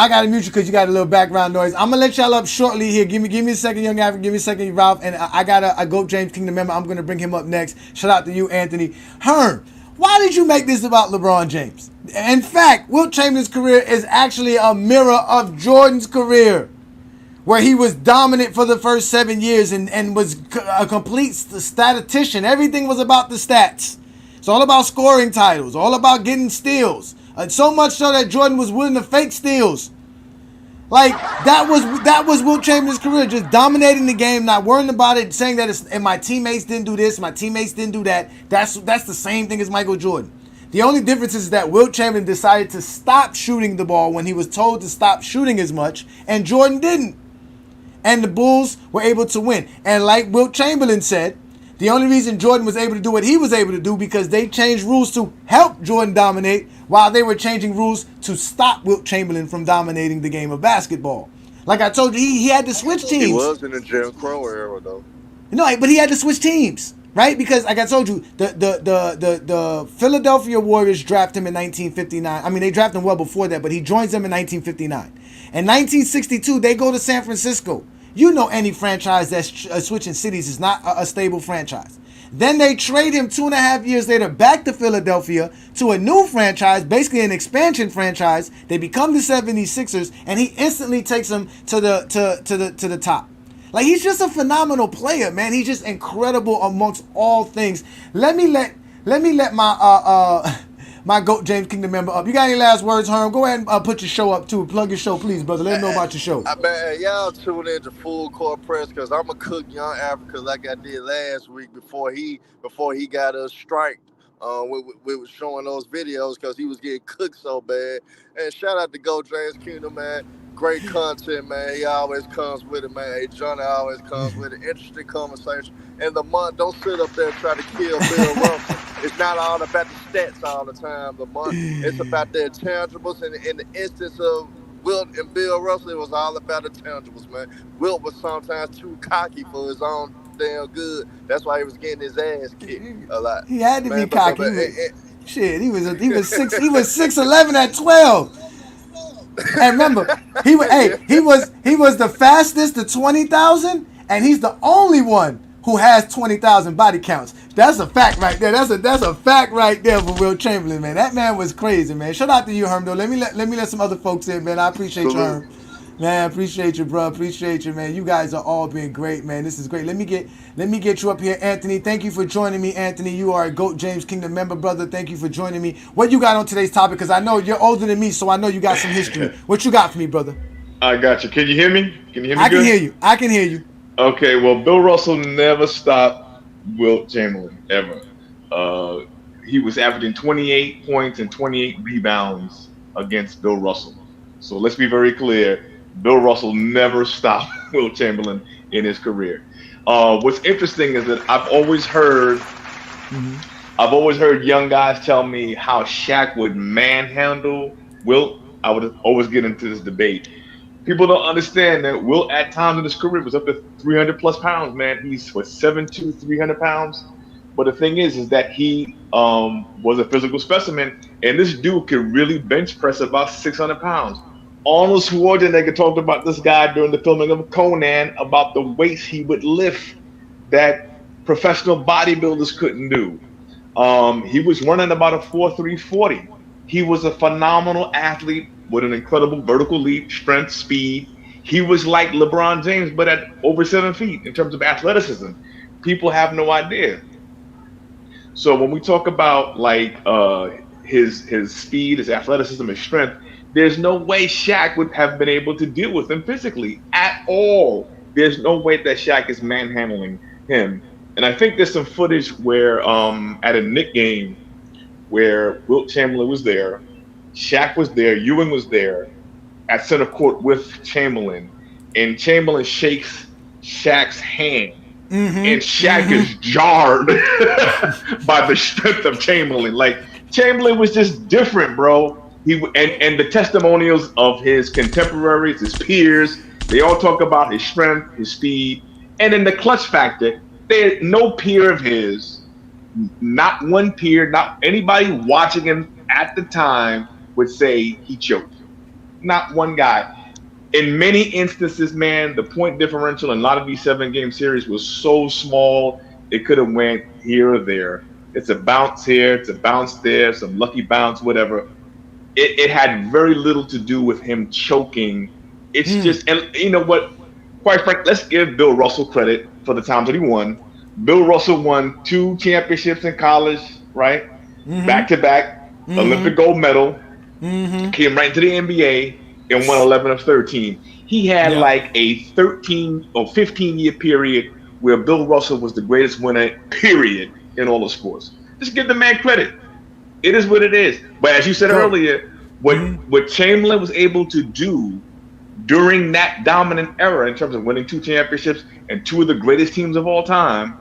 got to mute you because you got a little background noise. I'm gonna let y'all up shortly here. Give me a second, Young African. Give me a second, Ralph. And I got a GOAT James Kingdom member. I'm gonna bring him up next. Shout out to you, Anthony. Herm, why did you make this about LeBron James? In fact, Wilt Chamberlain's career is actually a mirror of Jordan's career. where he was dominant for the first 7 years and was a complete statistician. Everything was about the stats. It's all about scoring titles, all about getting steals. So much so that Jordan was willing to fake steals. Like, that was Wilt Chamberlain's career, just dominating the game, not worrying about it, saying that and my teammates didn't do this, my teammates didn't do that. That's the same thing as Michael Jordan. The only difference is that Wilt Chamberlain decided to stop shooting the ball when he was told to stop shooting as much, and Jordan didn't. And the Bulls were able to win. And like Wilt Chamberlain said, the only reason Jordan was able to do what he was able to do because they changed rules to help Jordan dominate while they were changing rules to stop Wilt Chamberlain from dominating the game of basketball. Like I told you, he had to switch teams. He was in the Jim Crow era, though. No, but he had to switch teams, right? Because like I told you, the Philadelphia Warriors drafted him in 1959. I mean, they drafted him well before that, but he joins them in 1959. In 1962, they go to San Francisco. You know any franchise that's switching cities is not a stable franchise. Then they trade him 2.5 years later back to Philadelphia to a new franchise, basically an expansion franchise. They become the 76ers, and he instantly takes them to the top. Like, he's just a phenomenal player, man. He's just incredible amongst all things. Let me let my GOAT James Kingdom member up. You got any last words, Herm? Go ahead and put your show up too. Plug your show, please, brother. Let them know about your show. Man, y'all tune in to Full Court Press because I'm gonna cook Young Africa like I did last week before he got us striked. We was showing those videos because he was getting cooked so bad. And shout out to GOAT James Kingdom, man. Great content, man. He always comes with it, man. Hey, Johnny always comes with it. Interesting conversation. And the month, don't sit up there and try to kill Bill Russell. It's not all about the stats all the time. The month, it's about the intangibles. And in the instance of Wilt and Bill Russell, it was all about the intangibles, man. Wilt was sometimes too cocky for his own damn good. That's why he was getting his ass kicked a lot. He had to be cocky. Shit, he was 6'11" at 12. And remember, he was the fastest to 20,000, and he's the only one who has 20,000 body counts. That's a fact right there. That's a fact right there for Wilt Chamberlain, man. That man was crazy, man. Shout out to you, Herm, though. Let me let some other folks in, man. I appreciate you, Herm. Man, appreciate you, bro. Appreciate you, man. You guys are all been great, man. This is great. Let me get you up here, Anthony. Thank you for joining me, Anthony. You are a GOAT James Kingdom member, brother. Thank you for joining me. What you got on today's topic? Because I know you're older than me, so I know you got some history. What you got for me, brother? I got you. Can you hear me? Can you hear me? I can hear you. Okay, well, Bill Russell never stopped Wilt Chamberlain, ever. He was averaging 28 points and 28 rebounds against Bill Russell. So let's be very clear. Bill Russell never stopped Wilt Chamberlain in his career. What's interesting is that I've always heard young guys tell me how Shaq would manhandle Wilt. I would always get into this debate. People don't understand that Wilt at times in his career was up to 300 plus pounds, man. He's 7'2", 300 pounds. But the thing is that he was a physical specimen, and this dude could really bench press about 600 pounds. Arnold Schwarzenegger talked about this guy during the filming of Conan about the weights he would lift that professional bodybuilders couldn't do. He was running about a 4.3 40. He was a phenomenal athlete with an incredible vertical leap, strength, speed. He was like LeBron James, but at over 7 feet in terms of athleticism. People have no idea. So when we talk about like his speed, his athleticism, his strength, there's no way Shaq would have been able to deal with him physically at all. There's no way that Shaq is manhandling him. And I think there's some footage where at a Knicks game where Wilt Chamberlain was there, Shaq was there, Ewing was there at center court with Chamberlain, and Chamberlain shakes Shaq's hand. And Shaq is jarred by the strength of Chamberlain. Like, Chamberlain was just different, bro. And the testimonials of his contemporaries, his peers, they all talk about his strength, his speed, and then the clutch factor. There's no peer of his, not one peer, not anybody watching him at the time would say he choked. Not one guy. In many instances, man, the point differential in a lot of these 7-game series was so small, it could have went here or there. It's a bounce here, it's a bounce there, some lucky bounce, whatever. It had very little to do with him choking. It's just, and you know what? quite frankly, let's give Bill Russell credit for the times that he won. Bill Russell won 2 championships in college, right? Back to back, Olympic gold medal. Came right into the NBA and won 11 of 13. He had like a 13 or 15-year period where Bill Russell was the greatest winner, period, in all of sports. Just give the man credit. It is what it is. But as you said earlier, what Chamberlain was able to do during that dominant era in terms of winning 2 championships and 2 of the greatest teams of all time,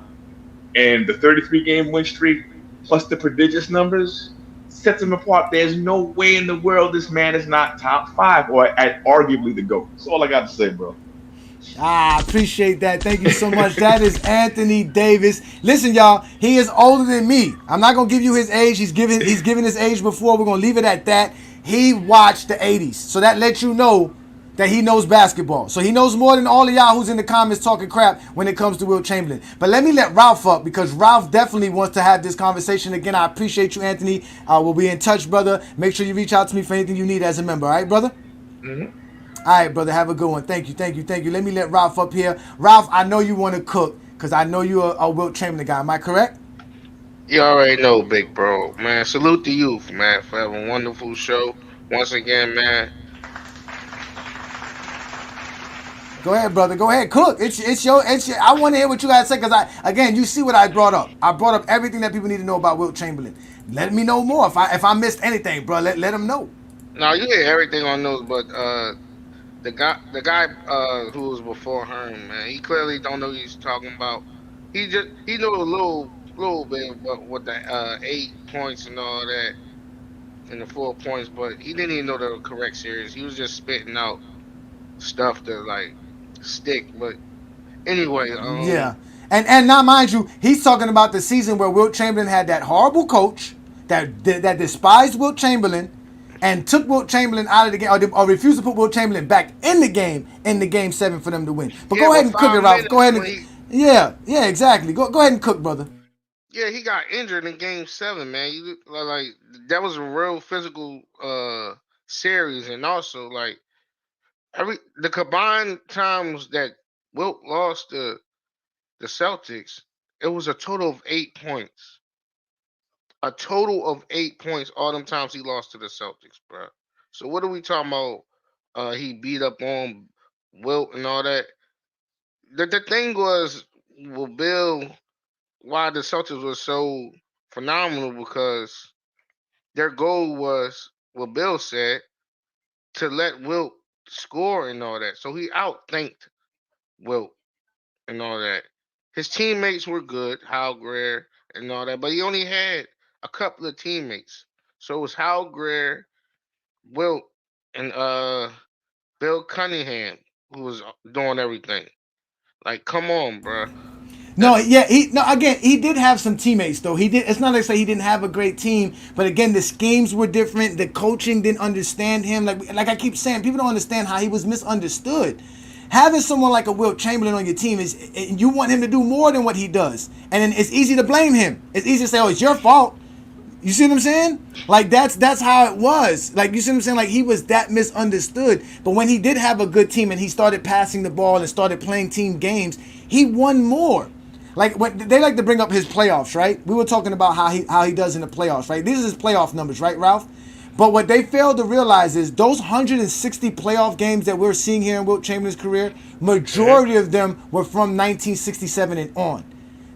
and the 33-game win streak plus the prodigious numbers sets him apart. There's no way in the world this man is not top 5 or at arguably the GOAT. That's all I got to say, bro. I appreciate that. Thank you so much. That is Anthony Davis. Listen, y'all, he is older than me. I'm not gonna give you his age. He's given his age before. We're gonna leave it at that. He watched the 80s, so that lets you know that he knows basketball. So he knows more than all of y'all who's in the comments talking crap when it comes to Wilt Chamberlain. But let me let Ralph up, because Ralph definitely wants to have this conversation again. I appreciate you, Anthony. We'll be in touch, brother. Make sure you reach out to me for anything you need as a member. All right, brother? All right, brother. Have a good one. Thank you. Let me let Ralph up here. Ralph, I know you want to cook, because I know you're a Wilt Chamberlain guy. Am I correct? You already know, big bro. Man, salute the youth, man, for having a wonderful show. Once again, man. Go ahead, brother. Go ahead. Cook. It's your. I want to hear what you guys say, because again, you see what I brought up. I brought up everything that people need to know about Wilt Chamberlain. Let me know more. If I missed anything, bro, let them know. No, you hear everything on those, but the guy who was before Herm, man, he clearly don't know what he's talking about. He knew a little bit about what the 8 points and all that, and the 4 points, but he didn't even know the correct series. He was just spitting out stuff to like stick. But anyway, yeah, and now mind you, he's talking about the season where Wilt Chamberlain had that horrible coach that despised Wilt Chamberlain and took Wilt Chamberlain out of the game, or refused to put Wilt Chamberlain back in the game 7 for them to win. But go ahead and cook it, Ralph. Go ahead and yeah, exactly. Go ahead and cook, brother. Yeah, he got injured in game 7, man. Like that was a real physical series, and also like the combined times that Wilt lost to the Celtics, it was a total of 8 points. A total of 8 points all them times he lost to the Celtics, bro. So what are we talking about? He beat up on Wilt and all that. The thing was, well, Bill, why the Celtics were so phenomenal, because their goal was, what Bill said, to let Wilt score and all that. So he outthinked Wilt and all that. His teammates were good, Hal Greer and all that, but he only had a couple of teammates. So it was Hal Greer, Wilt, and Bill Cunningham who was doing everything. Like, come on, bro. No, yeah, he did have some teammates though. He did. It's not like say he didn't have a great team, but again, the schemes were different. The coaching didn't understand him. Like I keep saying, people don't understand how he was misunderstood. Having someone like a Wilt Chamberlain on your team is, you want him to do more than what he does, and then it's easy to blame him. It's easy to say, "Oh, it's your fault." You see what I'm saying? Like that's how it was. Like, you see what I'm saying? Like, he was that misunderstood. But when he did have a good team and he started passing the ball and started playing team games, he won more. Like, what they like to bring up his playoffs, right? We were talking about how he does in the playoffs, right? These are his playoff numbers, right, Ralph? But what they failed to realize is those 160 playoff games that we're seeing here in Wilt Chamberlain's career, majority of them were from 1967 and on.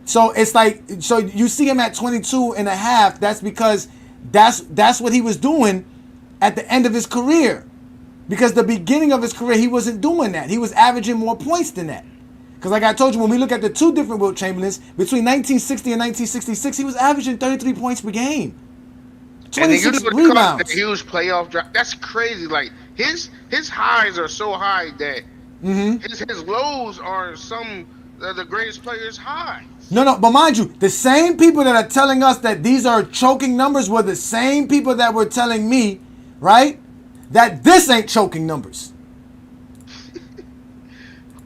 So it's like, so you see him at 22 and a half, that's because that's what he was doing at the end of his career. Because the beginning of his career, he wasn't doing that. He was averaging more points than that. Because like I told you, when we look at the two different Wilt Chamberlains, between 1960 and 1966, he was averaging 33 points per game. 26 rebounds. The huge playoff drop. That's crazy. Like, his highs are so high that his lows are some of the greatest players' highs. No, but mind you, the same people that are telling us that these are choking numbers were the same people that were telling me, right, that this ain't choking numbers.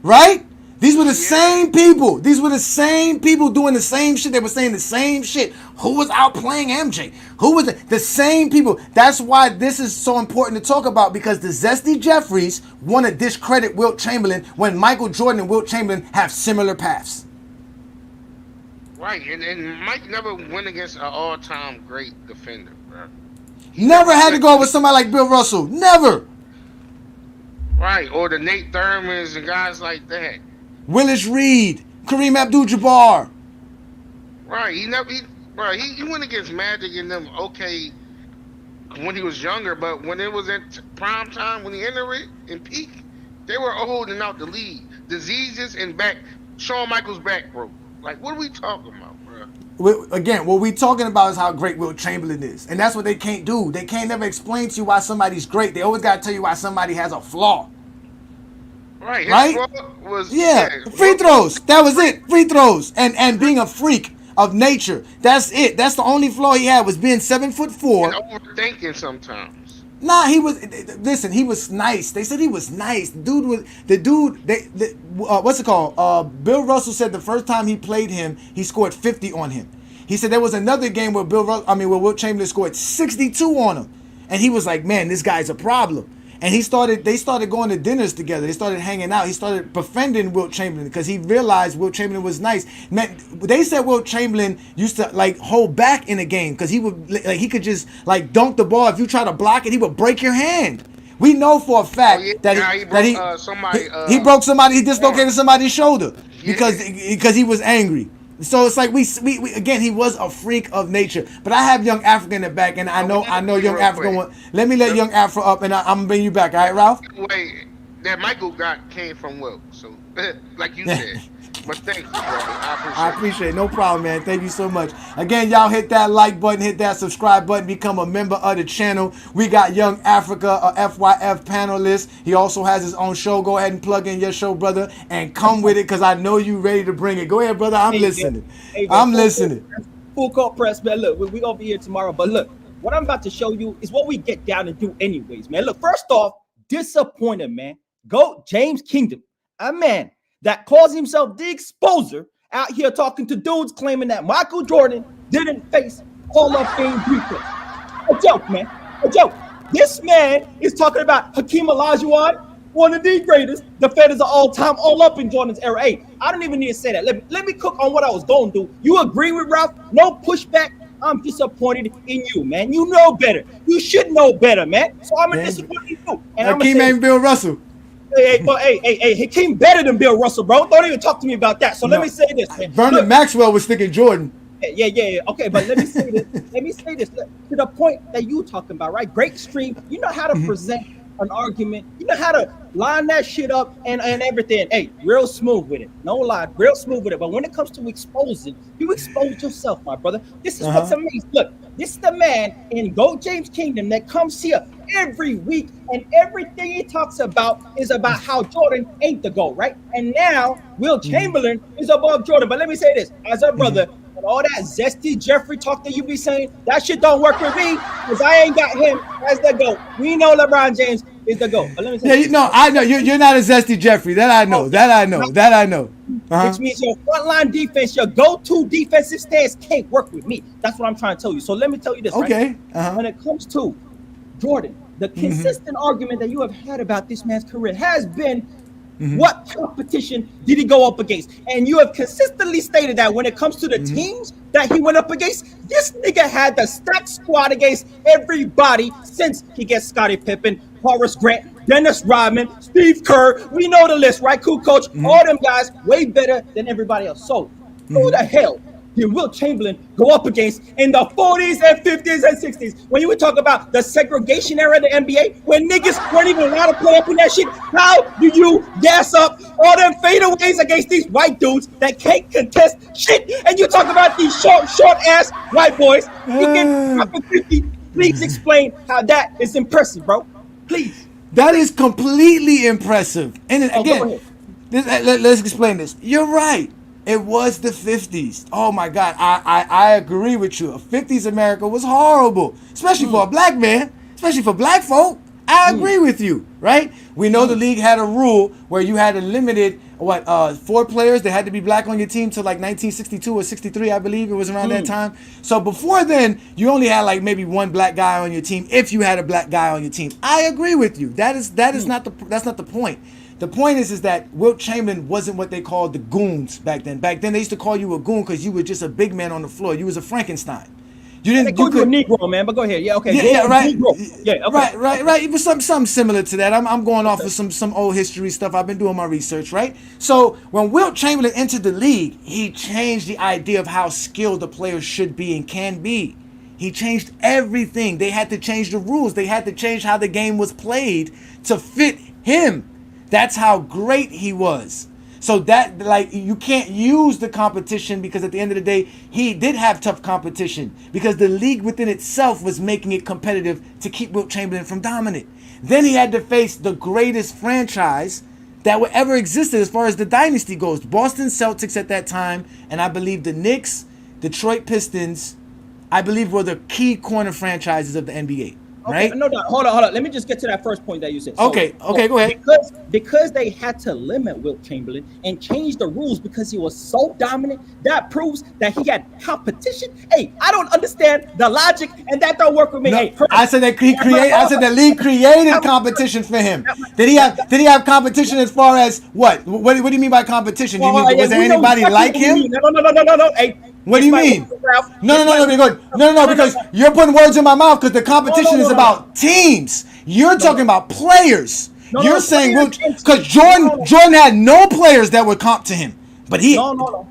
Right? These were the same people. These were the same people doing the same shit. They were saying the same shit. Who was outplaying MJ? Who was the same people? That's why this is so important to talk about, because the Zesty Jeffries want to discredit Wilt Chamberlain when Michael Jordan and Wilt Chamberlain have similar paths. Right, and Mike never went against an all-time great defender, bro. Never had to go with somebody like Bill Russell. Never. Right, or the Nate Thurmans and guys like that. Willis Reed, Kareem Abdul-Jabbar. Right, he went against Magic and them when he was younger, but when it was at prime time, when he entered it in peak, they were holding out the lead. Diseases and Shawn Michaels' back broke. Like, what are we talking about, bro? Again, what we talking about is how great Wilt Chamberlain is. And that's what they can't do. They can't never explain to you why somebody's great. They always got to tell you why somebody has a flaw. Right. His Right? flaw was, free throws. That was it. Free throws. And being a freak of nature. That's it. That's the only flaw he had, was being 7'4". And overthinking sometimes. Nah, he was nice. They said he was nice. What's it called? Bill Russell said the first time he played him, he scored 50 on him. He said there was another game where where Wilt Chamberlain scored 62 on him. And he was like, man, this guy's a problem. And they started going to dinners together. They started hanging out. He started befriending Wilt Chamberlain because he realized Wilt Chamberlain was nice. Man, they said Wilt Chamberlain used to like hold back in a game because he could just like dunk the ball. If you try to block it, he would break your hand. We know for a fact that he broke somebody. He dislocated somebody's shoulder because he was angry. So it's like we again, he was a freak of nature. But I have Young Africa in the back, and I know Young Africa. Let me let Young Afro up, and I'm gonna bring you back. All right, Ralph? Wait, that Michael came from Wilt, so like you said. But thank you, brother. I appreciate it. No problem, man. Thank you so much. Again, y'all hit that like button, hit that subscribe button, become a member of the channel. We got Young Africa, a FYF panelist. He also has his own show. Go ahead and plug in your show, brother, and come with it because I know you ready to bring it. Go ahead, brother. I'm listening. I'm listening. Full court press, man. Look, we're going to be here tomorrow. But look, what I'm about to show you is what we get down and do anyways, man. Look, first off, disappointed, man. Go James Kingdom. A man that calls himself the exposer out here talking to dudes claiming that Michael Jordan didn't face Hall of Fame defense. A joke, man. A joke. This man is talking about Hakeem Olajuwon, one of the greatest defenders of all time, all up in Jordan's era. Hey, I don't even need to say that. Let me cook on what I was going to do. You agree with Ralph? No pushback. I'm disappointed in you, man. You know better. You should know better, man. So I'm disappointed in you. And Hakeem ain't Bill Russell. Hey, Hakeem better than Bill Russell, bro. Don't even talk to me about that. So let me say this, man. Vernon Maxwell was sticking Jordan. Yeah. Okay, but let me say this. To the point that you talking about, right? Great stream. You know how to present an argument. You know how to line that shit up and everything. Hey, real smooth with it. No lie, real smooth with it. But when it comes to exposing, you expose yourself, my brother. This is what's amazing. Look, this is the man in Go James Kingdom that comes here every week, and everything he talks about is about how Jordan ain't the GOAT, right? And now Wilt Chamberlain is above Jordan. But let me say this, as a brother, and all that zesty Jeffrey talk that you be saying, that shit don't work with me because I ain't got him as the GOAT. We know LeBron James is the GOAT. But let me say I know you're not a zesty Jeffrey. That I know. Which means your frontline defense, your go-to defensive stance can't work with me. That's what I'm trying to tell you. So let me tell you this, okay. Right? When it comes to Jordan, the consistent argument that you have had about this man's career has been what competition did he go up against? And you have consistently stated that when it comes to the teams that he went up against, this nigga had the stacked squad against everybody since he gets Scottie Pippen, Horace Grant, Dennis Rodman, Steve Kerr. We know the list, right? Cool coach. All them guys way better than everybody else. So who the hell did Wilt Chamberlain go up against in the 40s and 50s and 60s? When you would talk about the segregation era of the NBA, when niggas weren't even allowed to play up in that shit, how do you gas up all them fadeaways against these white dudes that can't contest shit? And you talk about these short ass white boys. You get up in 50. Please explain how that is impressive, bro. Please. That is completely impressive. And again, let's explain this. You're right. It was the 50s. Oh my God, I agree with you. 50s America was horrible, especially for a black man, especially for black folk. I agree with you, right? We know the league had a rule where you had a limited, 4 players that had to be black on your team till like 1962 or 63, I believe it was around that time. So before then, you only had like maybe 1 black guy on your team if you had a black guy on your team. I agree with you. That's not the point. The point is that Wilt Chamberlain wasn't what they called the goons back then. Back then, they used to call you a goon because you were just a big man on the floor. You was a Frankenstein. You didn't. They called you a Negro, man. But go ahead. Yeah, okay. Yeah, right. Negro. Yeah, okay. Right. It was something similar to that. I'm going off of some old history stuff. I've been doing my research, right? So when Wilt Chamberlain entered the league, he changed the idea of how skilled the players should be and can be. He changed everything. They had to change the rules. They had to change how the game was played to fit him. That's how great he was. So that, like, you can't use the competition because at the end of the day, he did have tough competition because the league within itself was making it competitive to keep Wilt Chamberlain from dominant. Then he had to face the greatest franchise that would ever existed as far as the dynasty goes. Boston Celtics at that time, and I believe the Knicks, Detroit Pistons, I believe were the key corner franchises of the NBA. Okay, right? No, hold on. Let me just get to that first point that you said. So, Okay, go ahead. Because they had to limit Wilt Chamberlain and change the rules because he was so dominant, that proves that he had competition. Hey, I don't understand the logic, and that don't work with me. No, Hey, I said that I said the league created competition for him. Did he have competition as far as what? What do you mean by competition? Was there anybody like him? No. Hey. What do you mean? No, because you're putting words in my mouth because the competition is about teams. You're talking about players. You're saying because Jordan had no players that would comp to him, but he. No.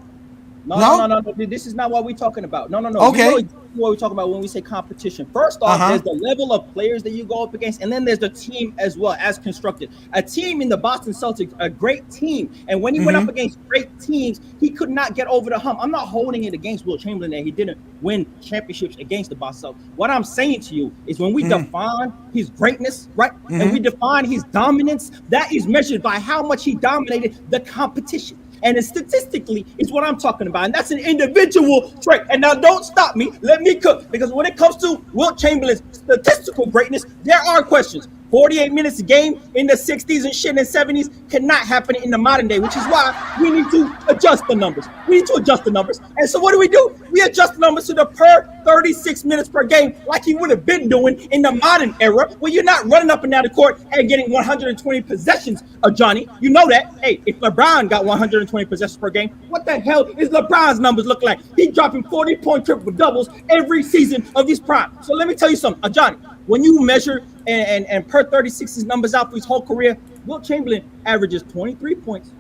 This is not what we're talking about. No. Okay. You know what we're talking about when we say competition. First off, there's the level of players that you go up against, and then there's the team as well as constructed. A team in the Boston Celtics, a great team, and when he went up against great teams, he could not get over the hump. I'm not holding it against Wilt Chamberlain that he didn't win championships against the Boston Celtics. What I'm saying to you is when we define his greatness, right, and we define his dominance, that is measured by how much he dominated the competition. And statistically, is what I'm talking about. And that's an individual trait. And now don't stop me. Let me cook. Because when it comes to Wilt Chamberlain's statistical greatness, there are questions. 48 minutes a game in the 60s and shit in the 70s cannot happen in the modern day, which is why we need to adjust the numbers. And so what do? We adjust the numbers to the per 36 minutes per game like he would have been doing in the modern era where you're not running up and down the court and getting 120 possessions, Ajani. You know that. Hey, if LeBron got 120 possessions per game, what the hell is LeBron's numbers look like? He's dropping 40-point triple doubles every season of his prime. So let me tell you something, Ajani. When you measure and per 36's numbers out for his whole career, Wilt Chamberlain averages 23 points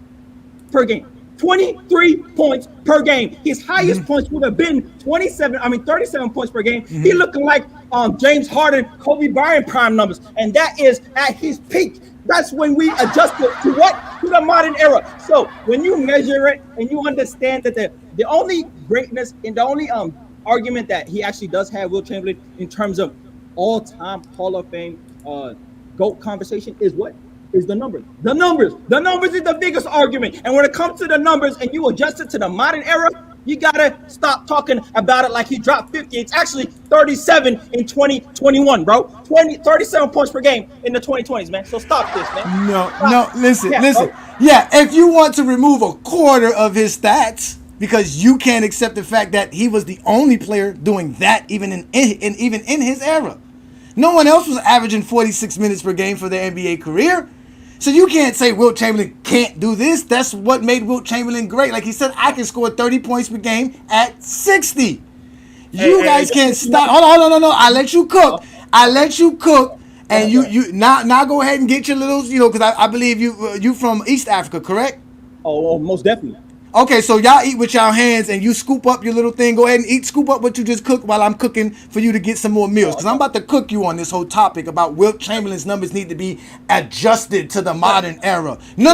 per game. 23 points per game. His highest points would have been 37 points per game. He looking like James Harden, Kobe Bryant prime numbers. And that is at his peak. That's when we adjusted to what? To the modern era. So when you measure it and you understand that the only greatness and the only argument that he actually does have, Wilt Chamberlain, in terms of all-time Hall of Fame GOAT conversation is what? Is the numbers. The numbers is the biggest argument. And when it comes to the numbers and you adjust it to the modern era, you gotta stop talking about it like he dropped 50. It's actually 37 in 2021, bro. 37 points per game in the 2020s, man. So stop this, man. No, listen. Yeah, if you want to remove a quarter of his stats because you can't accept the fact that he was the only player doing that even in his era. No one else was averaging 46 minutes per game for their NBA career. So you can't say Wilt Chamberlain can't do this. That's what made Wilt Chamberlain great. Like he said, I can score 30 points per game at 60. You guys can't stop. Hold on. I let you cook. And you now go ahead and get your little, because I believe you from East Africa, correct? Oh, most definitely. Okay, so y'all eat with y'all hands and you scoop up your little thing. Go ahead and scoop up what you just cooked while I'm cooking for you to get some more meals. Because I'm about to cook you on this whole topic about Wilt Chamberlain's numbers need to be adjusted to the modern era. No.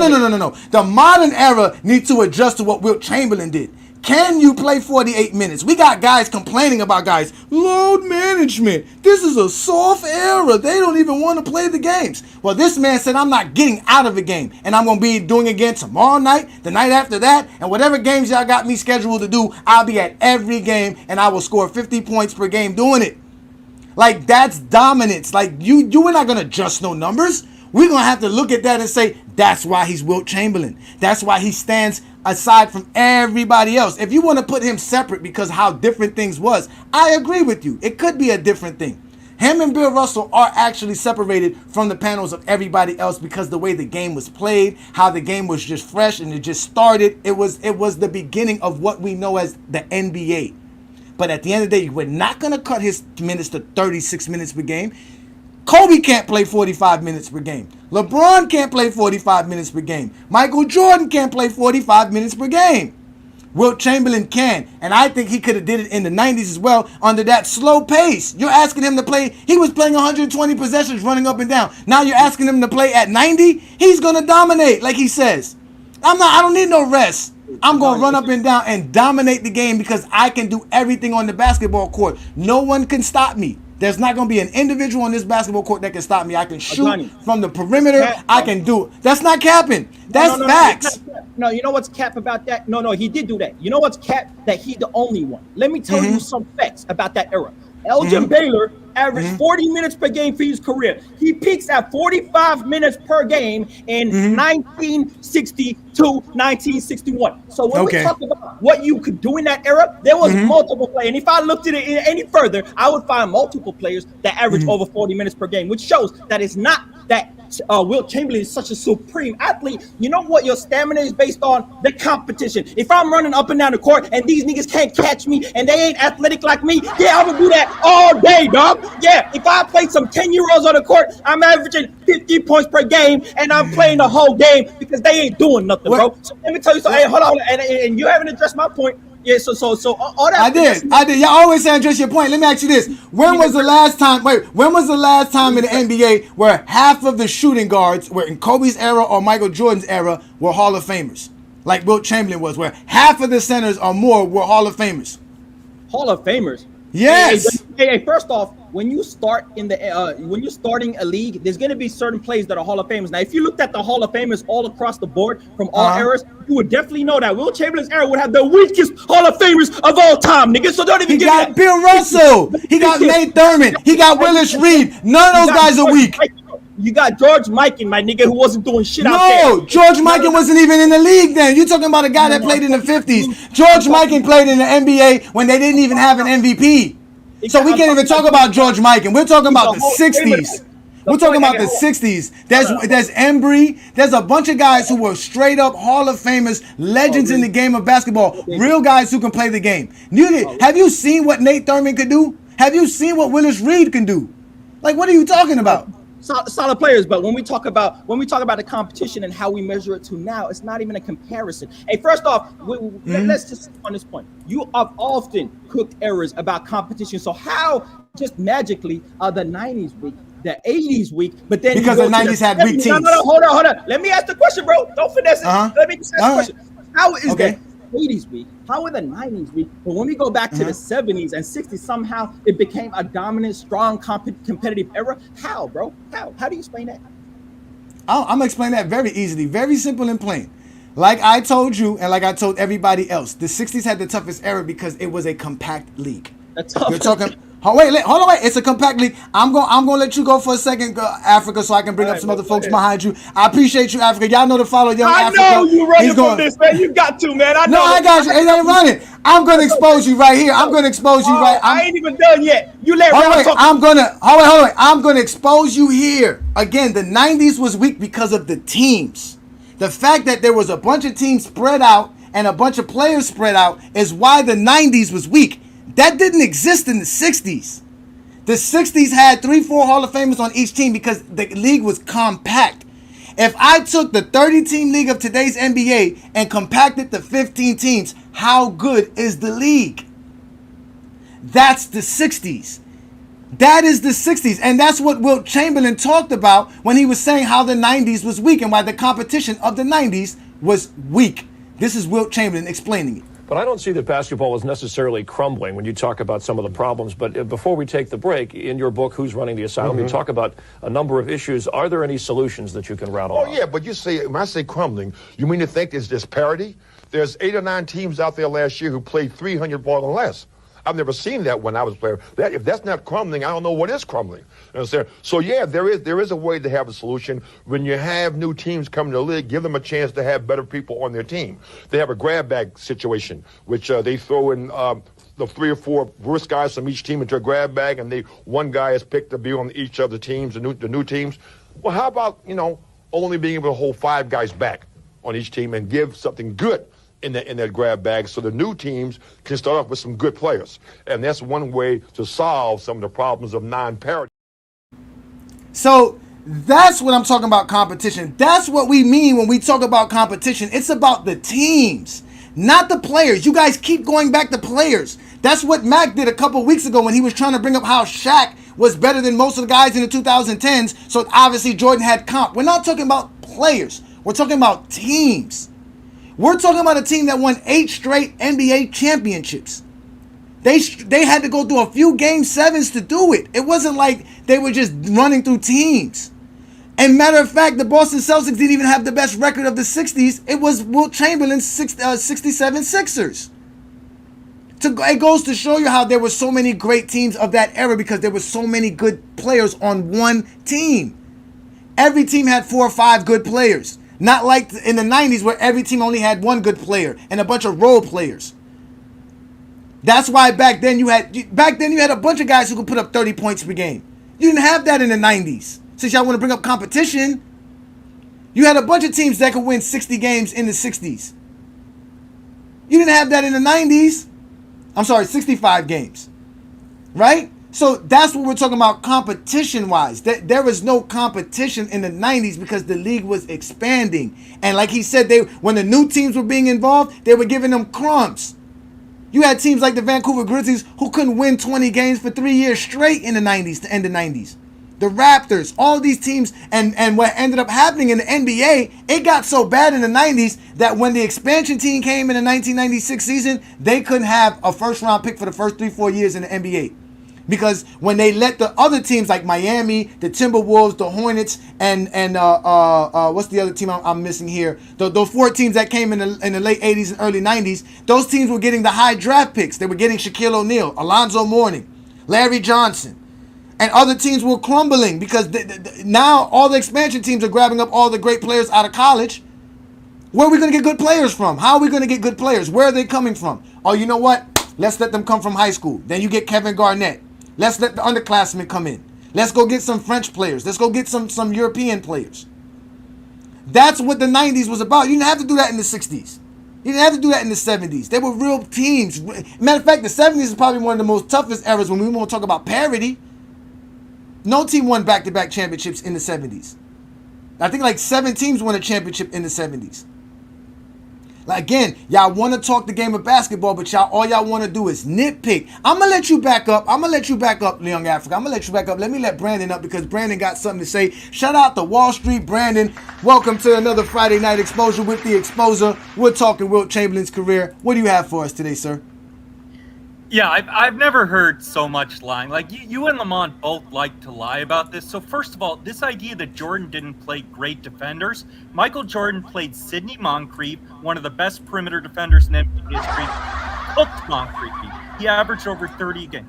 The modern era needs to adjust to what Wilt Chamberlain did. Can you play 48 minutes? We got guys complaining about guys. Load management. This is a soft era. They don't even want to play the games. Well, this man said, I'm not getting out of a game. And I'm going to be doing it again tomorrow night, the night after that. And whatever games y'all got me scheduled to do, I'll be at every game. And I will score 50 points per game doing it. Like, that's dominance. Like, you are not going to adjust no numbers. We're going to have to look at that and say, that's why he's Wilt Chamberlain. That's why he stands aside from everybody else. If you want to put him separate because how different things was, I agree with you. It could be a different thing. Him and Bill Russell are actually separated from the panels of everybody else because the way the game was played, how the game was just fresh and it just started. It was the beginning of what we know as the NBA. But at the end of the day, we're not going to cut his minutes to 36 minutes per game. Kobe can't play 45 minutes per game. LeBron can't play 45 minutes per game. Michael Jordan can't play 45 minutes per game. Wilt Chamberlain can, and I think he could have did it in the 90s as well under that slow pace. You're asking him to play, he was playing 120 possessions running up and down. Now you're asking him to play at 90? He's going to dominate, like he says. I don't need no rest. I'm going to run up and down and dominate the game because I can do everything on the basketball court. No one can stop me. There's not going to be an individual on this basketball court that can stop me. I can shoot from the perimeter. I can do it. That's not capping. That's facts. No, you know what's cap about that? No, he did do that. You know what's cap? That he's the only one. Let me tell you some facts about that era. Elgin Baylor averaged 40 minutes per game for his career. He peaks at 45 minutes per game in 1960 to 1961. So when we talk about what you could do in that era, there was multiple players. And if I looked at it any further, I would find multiple players that average over 40 minutes per game, which shows that it's not that Wilt Chamberlain is such a supreme athlete. You know what your stamina is based on? The competition. If I'm running up and down the court and these niggas can't catch me and they ain't athletic like me, yeah, I would do that all day, dog. Yeah, if I play some 10-year-olds on the court, I'm averaging 50 points per game and I'm playing the whole game because they ain't doing nothing, bro. So let me tell you something. Hey, hold on. And you haven't addressed my point. Yeah, so all that. I did. Y'all always say address your point. Let me ask you this: when was the last time in the NBA where half of the shooting guards were in Kobe's era or Michael Jordan's era were Hall of Famers, like Wilt Chamberlain was, where half of the centers or more were Hall of Famers? Hall of Famers. Yes. Hey, first off, when you start when you're starting a league, there's going to be certain players that are Hall of Famers. Now, if you looked at the Hall of Famers all across the board from all eras, you would definitely know that Wilt Chamberlain's era would have the weakest Hall of Famers of all time, nigga. So don't even He got Bill Russell. He got Nate Thurman. He got Willis Reed. None of those guys are weak. You got George Mikan, my nigga, who wasn't doing shit out there. No, George Mikan wasn't even in the league then. You're talking about a guy that played in the 50s. George Mikan played in the NBA when they didn't even have an MVP. So we can't even talk about George Mikan. We're talking about the 60s. We're talking about the 60s. There's Embry. There's a bunch of guys who were straight up Hall of Famers, legends in the game of basketball, real guys who can play the game. Have you seen what Nate Thurman could do? Have you seen what Willis Reed can do? Like, what are you talking about? Solid players, but when we talk about the competition and how we measure it to now, it's not even a comparison. Hey, first off, let's just on this point. You have often cooked errors about competition. So how just magically the 90s weak, the 80s weak, but then because the 90s had weak teams. No, hold on. Let me ask the question, bro. Don't finesse it. Let me just ask the question. How is the 80s weak? How were the 90s weak? But when we go back to the 70s and 60s, somehow it became a dominant, strong, competitive era. How, bro? How do you explain that? I'm going to explain that very easily, very simple and plain. Like I told you and like I told everybody else, the 60s had the toughest era because it was a compact league. You're talking... Hold on. It's a compact league. I'm gonna let you go for a second, Africa, so I can bring up some other folks behind you. I appreciate you, Africa. Y'all know to follow Young Africa. I know you running from this, man. You got to, man. I know. No, I got you. It ain't running. I'm gonna expose you right here. I'm gonna expose you right. I ain't even done yet. You let Hold on. I'm gonna expose you here again. The 90s was weak because of the teams. The fact that there was a bunch of teams spread out and a bunch of players spread out is why the 90s was weak. That didn't exist in the 60s. The 60s had 3-4 Hall of Famers on each team because the league was compact. If I took the 30-team league of today's NBA and compacted the 15 teams, how good is the league? That's the 60s. That is the 60s. And that's what Wilt Chamberlain talked about when he was saying how the 90s was weak and why the competition of the 90s was weak. This is Wilt Chamberlain explaining it. But I don't see that basketball is necessarily crumbling when you talk about some of the problems. But before we take the break, in your book, Who's Running the Asylum, you talk about a number of issues. Are there any solutions that you can rattle off? Oh, yeah, but you say, when I say crumbling, you mean to think it's just parity? There's 8 or 9 teams out there last year who played 300 ball and less. I've never seen that when I was a player. That if that's not crumbling, I don't know what is crumbling. You understand? So yeah, there is a way to have a solution. When you have new teams coming to the league, give them a chance to have better people on their team. They have a grab bag situation, which they throw in the 3 or 4 worst guys from each team into a grab bag, and one guy is picked to be on each of the teams, the new teams. Well, how about only being able to hold 5 guys back on each team and give something good in that grab bag so the new teams can start off with some good players. And that's one way to solve some of the problems of non-parity. So that's what I'm talking about, competition. That's what we mean when we talk about competition. It's about the teams, not the players. You guys keep going back to players. That's what Mac did a couple weeks ago when he was trying to bring up how Shaq was better than most of the guys in the 2010s. So obviously Jordan had comp. We're not talking about players. We're talking about teams. We're talking about a team that won 8 straight NBA championships. They had to go through a few game 7s to do it. It wasn't like they were just running through teams. And matter of fact, the Boston Celtics didn't even have the best record of the 60s. It was Wilt Chamberlain's 67 Sixers. It goes to show you how there were so many great teams of that era because there were so many good players on one team. Every team had 4 or 5 good players. Not like in the 90s where every team only had 1 good player and a bunch of role players. That's why back then you had a bunch of guys who could put up 30 points per game. You didn't have that in the 90s. Since y'all want to bring up competition, you had a bunch of teams that could win 60 games in the 60s. You didn't have that in the 90s. I'm sorry, 65 games. Right? So that's what we're talking about competition-wise. There was no competition in the 90s because the league was expanding. And like he said, when the new teams were being involved, they were giving them crumbs. You had teams like the Vancouver Grizzlies who couldn't win 20 games for 3 years straight in the 90s to end the 90s. The Raptors, all these teams, and what ended up happening in the NBA, it got so bad in the 90s that when the expansion team came in the 1996 season, they couldn't have a first-round pick for the first 3-4 years in the NBA. Because when they let the other teams like Miami, the Timberwolves, the Hornets, and what's the other team I'm missing here? Those 4 teams that came in the late 80s and early 90s, those teams were getting the high draft picks. They were getting Shaquille O'Neal, Alonzo Mourning, Larry Johnson. And other teams were crumbling because now all the expansion teams are grabbing up all the great players out of college. Where are we going to get good players from? How are we going to get good players? Where are they coming from? Oh, you know what? Let's let them come from high school. Then you get Kevin Garnett. Let's let the underclassmen come in. Let's go get some French players. Let's go get some European players. That's what the 90s was about. You didn't have to do that in the 60s. You didn't have to do that in the 70s. They were real teams. Matter of fact, the 70s is probably one of the most toughest eras when we want to talk about parity. No team won back-to-back championships in the 70s. I think like 7 teams won a championship in the 70s. Like, again, y'all want to talk the game of basketball, but all y'all want to do is nitpick. I'm going to let you back up. Young Africa. I'm going to let you back up. Let me let Brandon up because Brandon got something to say. Shout out to Wall Street, Brandon. Welcome to another Friday Night Exposure with the Exposer. We're talking Wilt Chamberlain's career. What do you have for us today, sir? Yeah, I've never heard so much lying. Like, you and Lamont both like to lie about this. So first of all, this idea that Jordan didn't play great defenders. Michael Jordan played Sidney Moncrief, one of the best perimeter defenders in NBA history. Cooked Moncrief. He averaged over 30 a game.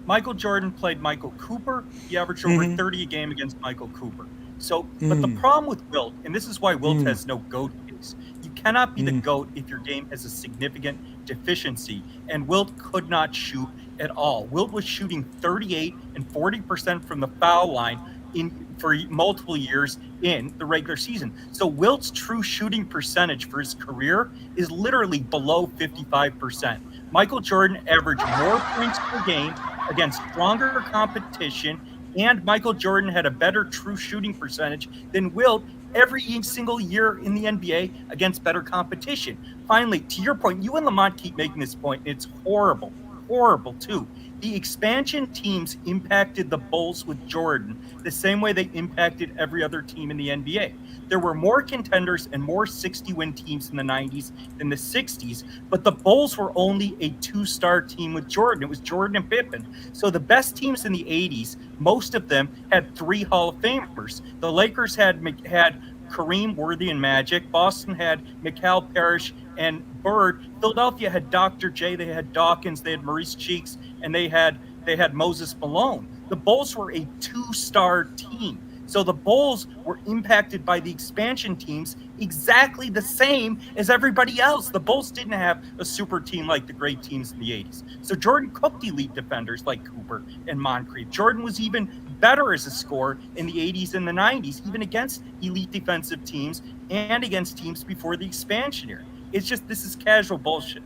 Michael Jordan played Michael Cooper. He averaged over 30 a game against Michael Cooper. So, but the problem with Wilt, and this is why Wilt has no GOAT case, you cannot be the GOAT if your game has a significant deficiency, and Wilt could not shoot at all. Wilt was shooting 38 and 40% from the foul line for multiple years in the regular season. So Wilt's true shooting percentage for his career is literally below 55%. Michael Jordan averaged more points per game against stronger competition, and Michael Jordan had a better true shooting percentage than Wilt every single year in the NBA against better competition. Finally, to your point, you and Lamont keep making this point. It's horrible too. The expansion teams impacted the Bulls with Jordan the same way they impacted every other team in the NBA. There were more contenders and more 60-win teams in the 90s than the 60s, but the Bulls were only a 2-star team with Jordan. It was Jordan and Pippen. So the best teams in the 80s, most of them had 3 Hall of Famers. The Lakers had Kareem, Worthy, and Magic. Boston had Mikal, Parrish, and Bird. Philadelphia had Dr. J, they had Dawkins, they had Maurice Cheeks, and they had Moses Malone. The Bulls were a 2-star team. So the Bulls were impacted by the expansion teams exactly the same as everybody else. The Bulls didn't have a super team like the great teams in the 80s. So Jordan cooked elite defenders like Cooper and Moncrief. Jordan was even better as a scorer in the 80s and the 90s, even against elite defensive teams and against teams before the expansion era. It's just, this is casual bullshit.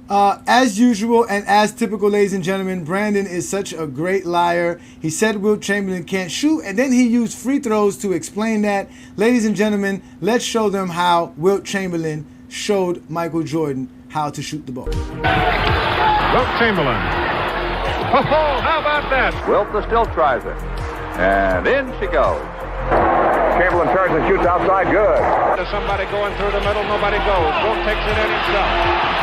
As usual and as typical, ladies and gentlemen, Brandon is such a great liar. He said Wilt Chamberlain can't shoot, and then he used free throws to explain that. Ladies and gentlemen, let's show them how Wilt Chamberlain showed Michael Jordan how to shoot the ball. Wilt Chamberlain. Oh, how about that? Wilt still tries it. And in she goes. Chamberlain turns and shoots outside. Good. There's somebody going through the middle. Nobody goes. Wilt takes it in himself.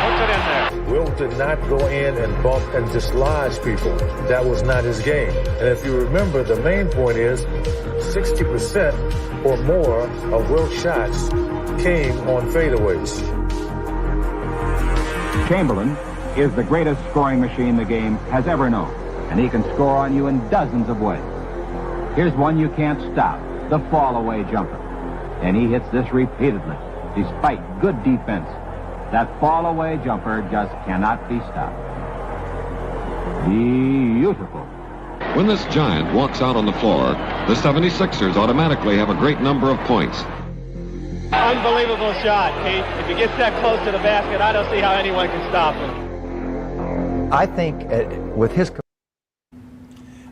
Puts it in there. Wilt did not go in and bump and dislodge people. That was not his game. And if you remember, the main point is 60% or more of Wilt's shots came on fadeaways. Chamberlain is the greatest scoring machine the game has ever known, and he can score on you in dozens of ways. Here's one you can't stop, the fall-away jumper. And he hits this repeatedly, despite good defense. That fall-away jumper just cannot be stopped. Beautiful. When this giant walks out on the floor, the 76ers automatically have a great number of points. Unbelievable shot, Keith. If he gets that close to the basket, I don't see how anyone can stop him. I think with his...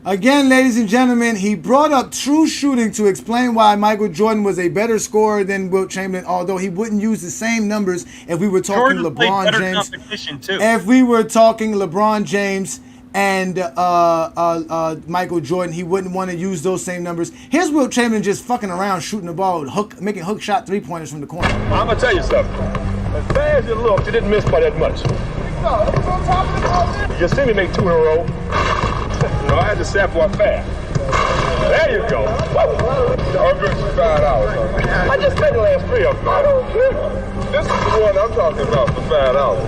Again, ladies and gentlemen, he brought up true shooting to explain why Michael Jordan was a better scorer than Wilt Chamberlain, although he wouldn't use the same numbers if we were talking Jordan LeBron James. Competition too. If we were talking LeBron James and Michael Jordan, he wouldn't want to use those same numbers. Here's Wilt Chamberlain just fucking around, shooting the ball, making hook shot 3-pointers from the corner. I'm going to tell you something. As bad as it looked, you didn't miss by that much. No, it was on top of the ball. You see me make 2 in a row. No, I had to FYF. There you go. I'm good for 5 hours. I just said the last 3 of them. I don't care. This is the one I'm talking about for 5 hours.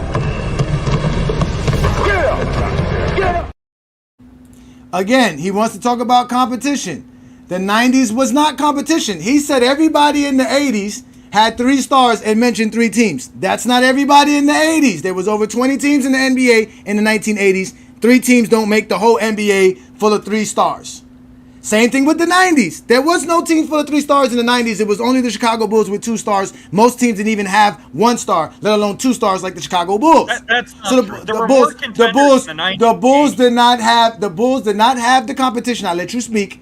Get up! Get up! Again, he wants to talk about competition. The 90s was not competition. He said everybody in the 80s had 3 stars and mentioned 3 teams. That's not everybody in the 80s. There was over 20 teams in the NBA in the 1980s. 3 teams don't make the whole NBA full of 3 stars. Same thing with the 90s. There was no team full of 3 stars in the 90s. It was only the Chicago Bulls with 2 stars. Most teams didn't even have 1 star, let alone 2 stars like the Chicago Bulls. That's not true. There were more contenders in the 90s. The Bulls did not have the competition. I'll let you speak.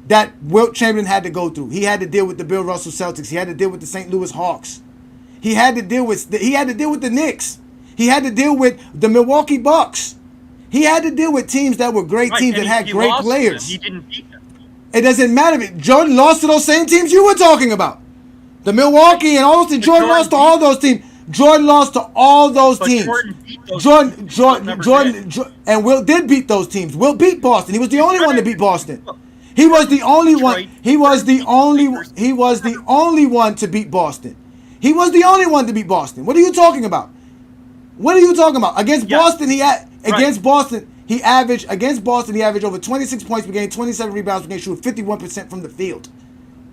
That Wilt Chamberlain had to go through. He had to deal with the Bill Russell Celtics. He had to deal with the St. Louis Hawks. He had to deal with the Knicks. He had to deal with the Milwaukee Bucks. He had to deal with teams that were great teams that had great players. He didn't beat them. It doesn't matter if Jordan lost to those same teams you were talking about. The Milwaukee and all those teams. Jordan lost to all those teams. Jordan lost to all those teams. Jordan and Wilt did beat those teams. Wilt beat Boston. He was the only one to beat Boston. He was the only one. He was the only one to beat Boston. He was the only one to beat Boston. What are you talking about? What are you talking about? Against Boston, he averaged over 26 points per game, 27 rebounds per game, shooting 51% from the field.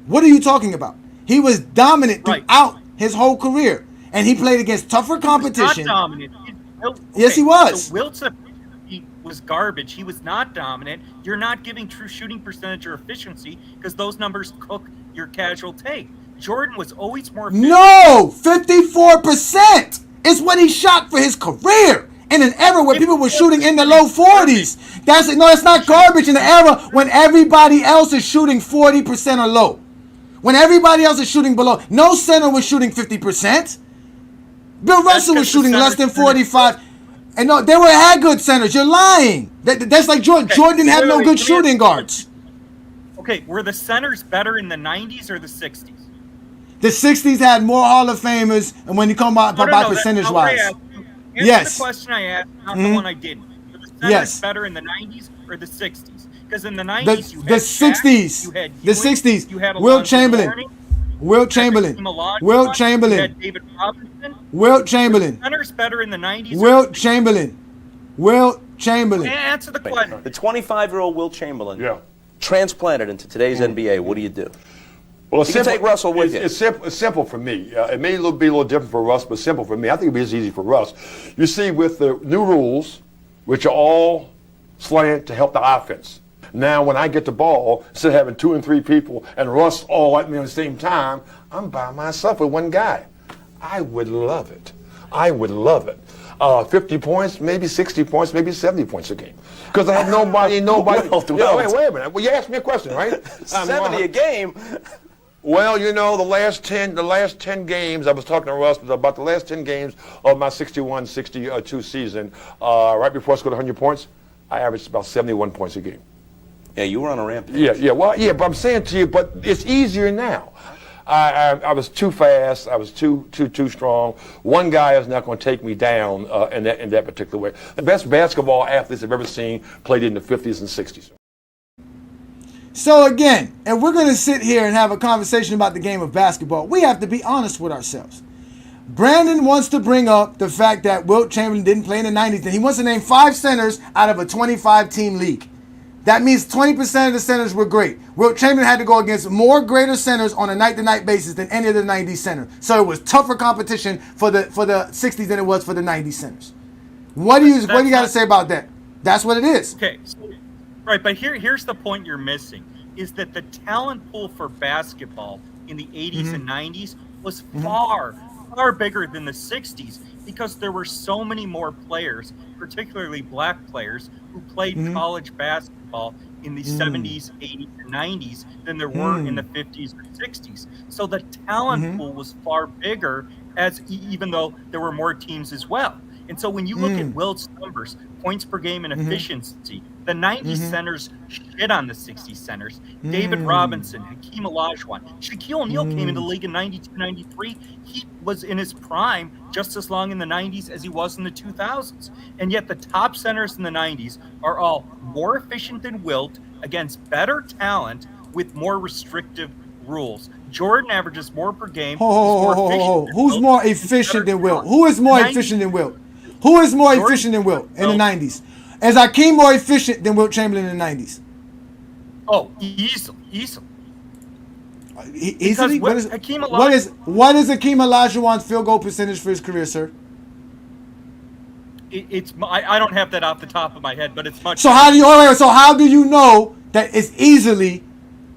What are you talking about? He was dominant throughout his whole career, and he played against tougher competition. Not dominant. Yes, he was. So Wilt's was garbage. He was not dominant. You're not giving true shooting percentage or efficiency because those numbers cook your casual take. Jordan was always more efficient. No, 54% is what he shot for his career. In an era where people were shooting in the low 40s. That's not garbage in the era when everybody else is shooting 40% or low. When everybody else is shooting below. No center was shooting 50%. Bill Russell was shooting less than 45. And no, they had good centers. You're lying. That's like Jordan. Jordan didn't have no good shooting guards. Okay, were the centers better in the 90s or the 60s? The 60s had more Hall of Famers, and when you come by percentage-wise. Yes. The question I asked, not the one I didn't. Were the centers better in the 90s or the 60s? Because in the 90s, you had Wilt Chamberlain. Wilt Chamberlain. Wilt Chamberlain. David Robinson. Wilt Chamberlain. Centers better in the 90s. Wilt Chamberlain. Wilt Chamberlain. Answer the question. The 25-year-old Wilt Chamberlain transplanted into today's NBA. What do you do? Well, you can take Russell with you. It's simple for me. It may be a little different for Russ, but simple for me. I think it'd be as easy for Russ. You see, with the new rules, which are all slant to help the offense. Now, when I get the ball, instead of having 2 and 3 people and Russ all at me at the same time, I'm by myself with one guy. I would love it. I would love it. 50 points, maybe 60 points, maybe 70 points a game. Because I have nobody. Wait a minute. Well, you asked me a question, right? 70 a game. Well, you know, the last 10 games, I was talking to Russ about the last 10 games of my 61-62 season, right before I scored 100 points, I averaged about 71 points a game. Yeah, you were on a rampage. Yeah, but I'm saying to you, but it's easier now. I was too fast. I was too strong. One guy is not going to take me down in that particular way. The best basketball athletes I've ever seen played in the 50s and 60s. So again, and we're going to sit here and have a conversation about the game of basketball. We have to be honest with ourselves. Brandon wants to bring up the fact that Wilt Chamberlain didn't play in the 90s, and he wants to name 5 centers out of a 25-team league. That means 20% of the centers were great. Wilt Chamberlain had to go against more greater centers on a night-to-night basis than any of the 90s centers. So it was tougher competition for the 60s than it was for the 90s centers. What do you got to say about that? That's what it is. Okay, right, but here's the point you're missing, is that the talent pool for basketball in the 80s and 90s was far bigger than the 60s because there were so many more players, particularly black players, who played college basketball in the 70s, 80s, and 90s than there were in the 50s or 60s. So the talent pool was far bigger, even though there were more teams as well. And so when you look at Wilt's numbers, points per game and efficiency, the 90s centers shit on the 60s centers. David Robinson, Hakeem Olajuwon, Shaquille O'Neal came into the league in 92, 93. He was in his prime just as long in the 90s as he was in the 2000s. And yet the top centers in the 90s are all more efficient than Wilt against better talent with more restrictive rules. Jordan averages more per game. Who's more efficient than Wilt? Who is more efficient than Wilt? Who is more efficient than Wilt in the 90s? Is Hakeem more efficient than Wilt Chamberlain in the 90s? Oh, easily. Easily? What is Hakeem Olajuwon's field goal percentage for his career, sir? I don't have that off the top of my head, but it's much. So how do you know that it's easily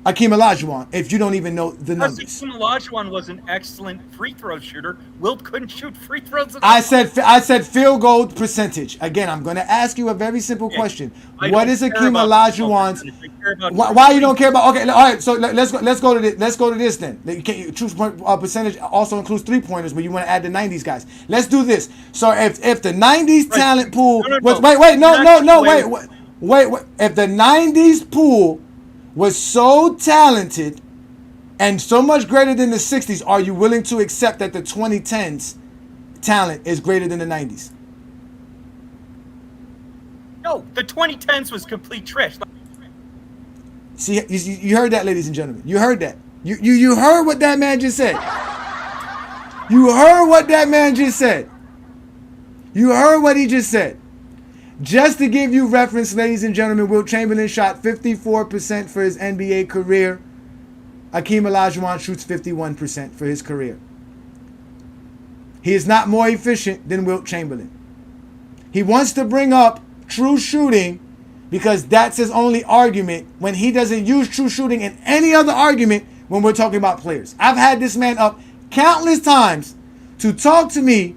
Hakeem Olajuwon if you don't even know the numbers? Hakeem Olajuwon was an excellent free throw shooter. Wilt couldn't shoot free throws at all. I said field goal percentage. Again, I'm going to ask you a very simple question. What is Hakeem Olajuwon's? Why you don't care about? Okay, all right. So let's go to this. Let's go to this then. True point percentage also includes 3-pointers, but you want to add the 90s guys. Let's do this. So if the 90s talent pool was wait. If the 90s pool was so talented and so much greater than the 60s, are you willing to accept that the 2010s talent is greater than the 90s? No, the 2010s was complete trash. See, you heard that, ladies and gentlemen. You heard that. You heard what that man just said. You heard what that man just said. You heard what he just said. Just to give you reference, ladies and gentlemen, Wilt Chamberlain shot 54% for his NBA career. Hakeem Olajuwon shoots 51% for his career. He is not more efficient than Wilt Chamberlain. He wants to bring up true shooting because that's his only argument when he doesn't use true shooting in any other argument when we're talking about players. I've had this man up countless times to talk to me.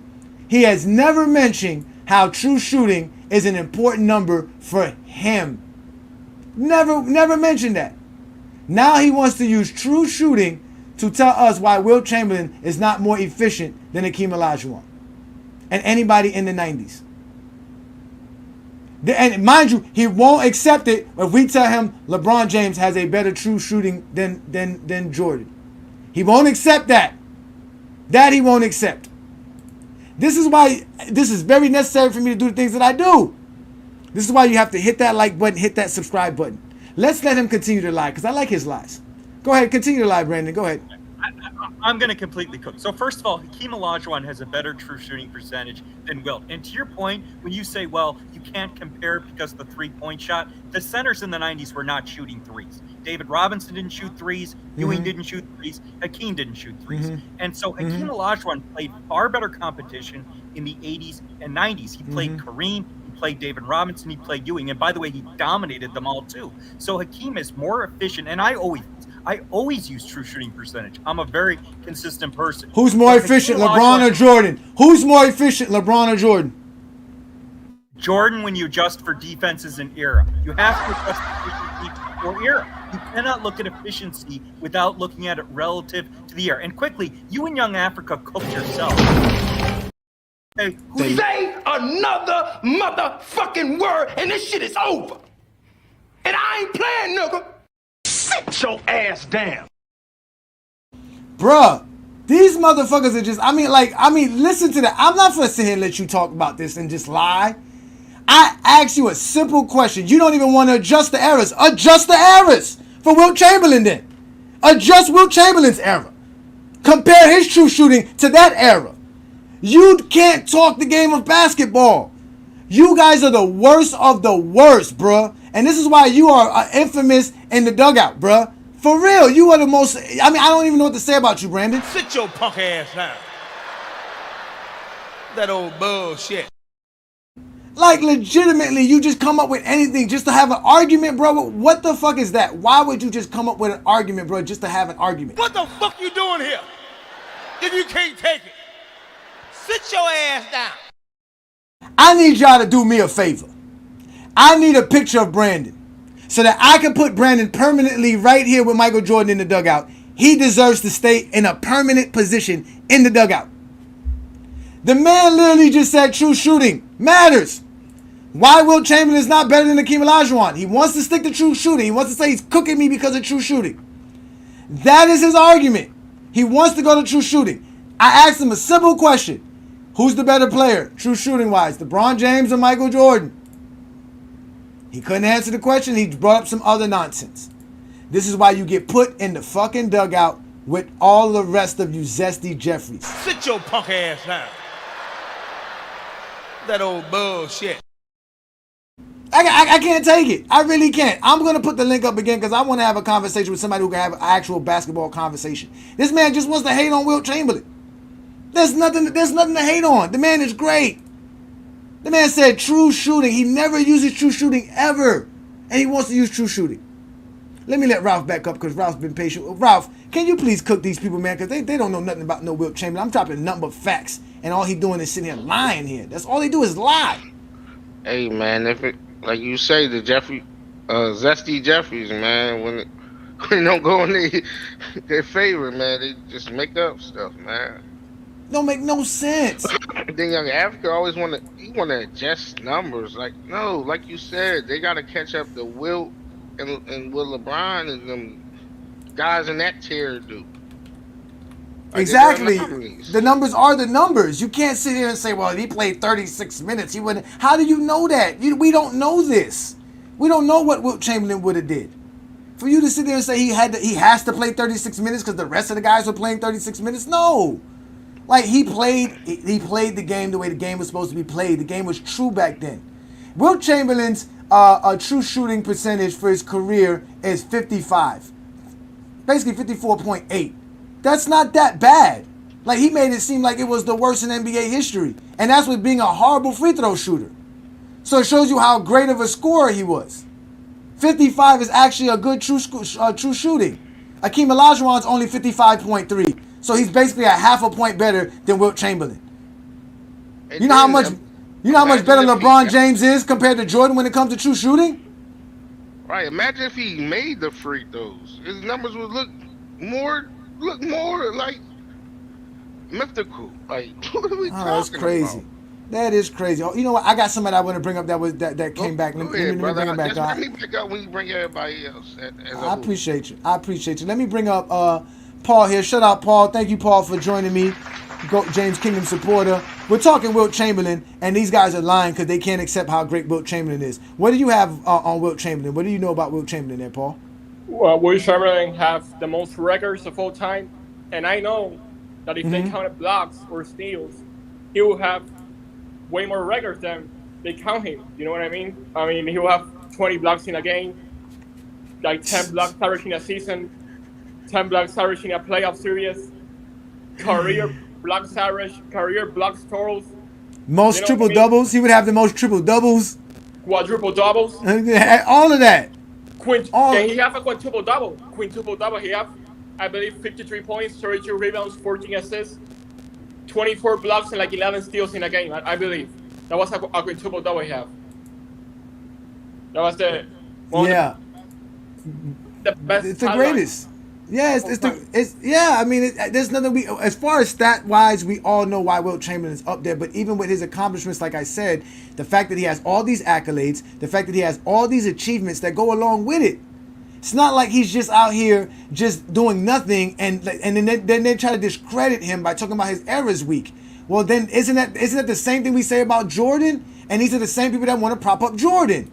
He has never mentioned how true shooting is an important number for him. Never mentioned that. Now he wants to use true shooting to tell us why Wilt Chamberlain is not more efficient than Hakeem Olajuwon and anybody in the 90s. And mind you, he won't accept it if we tell him LeBron James has a better true shooting than Jordan. He won't accept that. That he won't accept. This is why this is very necessary for me to do the things that I do. This is why you have to hit that like button, hit that subscribe button. Let's let him continue to lie because I like his lies. Go ahead, continue to lie, Brandon. Go ahead. I'm going to completely cook. So first of all, Hakeem Olajuwon has a better true shooting percentage than Wilt. And to your point, when you say, well, you can't compare because of the three-point shot, the centers in the 90s were not shooting threes. David Robinson didn't shoot threes. Ewing didn't shoot threes. Hakeem didn't shoot threes. And so Hakeem Olajuwon played far better competition in the 80s and 90s. He played Kareem. He played David Robinson. He played Ewing. And by the way, he dominated them all too. So Hakeem is more efficient. And I always use true shooting percentage. I'm a very consistent person. Who's more efficient, LeBron or Jordan? Who's more efficient, LeBron or Jordan? Jordan, when you adjust for defenses and era. You have to adjust efficiency for era. You cannot look at efficiency without looking at it relative to the era. And quickly, you in Young Africa cooked yourself. Hey, say another motherfucking word and this shit is over. And I ain't playing, nigga. Sit your ass down. Bruh, these motherfuckers are just, listen to that. I'm not gonna sit here and let you talk about this and just lie. I asked you a simple question. You don't even want to adjust the errors. Adjust the errors for Wilt Chamberlain then. Adjust Wilt Chamberlain's error. Compare his true shooting to that era. You can't talk the game of basketball. You guys are the worst of the worst, bruh. And this is why you are infamous in the dugout, bruh. For real, you are the most... I don't even know what to say about you, Brandon. Sit your punk ass down. That old bullshit. Like, legitimately, you just come up with anything just to have an argument, bro. What the fuck is that? Why would you just come up with an argument, bro, just to have an argument? What the fuck you doing here? If you can't take it, sit your ass down. I need y'all to do me a favor. I need a picture of Brandon so that I can put Brandon permanently right here with Michael Jordan in the dugout. He deserves to stay in a permanent position in the dugout. The man literally just said true shooting matters. Why Wilt Chamberlain is not better than Hakeem Olajuwon? He wants to stick to true shooting. He wants to say he's cooking me because of true shooting. That is his argument. He wants to go to true shooting. I asked him a simple question. Who's the better player, true shooting wise, LeBron James or Michael Jordan? He couldn't answer the question. He brought up some other nonsense. This is why you get put in the fucking dugout with all the rest of you zesty Jeffries. Sit your punk ass down. That old bullshit. I can't take it. I really can't. I'm going to put the link up again because I want to have a conversation with somebody who can have an actual basketball conversation. This man just wants to hate on Wilt Chamberlain. There's nothing to hate on. The man is great. The man said true shooting. He never uses true shooting ever. And he wants to use true shooting. Let me let Ralph back up because Ralph's been patient. Ralph, can you please cook these people, man? Because they don't know nothing about no Wilt Chamberlain. I'm dropping nothing but facts. And all he doing is sitting here lying here. That's all they do is lie. Hey, man, if it, like you say, the zesty Jeffries, man, when they don't go in their favor, man, they just make up stuff, man. Don't make no sense. Then Young Africa always want to adjust numbers. Like, no, like you said, they got to catch up to Wilt and what LeBron and them guys in that tier do. Like, exactly. The numbers are the numbers. You can't sit here and say, well, he played 36 minutes. He wouldn't. How do you know that? We don't know this. We don't know what Wilt Chamberlain would have did. For you to sit there and say he has to play 36 minutes because the rest of the guys were playing 36 minutes, no. Like, he played the game the way the game was supposed to be played. The game was true back then. Wilt Chamberlain's true shooting percentage for his career is 55. Basically 54.8. That's not that bad. Like, he made it seem like it was the worst in NBA history. And that's with being a horrible free throw shooter. So it shows you how great of a scorer he was. 55 is actually a good true shooting. Hakeem Olajuwon's only 55.3. So he's basically a half a point better than Wilt Chamberlain. You know how much better LeBron James is compared to Jordan when it comes to true shooting? Right. Imagine if he made the free throws. His numbers would look more like mythical. Like, what are we talking that's crazy. about? That is crazy. Oh, you know what? I got somebody I want to bring up that came back. Let me bring him back. Let me pick up when you bring everybody else. I appreciate you. Let me bring up Paul here. Shout out, Paul. Thank you, Paul, for joining me. James Kingdom supporter. We're talking Wilt Chamberlain, and these guys are lying because they can't accept how great Wilt Chamberlain is. What do you have on Wilt Chamberlain? What do you know about Wilt Chamberlain there, Paul? Well, Wilt Chamberlain have the most records of all time, And I know that if they counted blocks or steals, he will have way more records than they count him. You know what I mean? I mean, he will have 20 blocks in a game, like 10 blocks average in a season, 10 blocks average in a playoff series, career blocks average, career blocks totals. Most triple doubles. He would have the most triple doubles. Quadruple doubles. All of that. Can he have a quintuple double? Quintuple double. He have, I believe, 53 points, 32 rebounds, 14 assists, 24 blocks, and like 11 steals in a game. I believe that was a quintuple double he have. That was the the best. It's the greatest. Yeah, I mean, there's nothing as far as stat wise, we all know why Wilt Chamberlain is up there. But even with his accomplishments, like I said, the fact that he has all these accolades, the fact that he has all these achievements that go along with it, it's not like he's just out here just doing nothing and then they try to discredit him by talking about his errors week. Well, then isn't that the same thing we say about Jordan? And these are the same people that want to prop up Jordan.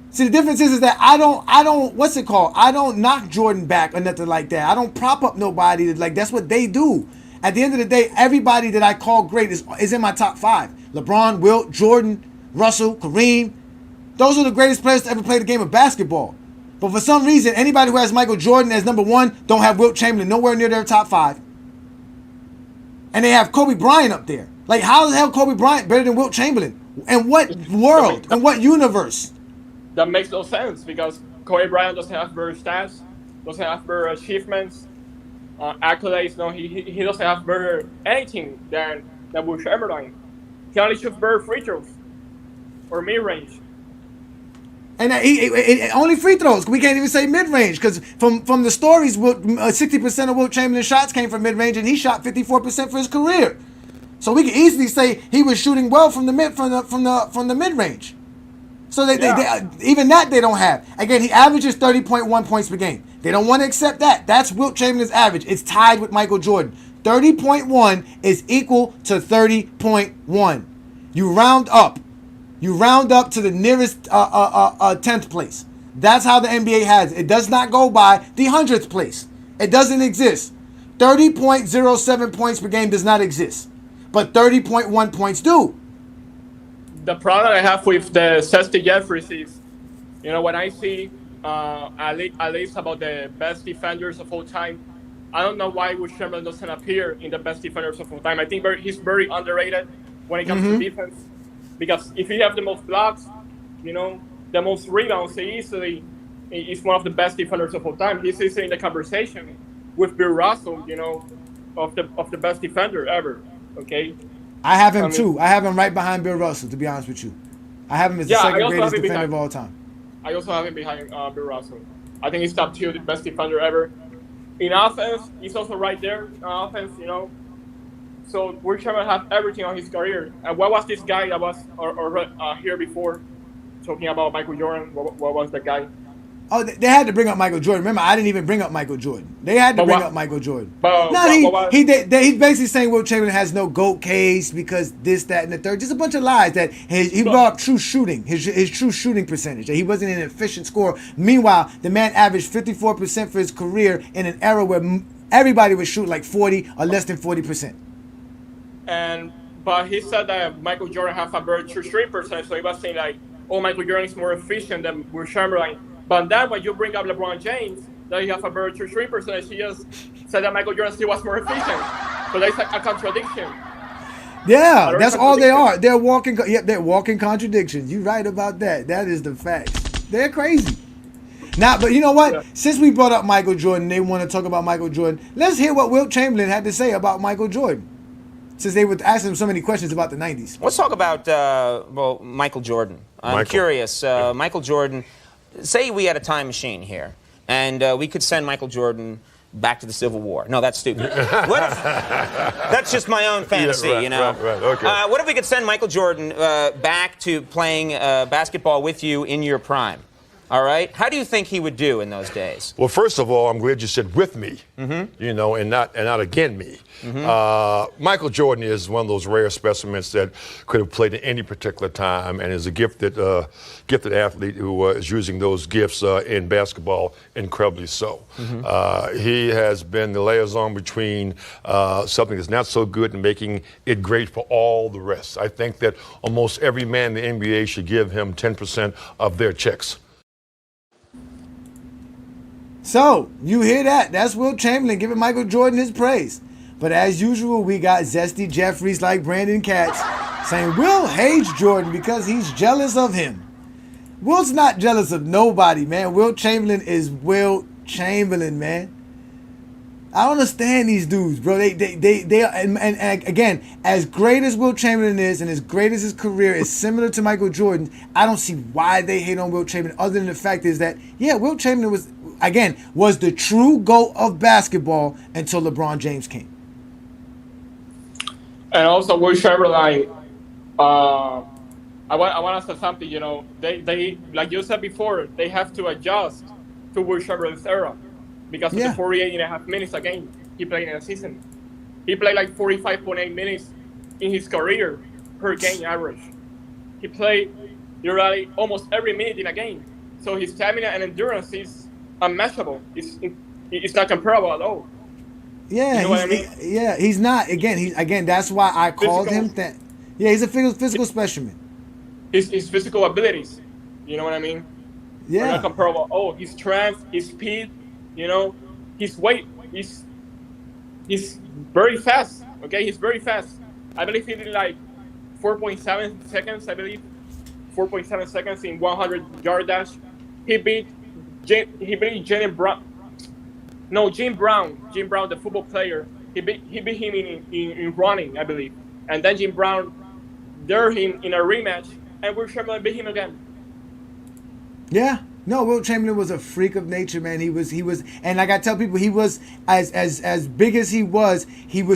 See, the difference is that I don't, what's it called? I don't knock Jordan back or nothing like that. I don't prop up nobody. That's what they do. At the end of the day, everybody that I call great is in my top 5. LeBron, Wilt, Jordan, Russell, Kareem. Those are the greatest players to ever play the game of basketball. But for some reason, anybody who has Michael Jordan as number 1 don't have Wilt Chamberlain nowhere near their top 5. And they have Kobe Bryant up there. Like, how the hell Kobe Bryant better than Wilt Chamberlain? In what world? In what universe? That makes no sense because Kobe Bryant doesn't have better stats, doesn't have better achievements, accolades. No, he doesn't have better anything than Wilt Chamberlain. He only shoots better free throws or mid range. And only free throws. We can't even say mid range because from the stories, 60% of Wilt Chamberlain's shots came from mid range, and he shot 54% for his career. So we can easily say he was shooting well from the mid range. So they even that they don't have. Again, he averages 30.1 points per game. They don't want to accept that. That's Wilt Chamberlain's average. It's tied with Michael Jordan. 30.1 is equal to 30.1. You round up. You round up to the nearest 10th place. That's how the NBA has it. It does not go by the 100th place. It doesn't exist. 30.07 points per game does not exist. But 30.1 points do. The problem I have with the Sesty Jeffries is, when I see at least about the best defenders of all time, I don't know why Wilt Chamberlain doesn't appear in the best defenders of all time. I think he's very underrated when it comes to defense, because if you have the most blocks, the most rebounds, he easily is one of the best defenders of all time. He's easily in the conversation with Bill Russell, of the best defender ever. Okay. I have him too. I have him right behind Bill Russell, to be honest with you. I have him as the second greatest defender of all time. I also have him behind Bill Russell. I think he's top 2, the best defender ever. In offense, he's also right there. In offense, So Wilt Chamberlain have everything on his career. And what was this guy that was here before, talking about Michael Jordan? What was that guy? Oh, they had to bring up Michael Jordan. Remember, I didn't even bring up Michael Jordan. They had to bring up Michael Jordan. He's basically saying Wilt Chamberlain has no GOAT case because this, that, and the third. Just a bunch of lies that he brought up true shooting, his true shooting percentage. That he wasn't an efficient scorer. Meanwhile, the man averaged 54% for his career in an era where everybody would shoot like 40 or less than 40%. But he said that Michael Jordan has a very true shooting percentage, so he was saying like, oh, Michael Jordan is more efficient than Wilt Chamberlain. But then when you bring up LeBron James, that he has a very true shooting percentage, he just said that Michael Jordan still was more efficient. So that's a contradiction. Yeah, that's all they are. They're walking contradictions. You're right about that. That is the fact. They're crazy. Now, but you know what? Yeah. Since we brought up Michael Jordan, they want to talk about Michael Jordan. Let's hear what Wilt Chamberlain had to say about Michael Jordan. Since they would ask him so many questions about the 90s. Let's talk about, Michael Jordan. I'm curious. Michael Jordan, say we had a time machine here, and we could send Michael Jordan back to the Civil War. No, that's stupid. That's just my own fantasy, Right, okay. What if we could send Michael Jordan back to playing basketball with you in your prime? All right? How do you think he would do in those days? Well, first of all, I'm glad you said with me, you know, and not again me. Michael Jordan is one of those rare specimens that could have played at any particular time and is a gifted athlete who is using those gifts in basketball incredibly so. He has been the liaison between something that's not so good and making it great for all the rest. I think that almost every man in the NBA should give him 10% of their checks. So, you hear that. That's Wilt Chamberlain giving Michael Jordan his praise. But as usual, we got zesty Jeffries like Brandon Katz saying Wilt hates Jordan because he's jealous of him. Wilt's not jealous of nobody, man. Wilt Chamberlain is Wilt Chamberlain, man. I don't understand these dudes, bro. They are, and again, as great as Wilt Chamberlain is and as great as his career is similar to Michael Jordan, I don't see why they hate on Wilt Chamberlain other than the fact is that, yeah, Wilt Chamberlain was the true GOAT of basketball until LeBron James came. And also Wilt Chamberlain, I want to say something, you know, they like you said before, they have to adjust to Wilt Chamberlain's era because of the 48.5 minutes a game he played in a season. He played like 45.8 minutes in his career per game average. He played literally almost every minute in a game. So his stamina and endurance is unmatchable. It's not comparable at all. Yeah, you know what I mean? He's not. Again, that's why I called him that. Yeah, he's a physical specimen. His physical abilities, you know what I mean? Yeah. Are not comparable. Oh, his strength, his speed, you know, his weight. He's very fast. Okay, he's very fast. I believe he did like 4.7 seconds. I believe 4.7 seconds in 100-yard dash. He beat Jim Brown. No, Jim Brown, the football player. He beat him in running, I believe. And then Jim Brown dared him in a rematch, and Wilt Chamberlain beat him again. Yeah. No, Wilt Chamberlain was a freak of nature, man. He was, and like I tell people, he was as big as he was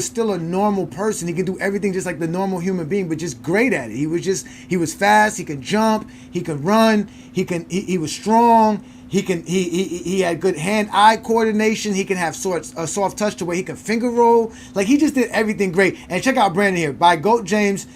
still a normal person. He can do everything just like the normal human being, but just great at it. He was fast. He could jump. He could run. He was strong. He had good hand-eye coordination. He can have a soft touch to where he can finger roll. Like, he just did everything great. And check out Brandon here. By GOAT James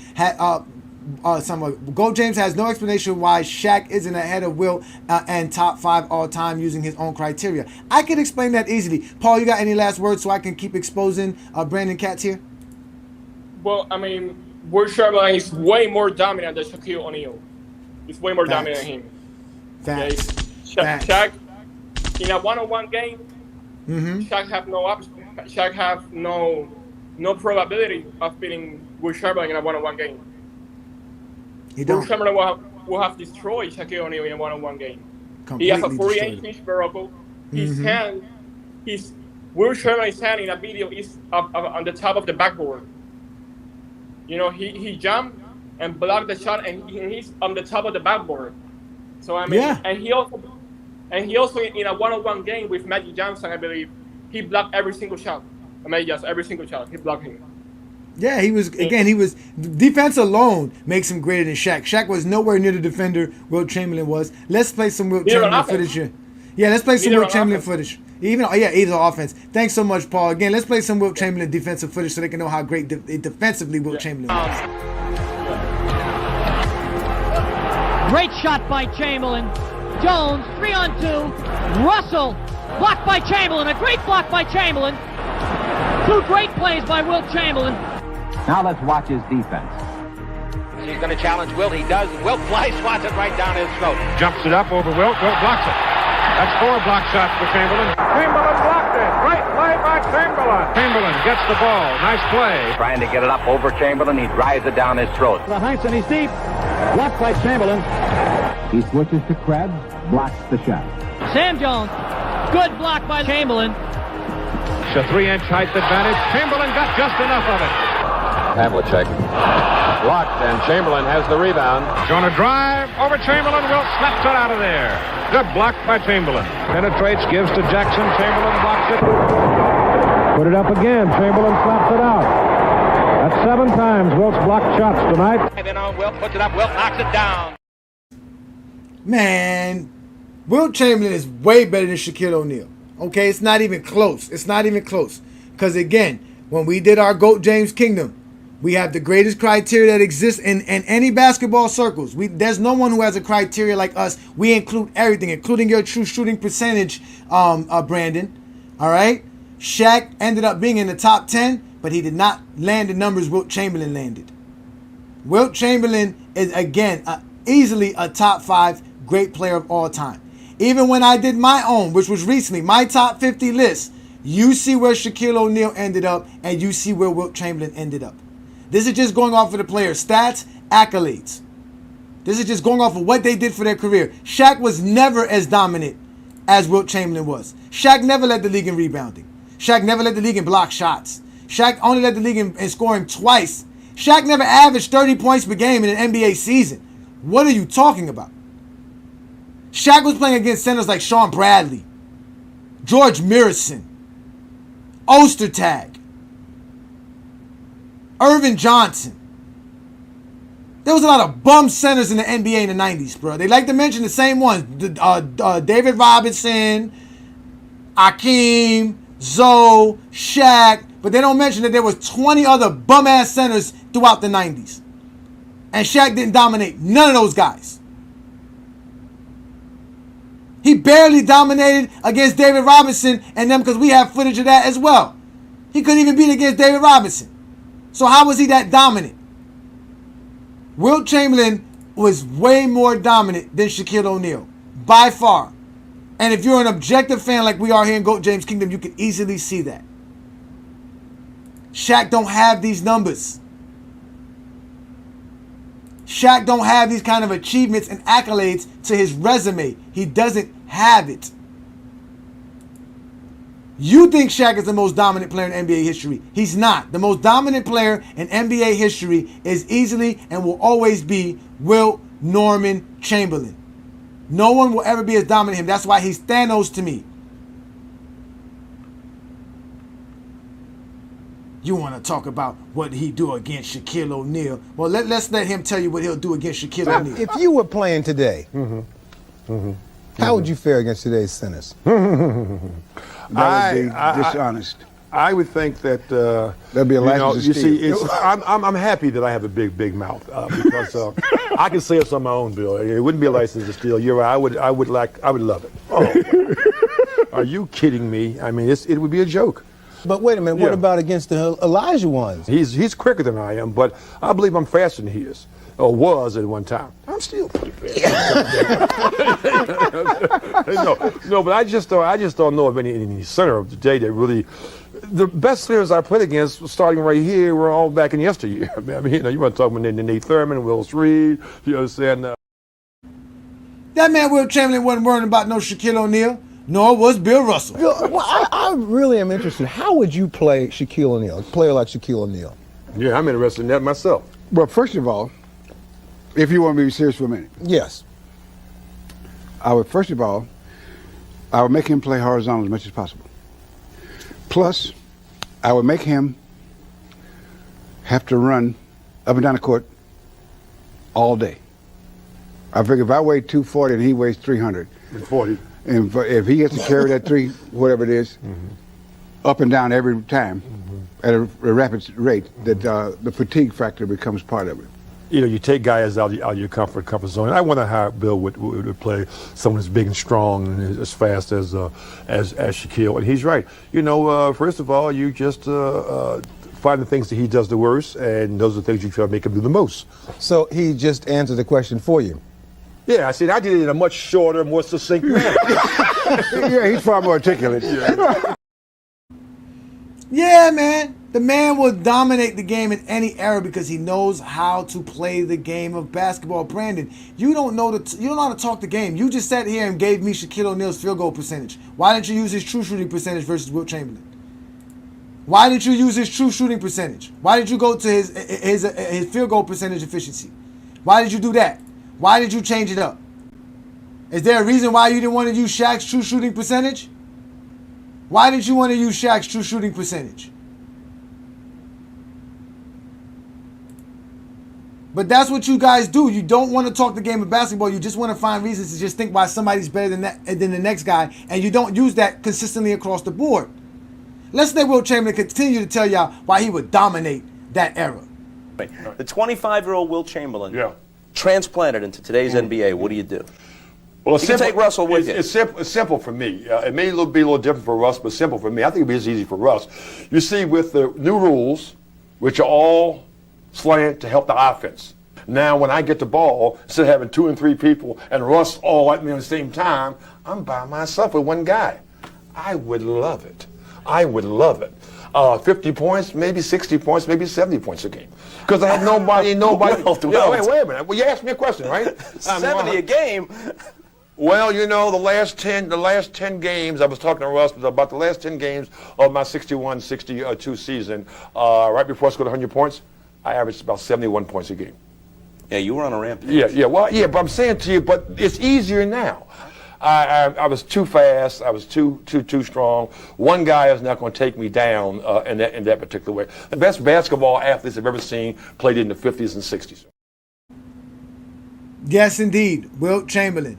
GOAT James has no explanation why Shaq isn't ahead of Wilt and top 5 all time using his own criteria. I can explain that easily. Paul, you got any last words so I can keep exposing Brandon Katz here? Well, I mean, Wilt Chamberlain is way more dominant than Shaquille O'Neal. He's way more dominant than him. Facts. Okay? Shaq, in a one-on-one game, Shaq have no probability of beating Wilt Chamberlain in a one-on-one game. Wilt Chamberlain will have destroyed Shaquille O'Neal in a one-on-one game. He has a 48-inch vertical. His hand, Wilt Chamberlain's hand in a video is up on the top of the backboard. You know, he jumped and blocked the shot, and he's on the top of the backboard. So I mean, and he also in a one-on-one game with Magic Johnson, I believe, he blocked every single shot. Every single shot, he blocked him. Yeah, he was defense alone makes him greater than Shaq. Shaq was nowhere near the defender Wilt Chamberlain was. Let's play some Wilt Chamberlain footage here. Yeah, let's play some Wilt Chamberlain footage. Either offense. Thanks so much, Paul. Again, let's play some Wilt Chamberlain defensive footage so they can know how great defensively Wilt Chamberlain was. Great shot by Chamberlain. Jones, 3-on-2. Russell, blocked by Chamberlain. A great block by Chamberlain. 2 great plays by Wilt Chamberlain. Now let's watch his defense. He's going to challenge Wilt. He does. Wilt fly swats it right down his throat. Jumps it up over Wilt. Wilt blocks it. That's 4 block shots for Chamberlain. Chamberlain blocked it. Great play by Chamberlain. Chamberlain gets the ball. Nice play. Trying to get it up over Chamberlain. He drives it down his throat. The Heinz, and he's deep. Blocked by Chamberlain. He switches to Krebs. Blocks the shot. Sam Jones. Good block by Chamberlain. It's a 3-inch height advantage. Chamberlain got just enough of it. Havlicek blocked, and Chamberlain has the rebound. Going to drive over Chamberlain. Wilt slaps it out of there. Good block by Chamberlain. Penetrates, gives to Jackson. Chamberlain blocks it. Put it up again. Chamberlain slaps it out. That's 7 times Wilt's blocked shots tonight. And then on Wilt puts it up. Wilt knocks it down. Man, Wilt Chamberlain is way better than Shaquille O'Neal. Okay, it's not even close. It's not even close. Because again, when we did our GOAT James Kingdom, we have the greatest criteria that exists in any basketball circles. There's no one who has a criteria like us. We include everything, including your true shooting percentage, Brandon. All right? Shaq ended up being in the top 10, but he did not land the numbers Wilt Chamberlain landed. Wilt Chamberlain is, again, easily a top 5 great player of all time. Even when I did my own, which was recently, my top 50 list, you see where Shaquille O'Neal ended up, and you see where Wilt Chamberlain ended up. This is just going off of the players' stats, accolades. This is just going off of what they did for their career. Shaq was never as dominant as Wilt Chamberlain was. Shaq never led the league in rebounding. Shaq never led the league in block shots. Shaq only led the league in scoring twice. Shaq never averaged 30 points per game in an NBA season. What are you talking about? Shaq was playing against centers like Sean Bradley, George Mirison, Ostertag, Irvin Johnson. There was a lot of bum centers in the NBA in the 90s, bro. They like to mention the same ones. David Robinson, Akeem, Zoe, Shaq. But they don't mention that there was 20 other bum-ass centers throughout the 90s. And Shaq didn't dominate none of those guys. He barely dominated against David Robinson and them because we have footage of that as well. He couldn't even beat against David Robinson. So how was he that dominant? Wilt Chamberlain was way more dominant than Shaquille O'Neal, by far. And if you're an objective fan like we are here in GOAT James Kingdom, you can easily see that. Shaq don't have these numbers. Shaq don't have these kind of achievements and accolades to his resume. He doesn't have it. You think Shaq is the most dominant player in NBA history. He's not. The most dominant player in NBA history is easily and will always be Wilt Norman Chamberlain. No one will ever be as dominant as him. That's why he's Thanos to me. You want to talk about what he do against Shaquille O'Neal? Well, let's let him tell you what he'll do against Shaquille O'Neal. If you were playing today, how would you fare against today's centers? That would be dishonest. I would think that that'd be a license to steal. You see, I'm happy that I have a big mouth because I can say it's on my own, Bill. It wouldn't be a license to steal. You're right. I would love it. Oh, are you kidding me? I mean, it would be a joke. But wait a minute, what about against the Elijah ones? He's quicker than I am, but I believe I'm faster than he is, or was at one time. I'm still pretty fast. no, but I just don't know of any center of today that really. The best players I played against, starting right here, were all back in yesteryear. I mean, you want to talk about Nate Thurman, Willis Reed, you know what I'm saying? That man Wilt Chamberlain wasn't worrying about no Shaquille O'Neal. Nor was Bill Russell. Well, I really am interested. How would you play Shaquille O'Neal, a player like Shaquille O'Neal? Yeah, I'm interested in that myself. Well, first of all, if you want me to be serious for a minute. Yes. I would make him play horizontal as much as possible. Plus, I would make him have to run up and down the court all day. I figure if I weigh 240 and he weighs 340. And if he gets to carry that whatever it is, up and down every time at a rapid rate, that the fatigue factor becomes part of it. You know, you take guys out of your comfort zone. I wonder how Bill would play someone as big and strong and as fast as Shaquille. And he's right. You know, first of all, you just find the things that he does the worst, and those are the things you try to make him do the most. So he just answered the question for you. Yeah, I did it in a much shorter, more succinct manner. Yeah, he's far more articulate. Yeah, man. The man will dominate the game in any era because he knows how to play the game of basketball. Brandon, you don't know how to talk the game. You just sat here and gave me Shaquille O'Neal's field goal percentage. Why didn't you use his true shooting percentage versus Wilt Chamberlain? Why didn't you use his true shooting percentage? Why did you go to his field goal percentage efficiency? Why did you do that? Why did you change it up? Is there a reason why you didn't want to use Shaq's true shooting percentage? Why did you want to use Shaq's true shooting percentage? But that's what you guys do. You don't want to talk the game of basketball. You just want to find reasons to just think why somebody's better than the next guy, and you don't use that consistently across the board. Let's let Wilt Chamberlain continue to tell y'all why he would dominate that era. The 25-year-old Wilt Chamberlain transplanted into today's NBA. What do you do? Well, you can take Russell with you. It's simple for me. It may be a little different for Russ, but simple for me. I think it'd be as easy for Russ. You see, with the new rules, which are all slant to help the offense. Now, when I get the ball, instead of having 2 and 3 people and Russ all at me at the same time, I'm by myself with one guy. I would love it. I would love it. 50 points, maybe 60 points, maybe 70 points a game. Because I have nobody. Wait a minute. Well, you asked me a question, right? 70 a game. Well, you know, the last 10 games, I was talking to Russ about the last 10 games of my 61-62 season, right before I scored 100 points, I averaged about 71 points a game. Yeah, you were on a rampage. Yeah, but I'm saying to you, but it's easier now. I was too fast. I was too strong. One guy is not going to take me down in that particular way. The best basketball athletes I've ever seen played in the 50s and 60s. Yes, indeed. Wilt Chamberlain.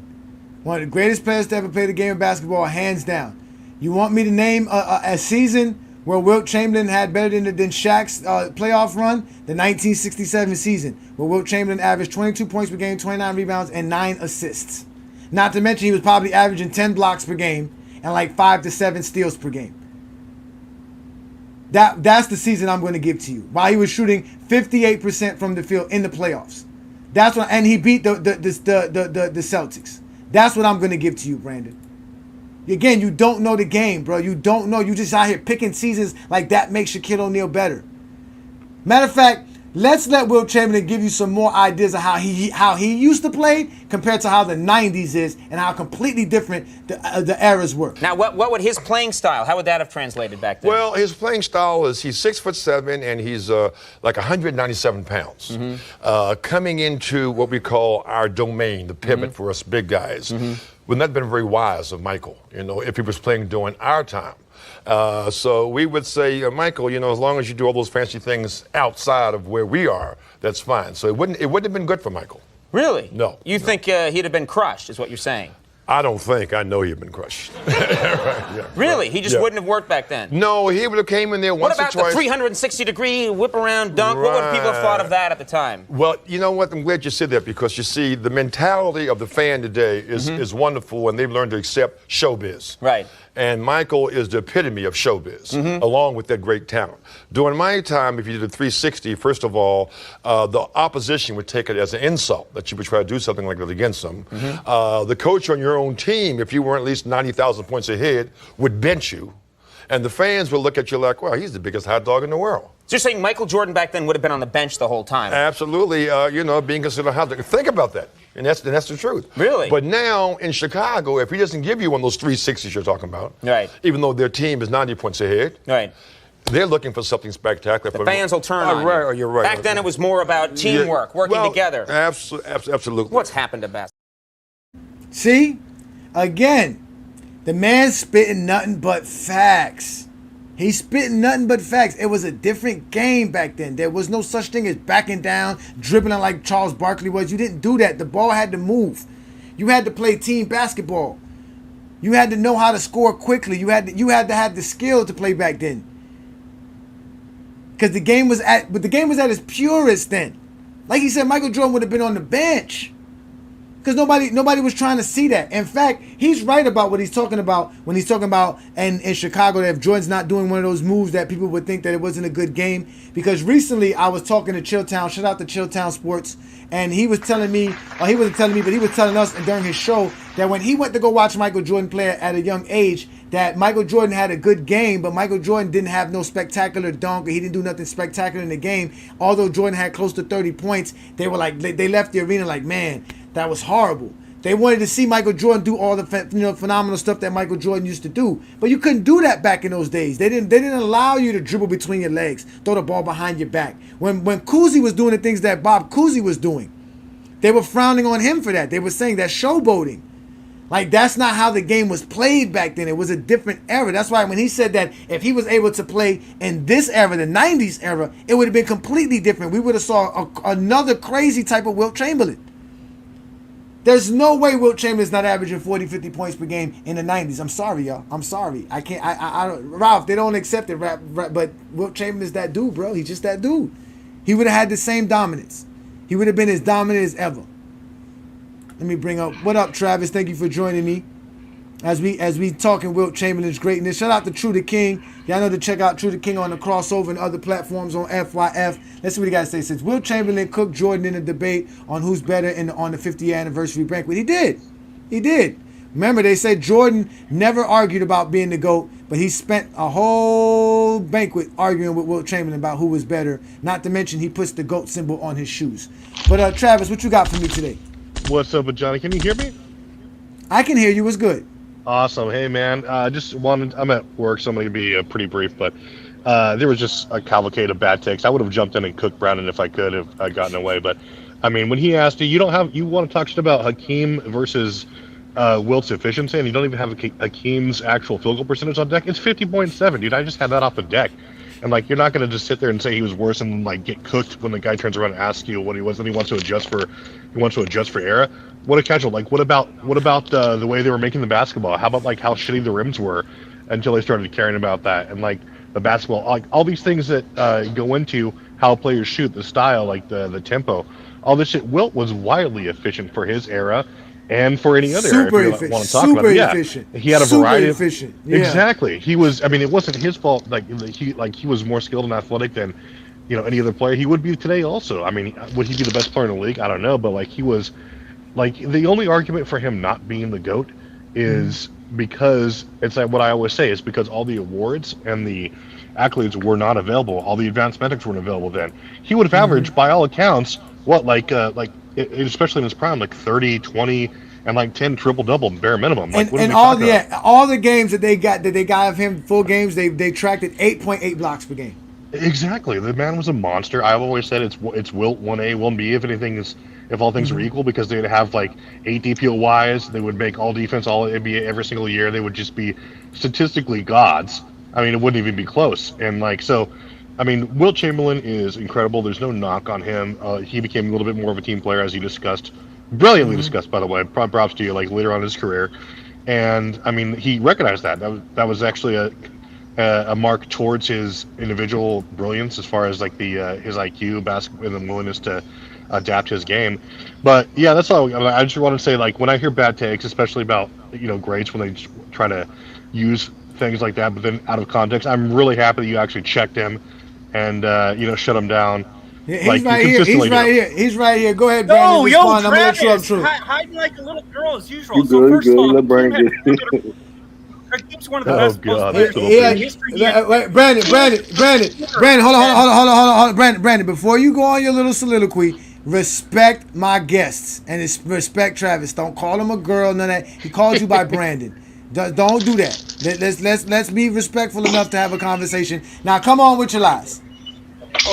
One of the greatest players to ever play the game of basketball, hands down. You want me to name a season where Wilt Chamberlain had better than Shaq's playoff run? The 1967 season, where Wilt Chamberlain averaged 22 points per game, 29 rebounds, and 9 assists. Not to mention he was probably averaging 10 blocks per game and like 5 to 7 steals per game. That's the season I'm going to give to you. While he was shooting 58% from the field in the playoffs. That's what, and he beat the Celtics. That's what I'm going to give to you, Brandon. Again, you don't know the game, bro. You don't know. You just out here picking seasons like that makes Shaquille O'Neal better. Matter of fact, let's let Wilt Chamberlain give you some more ideas of how he used to play compared to how the 90s is and how completely different the eras were. Now, what would his playing style, how would that have translated back then? Well, his playing style is he's 6'7" and he's like 197 pounds. Mm-hmm. Coming into what we call our domain, the pivot for us big guys, would not have been very wise of Michael, you know, if he was playing during our time. So we would say, Michael, you know, as long as you do all those fancy things outside of where we are, that's fine. So it wouldn't have been good for Michael. Really? No. You think he'd have been crushed, is what you're saying? I don't think. I know he'd been crushed. Really? He just wouldn't have worked back then? No, he would have came in there once or twice. What about the 360-degree whip-around dunk? What would people have thought of that at the time? Well, you know what? I'm glad you said that because, you see, the mentality of the fan today is wonderful, and they've learned to accept showbiz. Right. And Michael is the epitome of showbiz, along with that great talent. During my time, if you did a 360, first of all, the opposition would take it as an insult that you would try to do something like that against them. The coach on your own team, if you weren't at least 90,000 points ahead, would bench you. And the fans would look at you like, well, he's the biggest hot dog in the world. So you're saying Michael Jordan back then would have been on the bench the whole time? Absolutely, you know, being considered a hot dog. Think about that. And that's the truth. Really? But now in Chicago, if he doesn't give you one of those 360s you're talking about, right, even though their team is 90 points ahead, right, they're looking for something spectacular. The fans will turn on right, you. You're right. Back then it was more about teamwork, working together. Absolutely. What's happened to basketball? See? Again, the man's spitting nothing but facts. He's spitting nothing but facts. It was a different game back then. There was no such thing as backing down, dribbling like Charles Barkley was. You didn't do that. The ball had to move. You had to play team basketball. You had to know how to score quickly. You had to have the skill to play back then. Because the game was at its purest then. Like he said, Michael Jordan would have been on the bench. Because nobody was trying to see that. In fact, he's right about what he's talking about when he's talking about in Chicago that if Jordan's not doing one of those moves that people would think that it wasn't a good game. Because recently I was talking to Chilltown, shout out to Chilltown Sports, and he was telling me, or he wasn't telling me, but he was telling us during his show that when he went to go watch Michael Jordan play at a young age, that Michael Jordan had a good game, but Michael Jordan didn't have no spectacular dunk, or he didn't do nothing spectacular in the game. Although Jordan had close to 30 points, they were like, they left the arena like, man, that was horrible. They wanted to see Michael Jordan do all the phenomenal stuff that Michael Jordan used to do, but you couldn't do that back in those days. They didn't allow you to dribble between your legs, throw the ball behind your back. When Cousy was doing the things that Bob Cousy was doing, they were frowning on him for that. They were saying that's showboating. Like, that's not how the game was played back then. It was a different era. That's why when he said that if he was able to play in this era, the 90s era, it would have been completely different. We would have saw another crazy type of Wilt Chamberlain. There's no way Wilt Chamberlain's not averaging 40, 50 points per game in the 90s. I'm sorry, y'all. I'm sorry. I can't. Ralph, they don't accept it, but Wilt Chamberlain's that dude, bro. He's just that dude. He would have had the same dominance. He would have been as dominant as ever. Let me bring up. What up, Travis? Thank you for joining me. As we talking Wilt Chamberlain's greatness. Shout out to True the King. Y'all know to check out True the King on the crossover and other platforms on FYF. Let's see what he got to say. Since Wilt Chamberlain cooked Jordan in a debate on who's better on the 50th anniversary banquet. He did. He did. Remember, they said Jordan never argued about being the GOAT, but he spent a whole banquet arguing with Wilt Chamberlain about who was better. Not to mention he puts the GOAT symbol on his shoes. But Travis, what you got for me today? What's up, Ajani? Can you hear me? I can hear you. What's good? Awesome. Hey, man. I'm at work, so I'm going to be pretty brief, but there was just a cavalcade of bad takes. I would have jumped in and cooked Brandon if I could have gotten away, but I mean, when he asked you want to talk shit about Hakeem versus Wilt's efficiency, and you don't even have Hakeem's actual field goal percentage on deck. It's 50.7, dude. I just had that off the deck. And, like, you're not going to just sit there and say he was worse and, like, get cooked when the guy turns around and asks you what he was, and he wants to adjust for error. What a casual. Like, what about the way they were making the basketball? How about, like, how shitty the rims were until they started caring about that? And, like, the basketball, like, all these things that go into how players shoot, the style, like, the tempo, all this shit. Wilt was wildly efficient for his era. And for any other super area, if you want to talk about it, yeah, efficient. He had a variety of efficient. Yeah. Exactly. He was. I mean, it wasn't his fault. He was more skilled and athletic than, any other player. He would be today also. I mean, would he be the best player in the league? I don't know, but like he was, like the only argument for him not being the GOAT is because it's like what I always say is because all the awards and the accolades were not available. All the advanced metrics weren't available then. He would have averaged, by all accounts, especially in his prime, like 30, 20, and like 10 triple-double bare minimum. Like, and all the games that they got of him, full games, they tracked at 8.8 blocks per game. Exactly. The man was a monster. I've always said it's Wilt 1A, 1B if all things were equal, because they'd have like 8 DPOYs. They would make all defense, all NBA every single year. They would just be statistically gods. I mean, it wouldn't even be close. And like, so, I mean, Wilt Chamberlain is incredible. There's no knock on him. He became a little bit more of a team player, as you discussed. Brilliantly discussed, by the way. Props to you, like, later on in his career. And, I mean, he recognized that. That was actually a mark towards his individual brilliance as far as, like, his IQ, basketball, and the willingness to adapt his game. But, yeah, that's all. I just want to say, like, when I hear bad takes, especially about, greats, when they try to use things like that, but then out of context, I'm really happy that you actually checked him and shut him down. Yeah, he's right here. He's right here. Go ahead, Brandon. No, yo, Travis, hiding like a little girl as usual. You So first of all, Hakeem's one of the best players in history. Brandon, hold on. Brandon, before you go on your little soliloquy, respect my guests and respect Travis. Don't call him a girl, none of that. He called you by Brandon. Don't do that. Let's be respectful enough to have a conversation. Now, come on with your lies.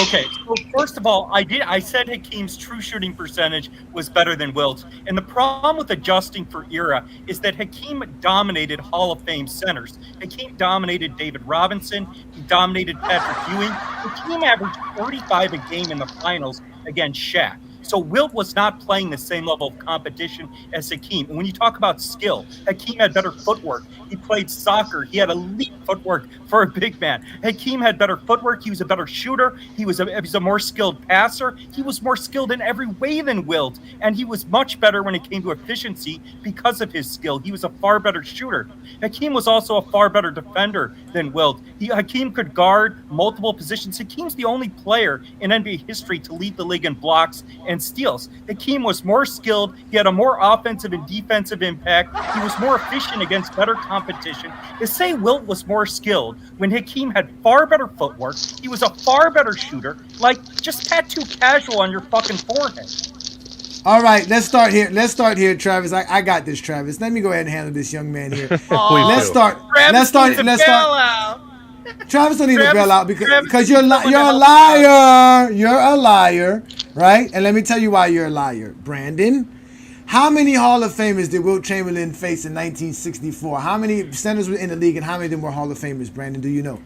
Okay, so first of all, I said Hakeem's true shooting percentage was better than Wilt's. And the problem with adjusting for era is that Hakeem dominated Hall of Fame centers. Hakeem dominated David Robinson. He dominated Patrick Ewing. Hakeem averaged 35 a game in the finals against Shaq. So Wilt was not playing the same level of competition as Hakeem. And when you talk about skill, Hakeem had better footwork. He played soccer. He had elite footwork for a big man. Hakeem had better footwork. He was a better shooter. He was a more skilled passer. He was more skilled in every way than Wilt. And he was much better when it came to efficiency because of his skill. He was a far better shooter. Hakeem was also a far better defender than Wilt. Hakeem could guard multiple positions. Hakeem's the only player in NBA history to lead the league in blocks and steals. Hakeem was more skilled. He had a more offensive and defensive impact. He was more efficient against better competition. To say Wilt was more skilled when Hakeem had far better footwork, he was a far better shooter, like just tattoo casual on your fucking forehead. All right, let's start here, Travis. I got this, Travis. Let me go ahead and handle this young man here. Let's start. Travis don't need to bail out because you're a liar. You're a liar, right? And let me tell you why you're a liar. Brandon, How many Hall of Famers did Wilt Chamberlain face in 1964? How many centers were in the league, and how many of them were Hall of Famers, Brandon? Do you know?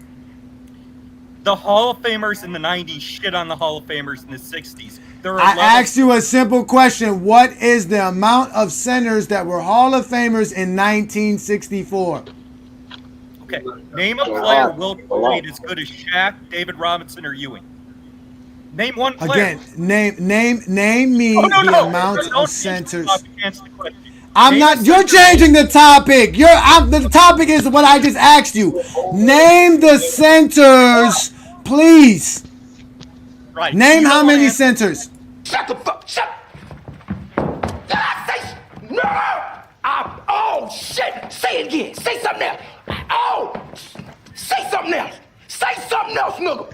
The Hall of Famers in the 90s shit on the Hall of Famers in the 60s. I asked you a simple question. What is the amount of centers that were Hall of Famers in 1964? Okay, name a player Wilt played as good as Shaq, David Robinson, or Ewing. Name one player. Again, name me the amount of centers. I'm Name not. You're changing the topic. The topic is what I just asked you. Name the centers, please. Right. Name how many centers. Shut the fuck. Shut. Did I say no? Oh shit. Say it again. Say something else. Oh. Say something else. Say something else, nigga.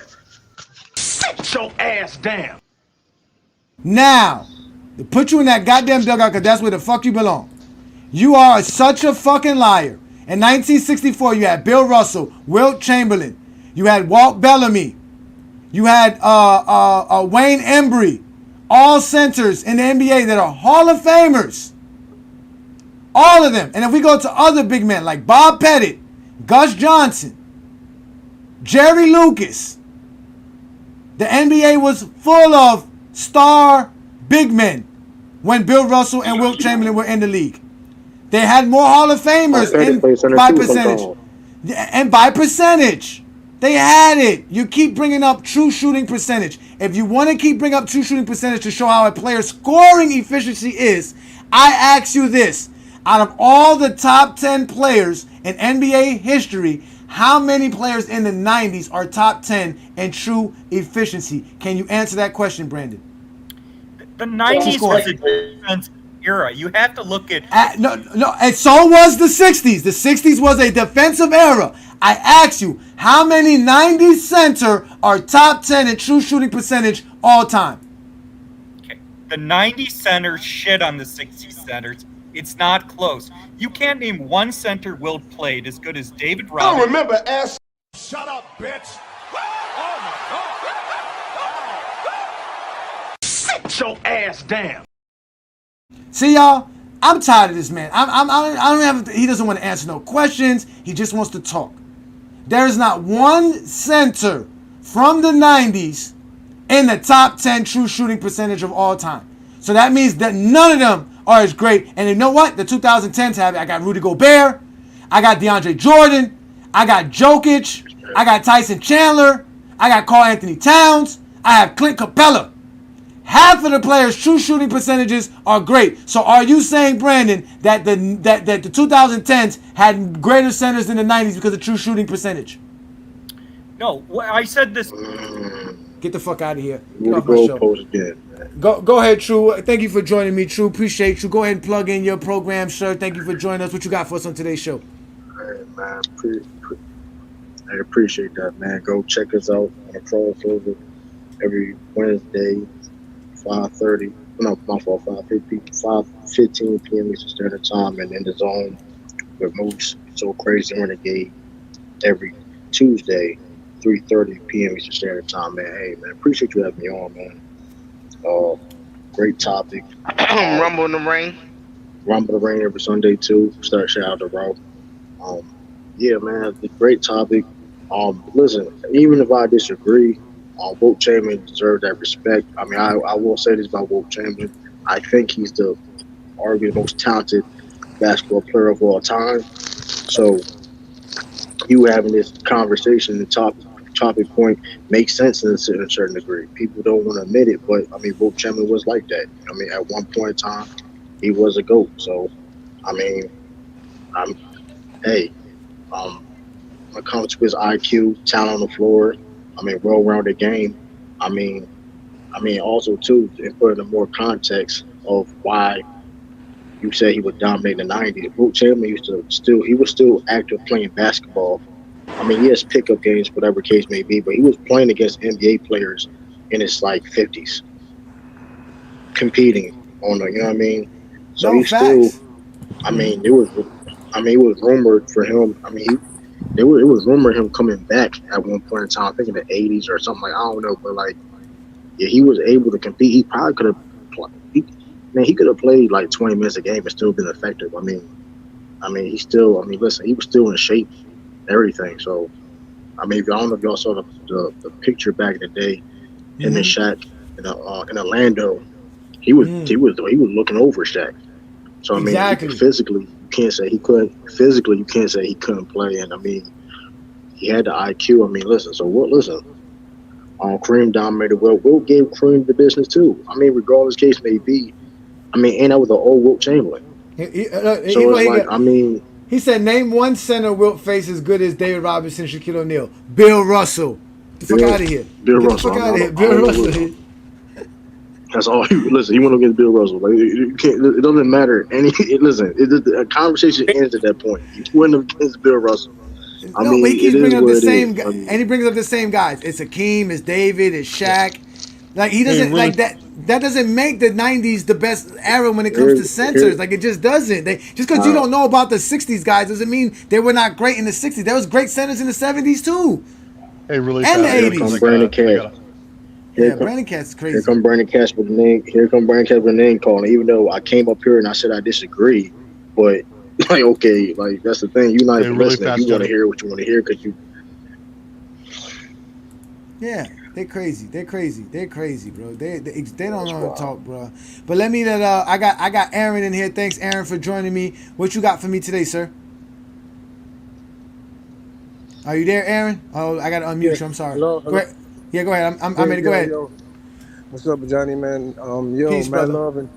Sit your ass down. Now, to put you in that goddamn dugout, because that's where the fuck you belong. You are such a fucking liar. In 1964, you had Bill Russell, Wilt Chamberlain. You had Walt Bellamy. You had Wayne Embry. All centers in the NBA that are Hall of Famers. All of them. And if we go to other big men like Bob Pettit, Gus Johnson, Jerry Lucas, the NBA was full of star big men when Bill Russell and Wilt Chamberlain were in the league. They had more Hall of Famers by percentage. And by percentage. They had it. You keep bringing up true shooting percentage. If you want to keep bringing up true shooting percentage to show how a player's scoring efficiency is, I ask you this. Out of all the top 10 players in NBA history, how many players in the 90s are top 10 in true efficiency? Can you answer that question, Brandon? The 90s was a defensive era. You have to look at... No, and so was the 60s. The 60s was a defensive era. I ask you, how many 90s center are top 10 in true shooting percentage all time? Okay. The 90s centers shit on the 60s centers. It's not close. You can't name one center Wilt played as good as David Robinson. I don't remember ass. Shut up, bitch. Sit your ass down. See, y'all, I'm tired of this man. I don't have. He doesn't want to answer no questions. He just wants to talk. There is not one center from the 90s in the top 10 true shooting percentage of all time. So that means that none of them are as great. And you know what? The 2010s have it. I got Rudy Gobert. I got DeAndre Jordan. I got Jokic. I got Tyson Chandler. I got Karl Anthony Towns. I have Clint Capella. Half of the players' true shooting percentages are great. So are you saying, Brandon, that the 2010s had greater centers than the 90s because of true shooting percentage? No, I said this. Get the fuck out of here. Get off my show. Go ahead, True. Thank you for joining me, True. Appreciate you. Go ahead and plug in your program, sir. Thank you for joining us. What you got for us on today's show? Hey, man. I appreciate that, man. Go check us out on the crossover every Wednesday. 5:30, no, my fault, 5:15 p.m. Eastern Standard Time, and in the zone with Moose, So Crazy Renegade, every Tuesday, 3:30 p.m. Eastern Standard Time, man. Hey, man, appreciate you having me on, man. Great topic. Rumble in the Rain. Rumble in the Rain every Sunday, too. Shout out to Rob. Yeah, man, great topic. Listen, even if I disagree, Wilt Chamberlain deserves that respect. I mean, I will say this about Wilt Chamberlain. I think he's the arguably most talented basketball player of all time. So you having this conversation, the topic point makes sense in a certain degree. People don't want to admit it, but I mean, Wilt Chamberlain was like that. I mean, at one point in time, he was a GOAT. So, I mean, when it comes to his IQ, talent on the floor, I mean, well-rounded game. I mean, also too, and put in more context of why you say he would dominate in the '90s. Wilt Chamberlain was still active playing basketball. I mean, yes, pickup games, whatever case may be, but he was playing against NBA players in his like 50s, competing on the, you know what I mean? So he still, I mean, it was rumored for him. I mean, it was rumored him coming back at one point in time, I think in the 80s or something, like, I don't know, but like, yeah, he was able to compete. He probably could have man, he could have played like 20 minutes a game and still been effective. I mean, he still. I mean, listen, he was still in shape, and everything. So, I mean, I don't know if y'all saw the picture back in the day, him and Shaq in Orlando. He was looking over Shaq. So I mean, physically, you can't say he couldn't. Physically, you can't say he couldn't play. And I mean, he had the IQ. I mean, listen. So what? Listen. Kareem dominated well. Wilt gave Kareem the business too. I mean, regardless case may be. I mean, and that was the old Wilt Chamberlain. He said, name one center Wilt faced as good as David Robinson, Shaquille O'Neal. Bill Russell. Get the fuck out of here. Bill Russell. Get the fuck out of here. Bill Russell. That's all. Listen, he went against Bill Russell. Like you can't. It doesn't matter. A conversation ends at that point. He went against Bill Russell. I mean, he keeps bringing up the same guy, and he brings up the same guys. It's Hakeem, it's David, it's Shaq. Like he doesn't like that. That doesn't make the '90s the best era when it comes to centers. Like it just doesn't. Just because you don't know about the '60s guys doesn't mean they were not great in the '60s. There was great centers in the '70s too. Hey, really? And the '80s. Brandon Cash. Brandon Cash is crazy. Here come Brandon Cash with the name. Here come Brandon Cash with the name calling. Even though I came up here and I said I disagree, but. Like, okay, like that's the thing. You're not even listening. You want to hear what you want to hear because you. Yeah, they're crazy. They're crazy, bro. They don't know how to talk, bro. But let me I got Aaron in here. Thanks, Aaron, for joining me. What you got for me today, sir? Are you there, Aaron? Oh, I got to unmute you. I'm sorry. Hello. Go ahead. Yeah, go ahead. I'm ready. Go ahead. Yo. What's up, Ajani, man? Peace, mad brother.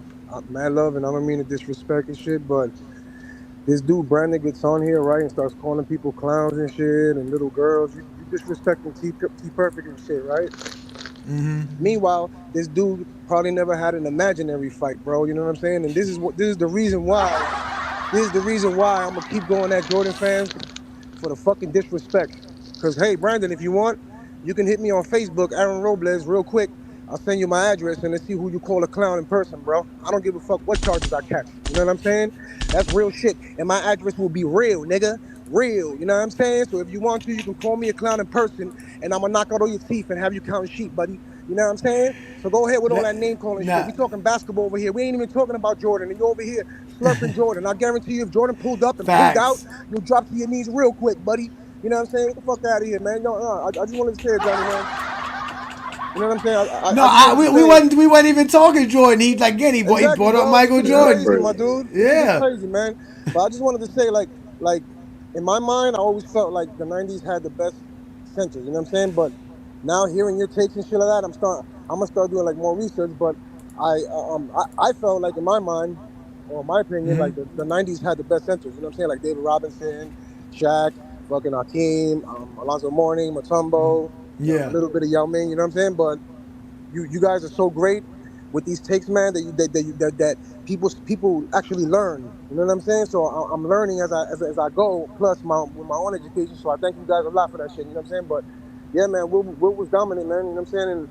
love, and I don't mean to disrespect and shit, but. This dude Brandon gets on here, right, and starts calling people clowns and shit and little girls. You disrespecting T Perfect and shit, right? Mm-hmm. Meanwhile, this dude probably never had an imaginary fight, bro. You know what I'm saying? And this is the reason why. This is the reason why I'm gonna keep going at Jordan fans for the fucking disrespect. Cause hey, Brandon, if you want, you can hit me on Facebook, Aaron Robles, real quick. I'll send you my address and let's see who you call a clown in person, bro. I don't give a fuck what charges I catch. You know what I'm saying? That's real shit. And my address will be real, nigga. Real. You know what I'm saying? So if you want to, you can call me a clown in person and I'm gonna knock out all your teeth and have you counting sheep, buddy. You know what I'm saying? So go ahead with all that name calling shit. We talking basketball over here. We ain't even talking about Jordan. And you over here slurping Jordan. I guarantee you if Jordan pulled up and pulled out, you'll drop to your knees real quick, buddy. You know what I'm saying? Get the fuck out of here, man. I just wanted to say it, Johnny, man. You know what I'm saying? We weren't even talking Jordan. He brought up Michael Jordan. Crazy, my dude. Yeah, it's crazy, man. But I just wanted to say, like in my mind, I always felt like the '90s had the best centers. You know what I'm saying? But now hearing your takes and shit like that, I'm gonna start doing like more research. But I felt like in my mind, or my opinion, like the '90s had the best centers. You know what I'm saying? Like David Robinson, Shaq, fucking Hakeem, Alonzo Mourning, Mutombo. Yeah, a little bit of Yao Ming, you know what I'm saying? But you guys are so great with these takes, man, that people actually learn. You know what I'm saying? So I'm learning as I go. Plus with my own education. So I thank you guys a lot for that shit. You know what I'm saying? But yeah, man, Will was dominant, man. You know what I'm saying? And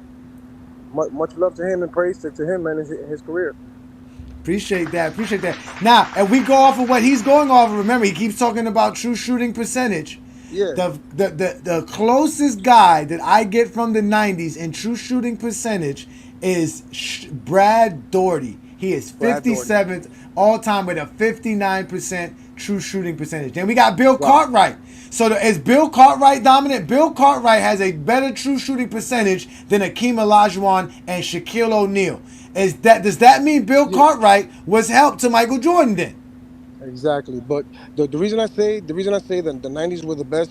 much love to him and praise to him, man, in his career. Appreciate that. Now, if we go off of what he's going off of, remember he keeps talking about true shooting percentage. Yeah. The closest guy that I get from the 90s in true shooting percentage is Brad Daugherty. He is 57th all time with a 59% true shooting percentage. Then we got Bill Cartwright. So is Bill Cartwright dominant? Bill Cartwright has a better true shooting percentage than Hakeem Olajuwon and Shaquille O'Neal. Does that mean Bill Cartwright was help to Michael Jordan then? Exactly, but the reason I say that the '90s were the best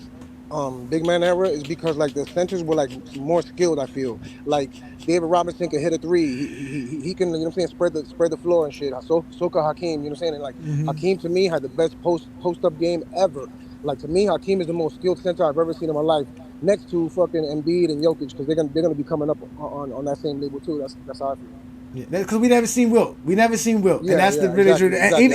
big man era is because like the centers were like more skilled. I feel like David Robinson can hit a three. He can, you know what I'm saying, spread the floor and shit. So can Hakeem, you know what I'm saying. And like Hakeem to me had the best post up game ever. Like to me, Hakeem is the most skilled center I've ever seen in my life, next to fucking Embiid and Jokic, because they're gonna be coming up on that same label too. That's how I feel. Yeah, because we never seen Wilt. Yeah, and that's the really true. Exactly.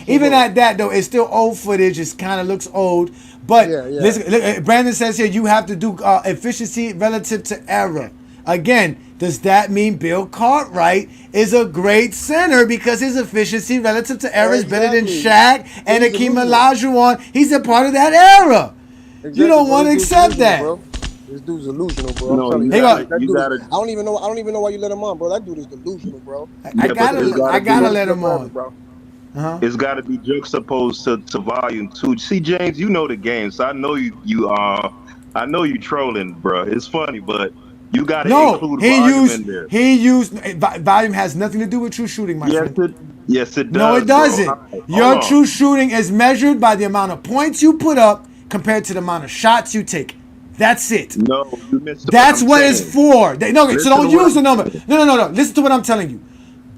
Even at that though, it's still old footage. It kind of looks old. But listen, look, Brandon says here you have to do efficiency relative to error. Again, does that mean Bill Cartwright is a great center because his efficiency relative to error is better than Shaq and Hakeem Olajuwon? He's a part of that era. You don't want to accept that. This dude's delusional, bro. No, I'm telling you you. gotta- That you dude gotta- I don't even know why you let him on, bro. That dude is delusional, bro. I gotta let him on. bro. It's got to be juxtaposed to volume 2. See, James, you know the game, so I know I know you trolling, bro. It's funny, but you got to No, include he volume in there. used volume has nothing to do with true shooting, my friend. Yes, it does. No, it doesn't. Bro. All right, Your hold on. true shooting is measured by the amount of points you put up compared to the amount of shots you take. That's it. No, you missed. That's what I'm it's saying. for. So Listen don't to what use the I'm number. No. Listen to what I'm telling you.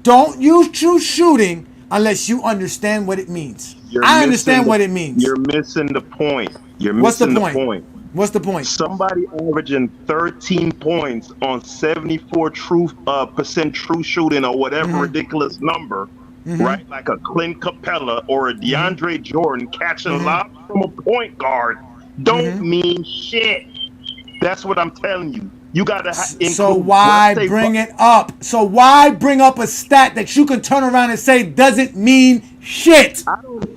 Don't use true shooting unless you understand what it means. I understand what it means. You're missing the point. You're What's the missing point? What's the point? Somebody averaging 13 points on 74% true shooting or whatever ridiculous number, right? Like a Clint Capella or a DeAndre Jordan catching lobs from a point guard don't mean shit. That's what I'm telling you. You gotta So why bring it up? So why bring up a stat that you can turn around and say doesn't mean shit?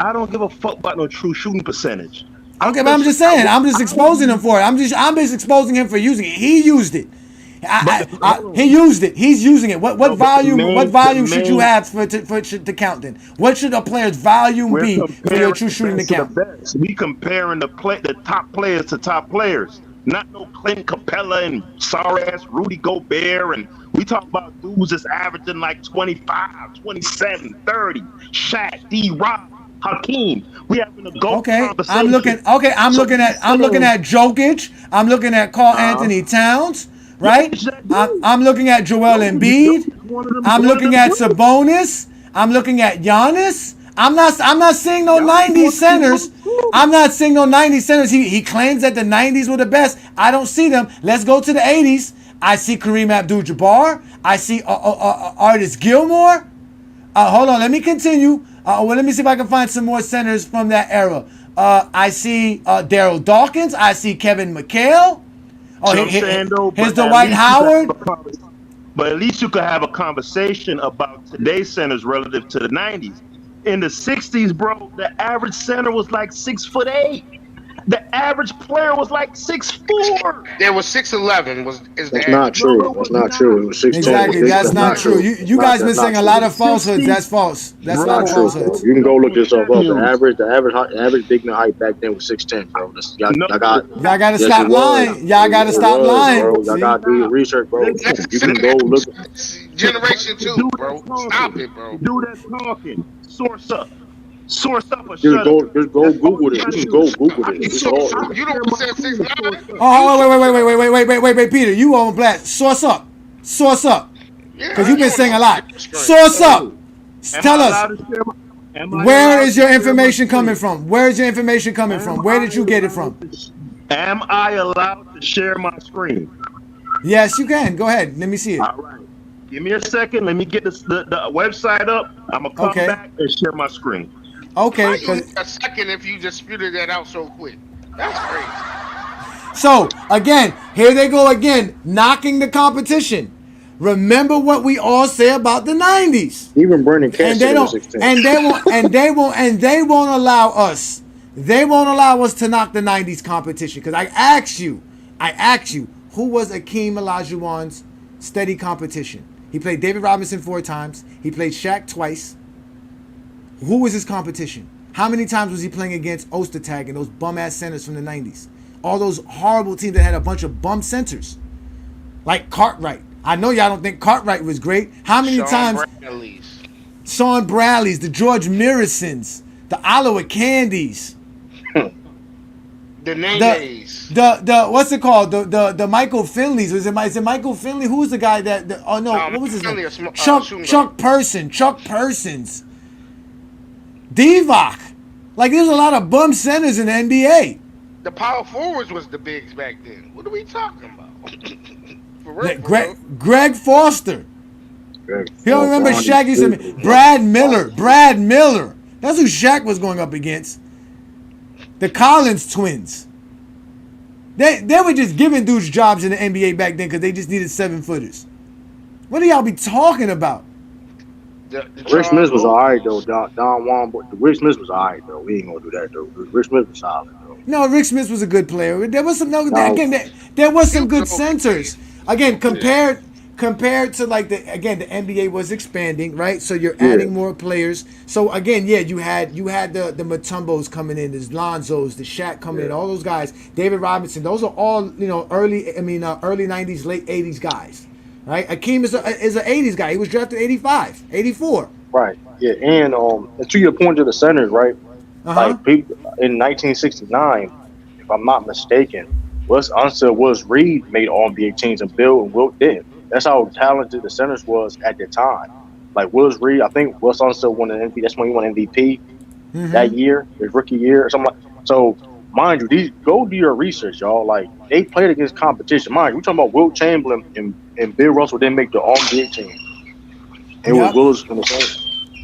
I don't give a fuck about no true shooting percentage. Okay, but I'm just saying. I'm just exposing him for it. I'm just exposing him for using it. He used it. He used it. He's using it. What volume should you have for it to count then? What should a player's volume be for your true shooting to count? We comparing the top players to top players. Not no Clint Capella and sorry ass Rudy Gobert, and we talk about dudes that's averaging like 25, 27, 30. Shaq, D-Rock, Hakeem. We having a conversation. I'm looking at Jokic. I'm looking at Karl Anthony Towns, right? I'm looking at Joel Embiid. I'm looking at Sabonis. I'm looking at Giannis. I'm not seeing no 90s centers. I'm not seeing no 90s centers. He claims that the 90s were the best. I don't see them. Let's go to the 80s. I see Kareem Abdul-Jabbar. I see Artis Gilmore. Hold on, let me continue. Let me see if I can find some more centers from that era. I see Daryl Dawkins. I see Kevin McHale. Here's Dwight Howard. But at least you could have a conversation about today's centers relative to the 90s. In the 60s, bro, the average center was like 6'8". The average player was like 6'4". There was 6'11". That's not true. That's not true. It was 6'10". Exactly, that's not true. You guys been saying a lot of falsehoods. That's false. That's a lot of falsehoods. You can go look yourself up. The average big man height back then was 6'10", bro. Y'all gotta stop lying. Y'all gotta stop lying. Y'all gotta do your research, bro. You can go look. Generation 2, bro. Stop it, bro. Do that talking. Source up or Just go Google it. You can go Google it. It's all. You don't say 6'9". Oh, wait, Peter, you on blast. Source up. Because you've been saying a lot. Source up. Tell us. Where is your information coming from? Where is your information coming from? Where did you get it from? Am I allowed to share my screen? Yes, you can. Go ahead. Let me see it. All right. Give me a second. Let me get the website up. I'm going to come back and share my screen. Okay. A second if you just spewed that out so quick. That's crazy. So, again, here they go again, knocking the competition. Remember what we all say about the 90s. Even Brendan can't say and they won't allow us. They won't allow us to knock the 90s competition. Because I asked you, who was Akeem Olajuwon's steady competition? He played David Robinson 4 times. He played Shaq twice. Who was his competition? How many times was he playing against Ostertag and those bum-ass centers from the 90s? All those horrible teams that had a bunch of bum centers. Like Cartwright. I know y'all don't think Cartwright was great. How many times? Sean Bradley's, the George Mirrisons, the Iowa Candies. The Nays. The what's it called? The Michael Finleys. Is it Michael Finley? Who's the guy that? What was his name? Chuck Persons. Divock. Like there's a lot of bum centers in the NBA. The power forwards was the bigs back then. What are we talking about? Greg Foster. You don't remember Shaq used to Brad Miller. That's who Shaq was going up against. The Collins twins. They were just giving dudes jobs in the NBA back then because they just needed 7-footers. What do y'all be talking about? Rick Smith was alright though. Don Juan, but Rick Smith was alright though. We ain't gonna do that though. Rick Smith was solid though. No, Rick Smith was a good player. There was some there was some good centers. Again, compared to like the NBA was expanding, right? So you're adding more players. So again, you had the Mutombos coming in, the Lonzos, the Shaq coming in, all those guys, David Robinson. Those are all early 90s, late 80s guys, right? Akeem is an 80s guy. He was drafted 85, 84. Right. Yeah, and to your point to the centers, right? Like in 1969, if I'm not mistaken, Wes Reed made all NBA teams and Bill and Wilt didn't. That's how talented the centers was at the time. Like Willis Reed, I think Wes Unseld won an MVP. That's when he won MVP that year, his rookie year or something. So, mind you, go do your research, y'all. Like they played against competition. Mind you, we're talking about Wilt Chamberlain and Bill Russell didn't make the All-NBA team. It was Willis and the Saints.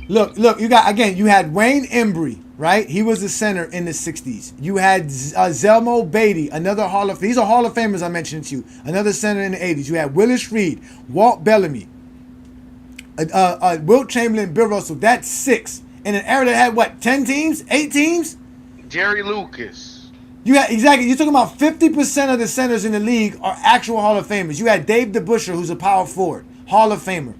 Look, you had Wayne Embry, right? He was the center in the 60s. You had Zelmo Beatty, another Hall of... These are Hall of Famers I mentioned to you. Another center in the 80s. You had Willis Reed, Walt Bellamy, Wilt Chamberlain, Bill Russell. That's 6. In an era that had, what, 10 teams? 8 teams? Jerry Lucas. Exactly. You're talking about 50% of the centers in the league are actual Hall of Famers. You had Dave DeBusschere, who's a power forward, Hall of Famer,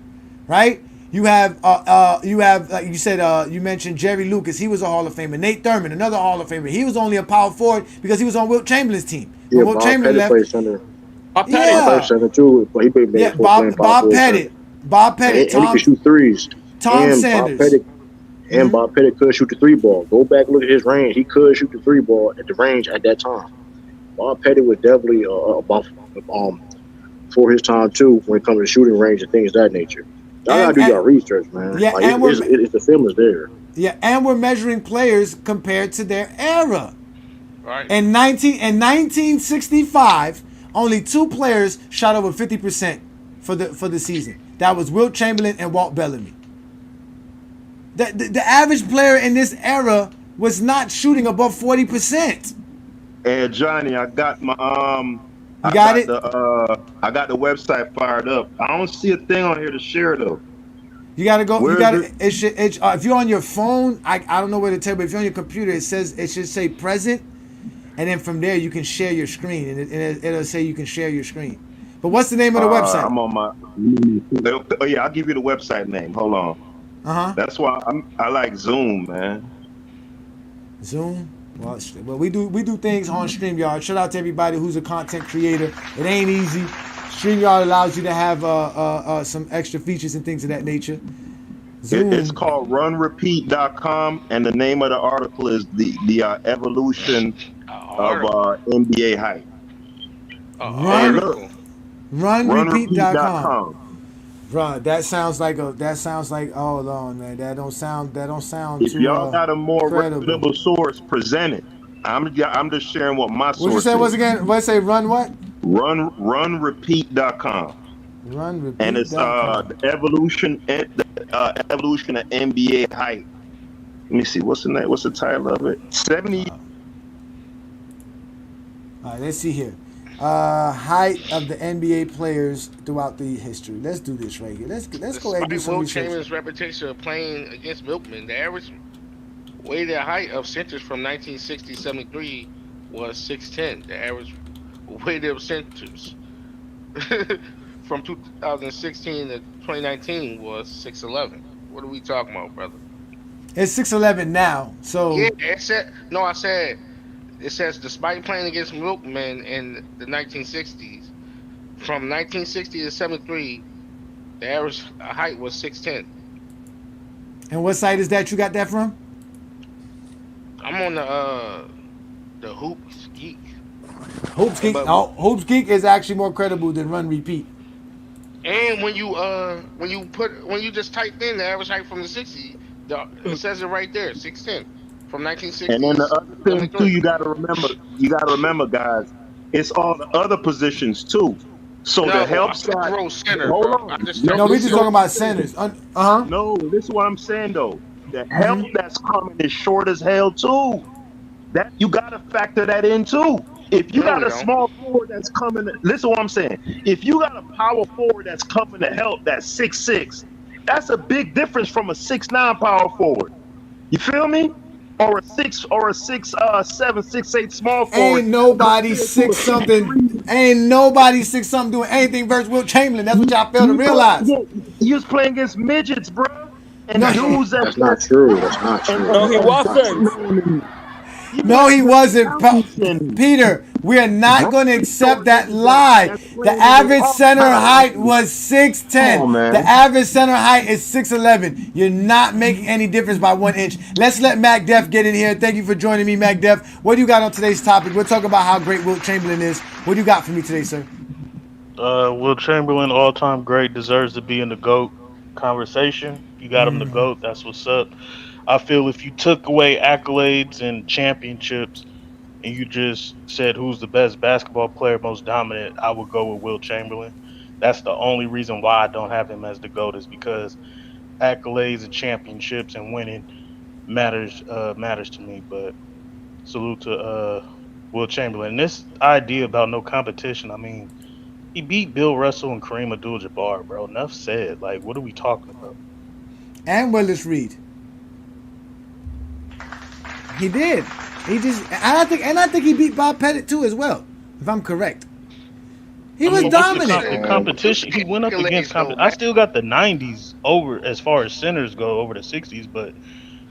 right? You have like you said, you mentioned Jerry Lucas. He was a Hall of Famer. Nate Thurman, another Hall of Famer. He was only a power forward because he was on Wilt Chamberlain's team. Yeah, Wilt Bob Chamberlain Pettit played center. Bob Pettit. Played center too. But he played Bob Pettit. And he could shoot threes. Tom Sanders. Bob Pettit could shoot the 3-ball. Go back and look at his range. He could shoot the 3-ball at the range at that time. Bob Pettit was definitely above for his time too when it comes to shooting range and things of that nature. Y'all gotta do your research, man. Yeah, like, and the film is there. Yeah, and we're measuring players compared to their era. Right. In 1965, only 2 players shot over 50% for the season. That was Wilt Chamberlain and Walt Bellamy. The average player in this era was not shooting above 40%. Hey, Johnny, I got my You got it? I got the website fired up. I don't see a thing on here to share though. You gotta go. If you're on your phone, I don't know where to tell you, but if you're on your computer, it should say present, and then from there you can share your screen, and it'll say you can share your screen. But what's the name of the website? I'm on my. Oh yeah, I'll give you the website name. Hold on. That's why I like Zoom, man. Zoom. Well, we do things on StreamYard. Shout out to everybody who's a content creator. It ain't easy. StreamYard allows you to have some extra features and things of that nature. It's called runrepeat.com, and the name of the article is the evolution of NBA hype. Runrepeat.com. Bro, that sounds like hold on, man. That don't sound if too y'all got a more credible. reputable source, present it. I'm just sharing what my source What you say once again? What say run what? Runrepeat.com. Runrepeat.com. And it's the evolution of NBA hype. Let me see, what's the name? What's the title of it? 70. All right, let's see here. Height of the NBA players throughout the history. Let's do this right here. Let's go ahead and do some Wilt research. Chamberlain's reputation of playing against Milkman, the average weighted height of centers from 1960-73 was 6'10". The average weighted of centers from 2016 to 2019 was 6'11". What are we talking about, brother? It's 6'11" now. So yeah, it said it says despite playing against Milkman in the 1960s, from 1960 to 73, the average height was 6'10". And what site is that you got that from? I'm on the Hoops Geek. Hoops Geek. Hoops Geek is actually more credible than Run Repeat. And when you just type in the average height from the 60s, it says it right there, 6'10". From 1960. And then the other thing too, you gotta remember, guys, it's all the other positions too. So the help side. Hold on. No, we just talking about centers. No, this is what I'm saying though. The help that's coming is short as hell too. That you gotta factor that in too. If you got a small forward that's coming, listen to what I'm saying. If you got a power forward that's coming to help, that's 6'6", that's a big difference from a 6'9" power forward. You feel me? or a 7, 6'8" small forward. Ain't nobody 6-something. Ain't nobody 6-something doing anything versus Wilt Chamberlain. That's what y'all fail to realize. You was playing against midgets, bro. And No, dudes That's not true. That's not true. No, he wasn't. No, he wasn't. Peter, we are not going to accept that lie. The average center height was 6'10". The average center height is 6'11". You're not making any difference by 1 inch. Let's let Mac Def get in here. Thank you for joining me, Mac Def. What do you got on today's topic? We'll talk about how great Wilt Chamberlain is. What do you got for me today, sir? Wilt Chamberlain, all-time great, deserves to be in the GOAT conversation. You got him the GOAT. That's what's up. I feel if you took away accolades and championships and you just said who's the best basketball player, most dominant, I would go with Wilt Chamberlain. That's the only reason why I don't have him as the GOAT, is because accolades and championships and winning matters to me. But salute to Wilt Chamberlain. This idea about no competition, I mean, he beat Bill Russell and Kareem Abdul-Jabbar, bro. Enough said. Like, what are we talking about? And Willis Reed. He did. I think he beat Bob Pettit too as well, if I'm correct. He was dominant. The competition, he went up against competition. I still got the 90s over as far as centers go over the 60s, but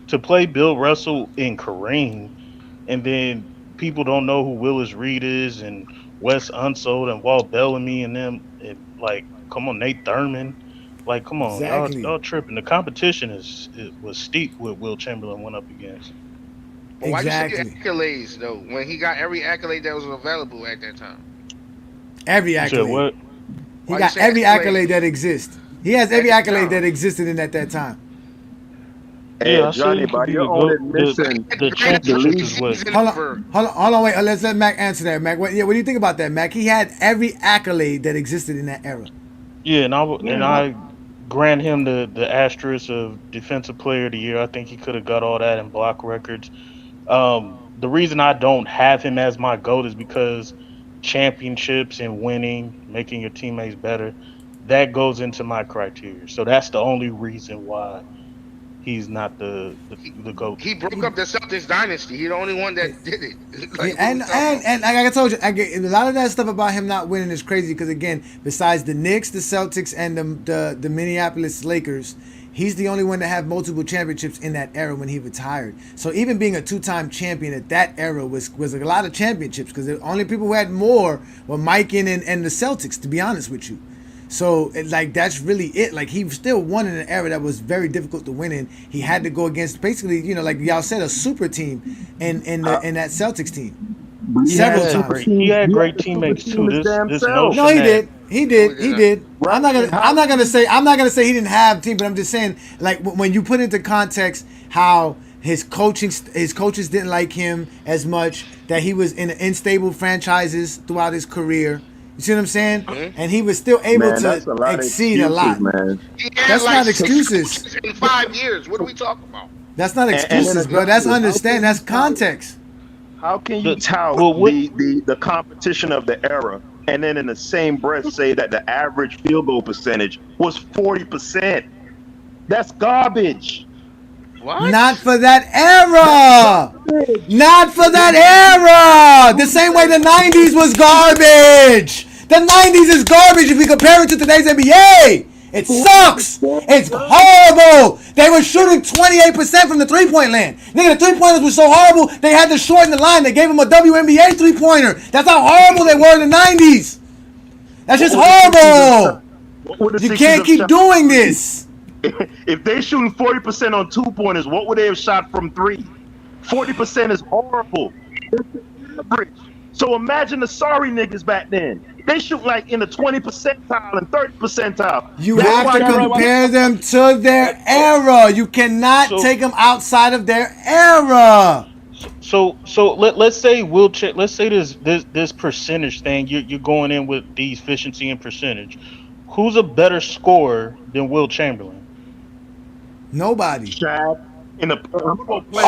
to play Bill Russell and Kareem, and then people don't know who Willis Reed is and Wes Unseld and Walt Bellamy and them, and like, come on, Nate Thurman. Like, come on, Exactly. y'all tripping. The competition was steep with Wilt Chamberlain went up against. But why you say accolades though? When he got every accolade that was available at that time. Every accolade. He got every accolade that exists. He has every accolade that existed at that time. Hey, Johnny, by your own admission, the championship was. Hold on, wait. Let's let Mac answer that. Mac, what do you think about that, Mac? He had every accolade that existed in that era. Yeah, and I grant him the asterisk of Defensive Player of the Year. I think he could have got all that in block records. The reason I don't have him as my GOAT is because championships and winning, making your teammates better, that goes into my criteria. So that's the only reason why he's not the GOAT. He broke up the Celtics dynasty. He's the only one that did it. Like, and like I told you, a lot of that stuff about him not winning is crazy because, again, besides the Knicks, the Celtics, and the Minneapolis Lakers, he's the only one to have multiple championships in that era when he retired. So even being a two-time champion at that era was a lot of championships, because the only people who had more were Mike and the Celtics, to be honest with you. So that's really it. Like, he still won in an era that was very difficult to win in. He had to go against basically, like y'all said, a super team in that Celtics team. Several times. He had great teammates too. This notion no, he did. I'm not gonna say he didn't have a team, but I'm just saying, like, when you put into context how his coaches didn't like him as much, that he was in unstable franchises throughout his career. You see what I'm saying? Mm-hmm. And he was still able to exceed a lot. Man. That's not excuses. In 5 years, what are we talking about? That's not excuses, bro. That's understand. That's context. How can you tout the competition of the era and then in the same breath say that the average field goal percentage was 40%? That's garbage. What? Not for that era. Not for that era. The same way the 90s was garbage. The 90s is garbage if we compare it to today's NBA. It sucks. It's horrible. They were shooting 28% from the three-point land. Nigga, the three-pointers were so horrible, they had to shorten the line. They gave them a WNBA three-pointer. That's how horrible they were in the 90s. That's just horrible. You can't keep doing this. If they shooting 40% on two-pointers, what would they have shot from three? 40% is horrible. So imagine the sorry niggas back then. They shoot like in the 20 percentile and 30 percentile. You have to compare them to their era. You cannot take them outside of their era. So let's say let's say this percentage thing. You're going in with the efficiency and percentage. Who's a better scorer than Wilt Chamberlain? Nobody. Shaq. in the Pro Bowl play.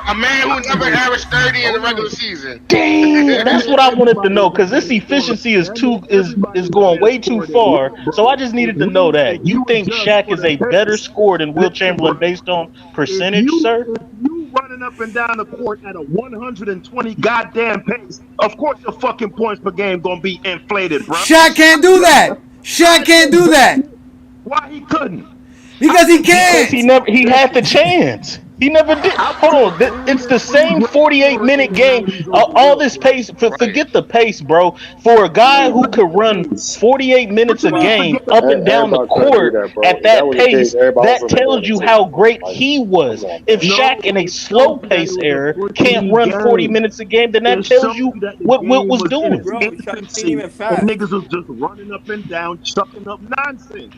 A man who never averaged 30 in the regular season. Damn, that's what I wanted to know, because this efficiency is going way too far. So I just needed to know that. You think Shaq is a better scorer than Wilt Chamberlain based on percentage, sir? You running up and down the court at a 120 goddamn pace. Of course your fucking points per game gonna be inflated, bro. Shaq can't do that. Shaq can't do that. Why he couldn't? Because he can't. Because he had the chance. He never did. Hold on. It's the same 48-minute game. All this pace. Forget the pace, bro. For a guy who could run 48 minutes a game up and down the court at that pace, that tells you how great he was. If Shaq in a slow pace era can't run 40 minutes a game, then that tells you what Wilt was doing. Niggas was just running up and down, chucking up nonsense.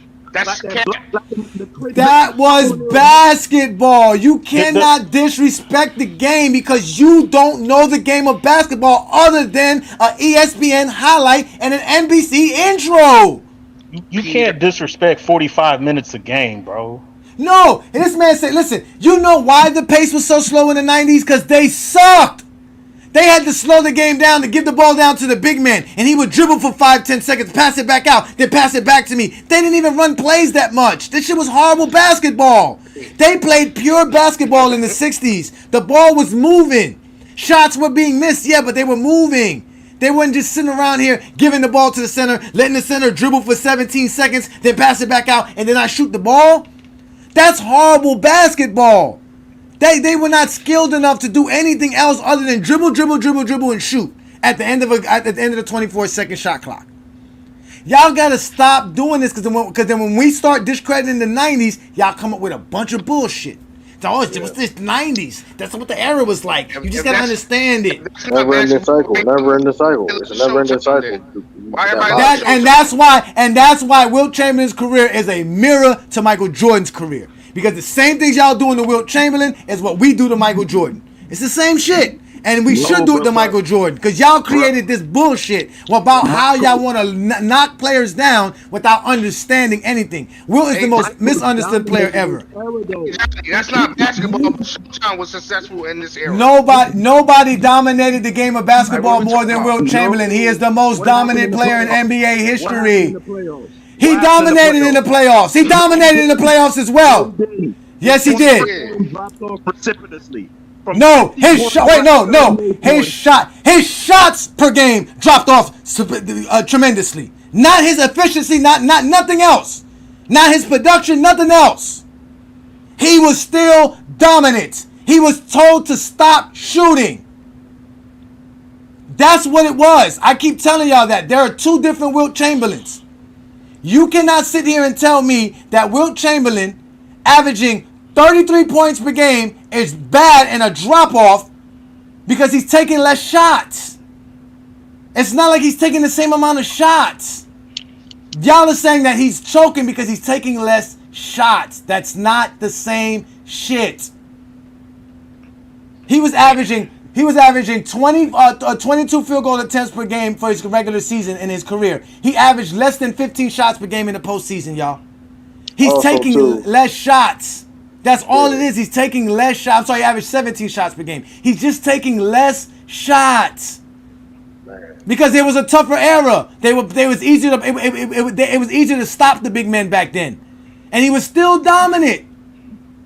That was basketball. You cannot disrespect the game because you don't know the game of basketball other than an ESPN highlight and an NBC intro. You can't disrespect 45 minutes a game, bro. No, and this man said, listen, you know why the pace was so slow in the 90s? Because they sucked. They had to slow the game down to give the ball down to the big man, and he would dribble for 5-10 seconds, pass it back out, then pass it back to me. They didn't even run plays that much. This shit was horrible basketball. They played pure basketball in the 60s. The ball was moving. Shots were being missed, yeah, but they were moving. They weren't just sitting around here giving the ball to the center, letting the center dribble for 17 seconds, then pass it back out, and then I shoot the ball. That's horrible basketball. They were not skilled enough to do anything else other than dribble, and shoot at the end of the 24-second shot clock. Y'all gotta stop doing this because then when we start discrediting the 90s, y'all come up with a bunch of bullshit. Oh, it was this 90s. That's what the era was like. You just gotta understand it. Never end the cycle. Never end the cycle. It's a never ending cycle. And that's why Wilt Chamberlain's career is a mirror to Michael Jordan's career. Because the same things y'all doing to Wilt Chamberlain is what we do to Michael Jordan. It's the same shit. And we should do it to Michael Jordan. Because y'all created this bullshit about how y'all want to knock players down without understanding anything. Wilt is the most misunderstood player ever. That's not basketball, but Showtime was successful in this era. Nobody dominated the game of basketball more than Wilt Chamberlain. He is the most dominant player in NBA history. He dominated in the playoffs. He dominated in the playoffs as well. Yes, he did. Precipitously. No, his shots per game dropped off tremendously. Not his efficiency, not nothing else. Not his production, nothing else. He was still dominant. He was told to stop shooting. That's what it was. I keep telling y'all that. There are two different Wilt Chamberlains. You cannot sit here and tell me that Wilt Chamberlain averaging 33 points per game is bad and a drop-off because he's taking less shots. It's not like he's taking the same amount of shots. Y'all are saying that he's choking because he's taking less shots. That's not the same shit. He was averaging 22 field goal attempts per game for his regular season in his career. He averaged less than 15 shots per game in the postseason, y'all. He's taking less shots. That's all it is. He's taking less shots. I'm sorry, he averaged 17 shots per game. He's just taking less shots. Because it was a tougher era. It was easier to stop the big men back then. And he was still dominant.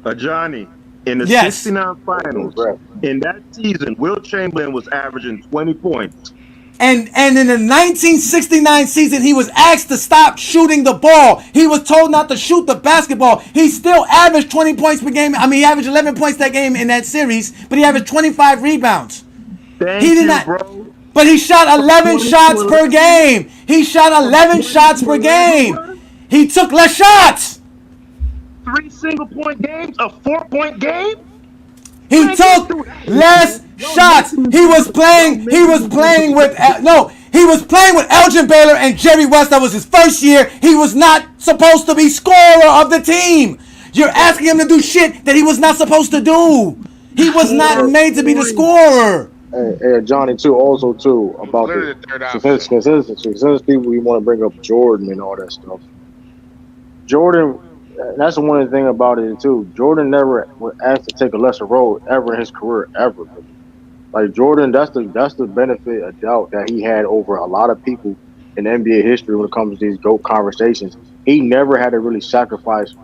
Ajani, in the 69 finals, in that season, Wilt Chamberlain was averaging 20 points. And in the 1969 season, he was asked to stop shooting the ball. He was told not to shoot the basketball. He still averaged 20 points per game. I mean, he averaged 11 points that game in that series, but he averaged 25 rebounds. Bro. But he shot 11 shots per game. He shot 11 shots per game. He took less shots. 3 single-point games, a 4-point game? He took less shots. He was playing with Elgin Baylor and Jerry West. That was his first year. He was not supposed to be scorer of the team. You're asking him to do shit that he was not supposed to do. He was not made to be the scorer. Hey, Johnny, about the since people we want to bring up Jordan and all that stuff. Jordan, that's the one thing about it too. Jordan never was asked to take a lesser role ever in his career ever. Like Jordan, that's the benefit of doubt that he had over a lot of people in NBA history when it comes to these GOAT conversations. He never had to really sacrifice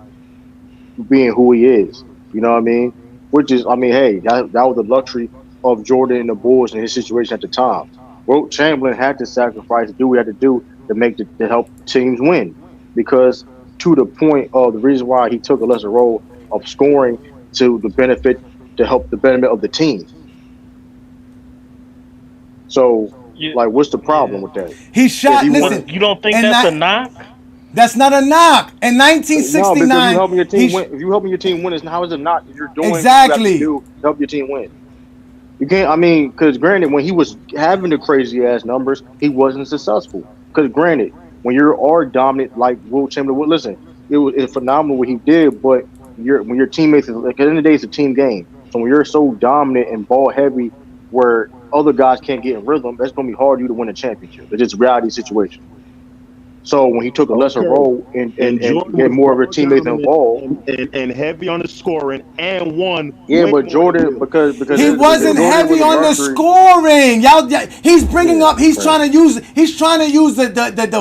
being who he is. You know what I mean? Which is, I mean, hey, that was the luxury of Jordan and the Bulls and his situation at the time. Wilt Chamberlain had to sacrifice, do what he had to do to help teams win, because to the point of the reason why he took a lesser role of scoring to help the benefit of the team. So, like, what's the problem with that? He shot. Listen, you don't think that's a knock? That's not a knock. In 1969, no, because you helping your team win. If you helping your team win, how is it not? If you're doing exactly what you have to do to help your team win. You can't. I mean, because granted, when he was having the crazy ass numbers, he wasn't successful. Because granted, when you are dominant like Wilt Chamberlain, listen, it's phenomenal what he did. But when your teammates, like at the end of the day, it's a team game. So when you're so dominant and ball heavy, where other guys can't get in rhythm, that's going to be hard for you to win a championship. It's just a reality situation. So when he took a lesser role and get more of her teammates involved and heavy on the scoring and won. Yeah, but Jordan because he wasn't heavy on the scoring. Y'all, he's bringing up. He's trying to use the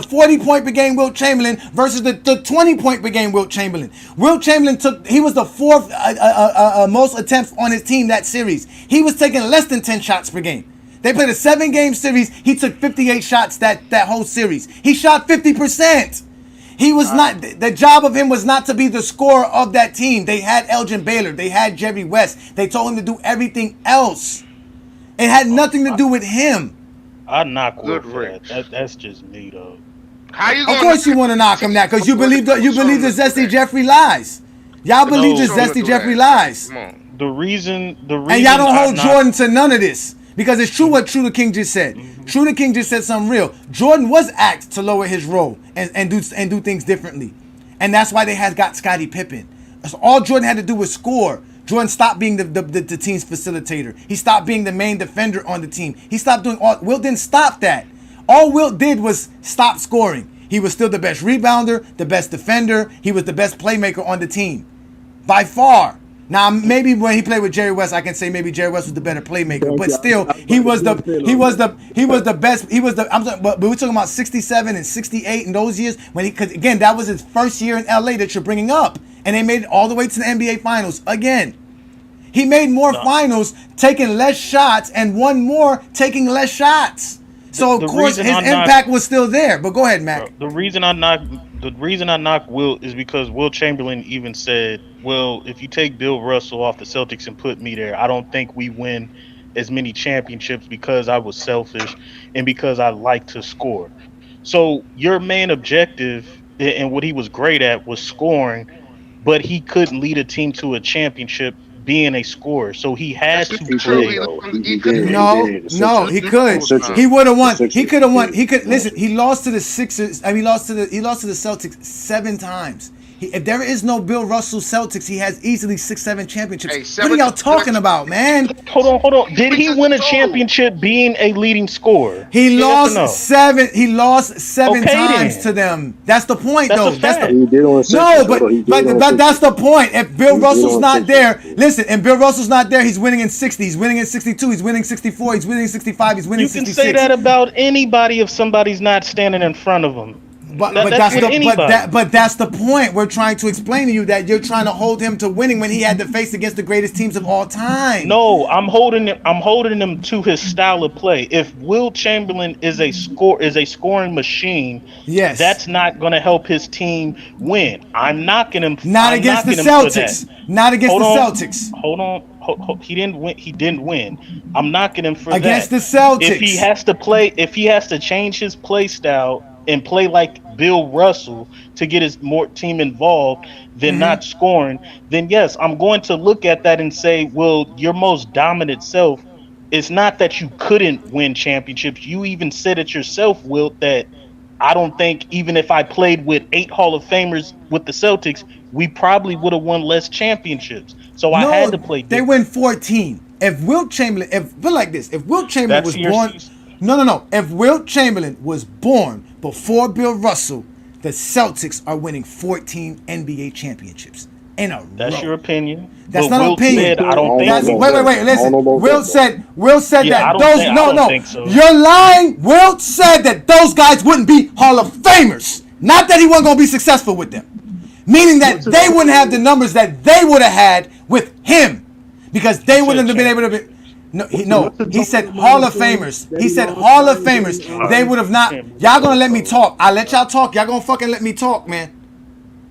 40-point per game Wilt Chamberlain versus the 20-point per game Wilt Chamberlain. Wilt Chamberlain he was the fourth most attempts on his team that series. He was taking less than 10 shots per game. They played a 7-game series. He took 58 shots that whole series. He shot 50%. He was not. The job of him was not to be the scorer of that team. They had Elgin Baylor. They had Jerry West. They told him to do everything else. It had nothing to do with him. I knock Wilt for that. That's just me though. How you? Of course you want to knock him that because you believe the Zesty Jeffrey lies. Y'all believe the Zesty Jeffrey lies. The reason, and y'all don't hold Jordan to none of this. Because it's true what True the King just said. True the King just said something real. Jordan was asked to lower his role and do things differently. And that's why they had got Scottie Pippen. So all Jordan had to do was score. Jordan stopped being the team's facilitator. He stopped being the main defender on the team. He stopped doing all. Wilt didn't stop that. All Wilt did was stop scoring. He was still the best rebounder, the best defender. He was the best playmaker on the team. By far. Now maybe when he played with Jerry West, I can say maybe Jerry West was the better playmaker, but still he was the best. But we're talking about 67 and 68 in those years because again that was his first year in LA that you're bringing up, and they made it all the way to the NBA Finals again. He made more finals taking less shots and won more taking less shots. So of course his impact was still there. But go ahead, Mac. The reason I knock Wilt is because Wilt Chamberlain even said, well, if you take Bill Russell off the Celtics and put me there, I don't think we win as many championships because I was selfish and because I like to score. So your main objective and what he was great at was scoring, but he couldn't lead a team to a championship being a scorer. So he had to play. No, he could. He would have won. He could have won. He could listen. He lost to the Sixers. He lost to the Celtics 7 times. If there is no Bill Russell Celtics, he has easily 6-7 championships. What are y'all talking about, man? Hold on. Did he win a championship being a leading scorer? He lost 7. He lost 7 times to them. That's the point, though. But that's the point. If Bill Russell's not there, listen. If Bill Russell's not there, he's winning in 60. He's winning in 62. He's winning 64. He's winning 65. He's winning 66. You can say that about anybody if somebody's not standing in front of them. But that's the point. We're trying to explain to you that you're trying to hold him to winning when he had to face against the greatest teams of all time. No, I'm holding him to his style of play. If Wilt Chamberlain is a scoring machine, yes, that's not going to help his team win. I'm knocking him. Not against the Celtics. Not against the Celtics. Hold on. He didn't win. He didn't win. I'm knocking him for against that. the Celtics. If he has to change his play style and play like Bill Russell to get his more team involved than not scoring, then yes, I'm going to look at that and say, well, your most dominant self, it's not that you couldn't win championships. You even said it yourself, Wilt, that I don't think even if I played with 8 Hall of Famers with the Celtics, we probably would have won less championships. So I had to play different. They win 14. If Wilt Chamberlain, if Wilt Chamberlain was born, no. If Wilt Chamberlain was born before Bill Russell, the Celtics are winning 14 NBA championships in a That's row. your opinion. That's But not Wilt opinion. said, I don't think That's, so. wait. Listen. Wilt said Yeah, that I those don't think so. You're lying. Wilt said that those guys wouldn't be Hall of Famers. Not that he wasn't gonna be successful with them. Meaning that they wouldn't have the numbers that they would have had with him. Because they wouldn't have been able to be. He said Hall of Famers. He said Hall of Famers. They would have not. Y'all gonna let me talk. I let y'all talk. Y'all gonna fucking let me talk, man.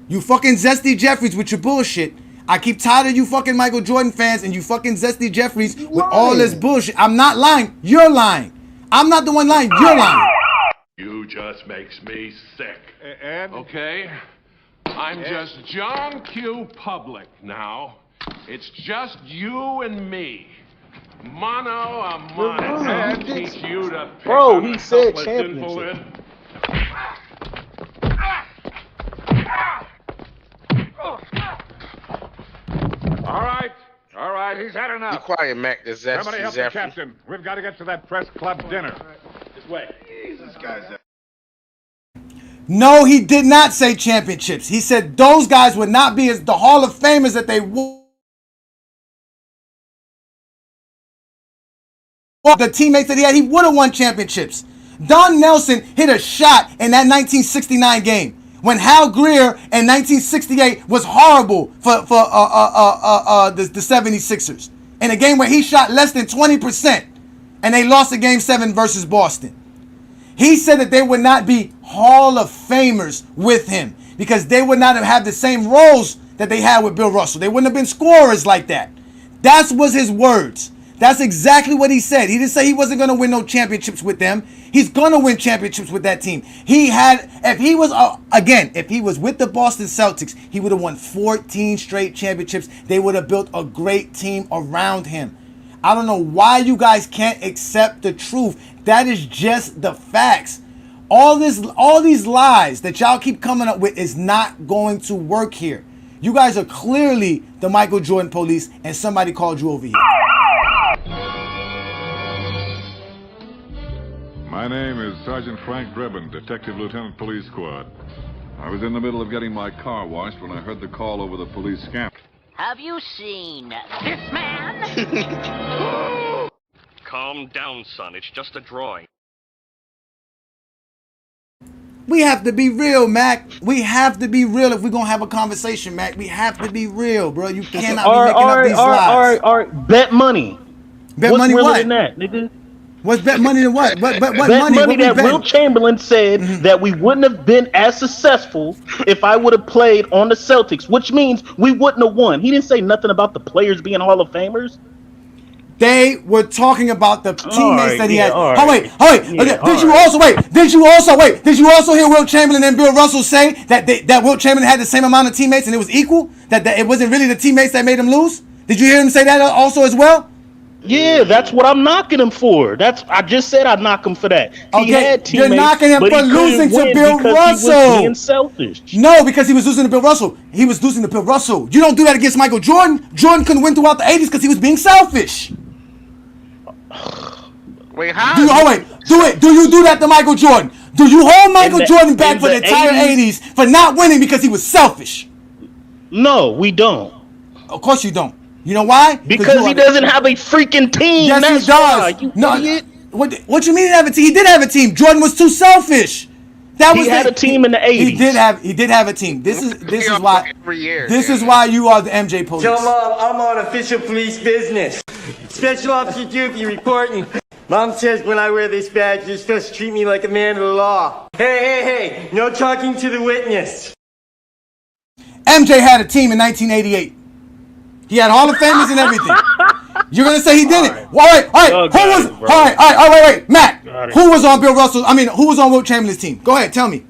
You fucking Zesty Jeffries with your bullshit. I keep tired of you fucking Michael Jordan fans and you fucking Zesty Jeffries with all this bullshit. I'm not lying. You're lying. I'm not the one lying. You're lying. You just makes me sick. Okay? I'm just John Q. Public now. It's just you and me. Mano a mano. And teach you to pick Bro, he up said helpless championship. invalid. All right, he's had enough. Be quiet, Mac. The Zesty Somebody help the captain. We've got to get to that press club dinner. This way. Jesus, guys. No, he did not say championships. He said those guys would not be as the Hall of Famers that they would. The teammates that he had, he would have won championships. Don Nelson hit a shot in that 1969 game when Hal Greer in 1968 was horrible for the 76ers. In a game where he shot less than 20% and they lost the game 7 versus Boston. He said that they would not be Hall of Famers with him because they would not have had the same roles that they had with Bill Russell. They wouldn't have been scorers like that. That was his words. That's exactly what he said. He didn't say he wasn't going to win no championships with them. He's going to win championships with that team. If he was with the Boston Celtics, he would have won 14 straight championships. They would have built a great team around him. I don't know why you guys can't accept the truth. That is just the facts. All these lies that y'all keep coming up with is not going to work here. You guys are clearly the Michael Jordan police, and somebody called you over here. My name is Sergeant Frank Drebin, Detective Lieutenant Police Squad. I was in the middle of getting my car washed when I heard the call over the police scamp. Have you seen this man? Calm down, son. It's just a drawing. We have to be real, Mac. We have to be real if we're going to have a conversation, Mac. We have to be real, bro. You cannot be making up these lies. All right. Bet money. Bet What's money realer what? than that, nigga? What's bet money to what? What bet money? money that Wilt Chamberlain said that we wouldn't have been as successful if I would have played on the Celtics, which means we wouldn't have won. He didn't say nothing about the players being Hall of Famers. They were talking about the teammates that he had. All Oh wait. Did you also hear Wilt Chamberlain and Bill Russell say that Wilt Chamberlain had the same amount of teammates and it was equal? That it wasn't really the teammates that made him lose? Did you hear him say that also as well? Yeah, that's what I'm knocking him for. I just said I'd knock him for that. He had teammates, you're knocking him for losing to Bill Russell. He was being selfish. No, because he was losing to Bill Russell. He was losing to Bill Russell. You don't do that against Michael Jordan. Jordan couldn't win throughout the 80s because he was being selfish. Wait, how? Do you do that to Michael Jordan? Do you hold Michael Jordan back for the entire 80s for not winning because he was selfish? No, we don't. Of course you don't. You know why? Because he doesn't have a freaking team. Yes, That's he does. why, you idiot. What you mean he didn't have a team? He did have a team. Jordan was too selfish. He had a team in the 80s. He did have a team. This is why you are the MJ police. Tell Mom I'm on official police business. Special Officer Doopy reporting. Mom says when I wear this badge, you're supposed to treat me like a man of the law. Hey, no talking to the witness. MJ had a team in 1988. He had Hall of Famers and everything. You're gonna say he didn't? All right. Wait, Matt. Who was on Bill Russell? Who was on Wilt Chamberlain's team? Go ahead, tell me.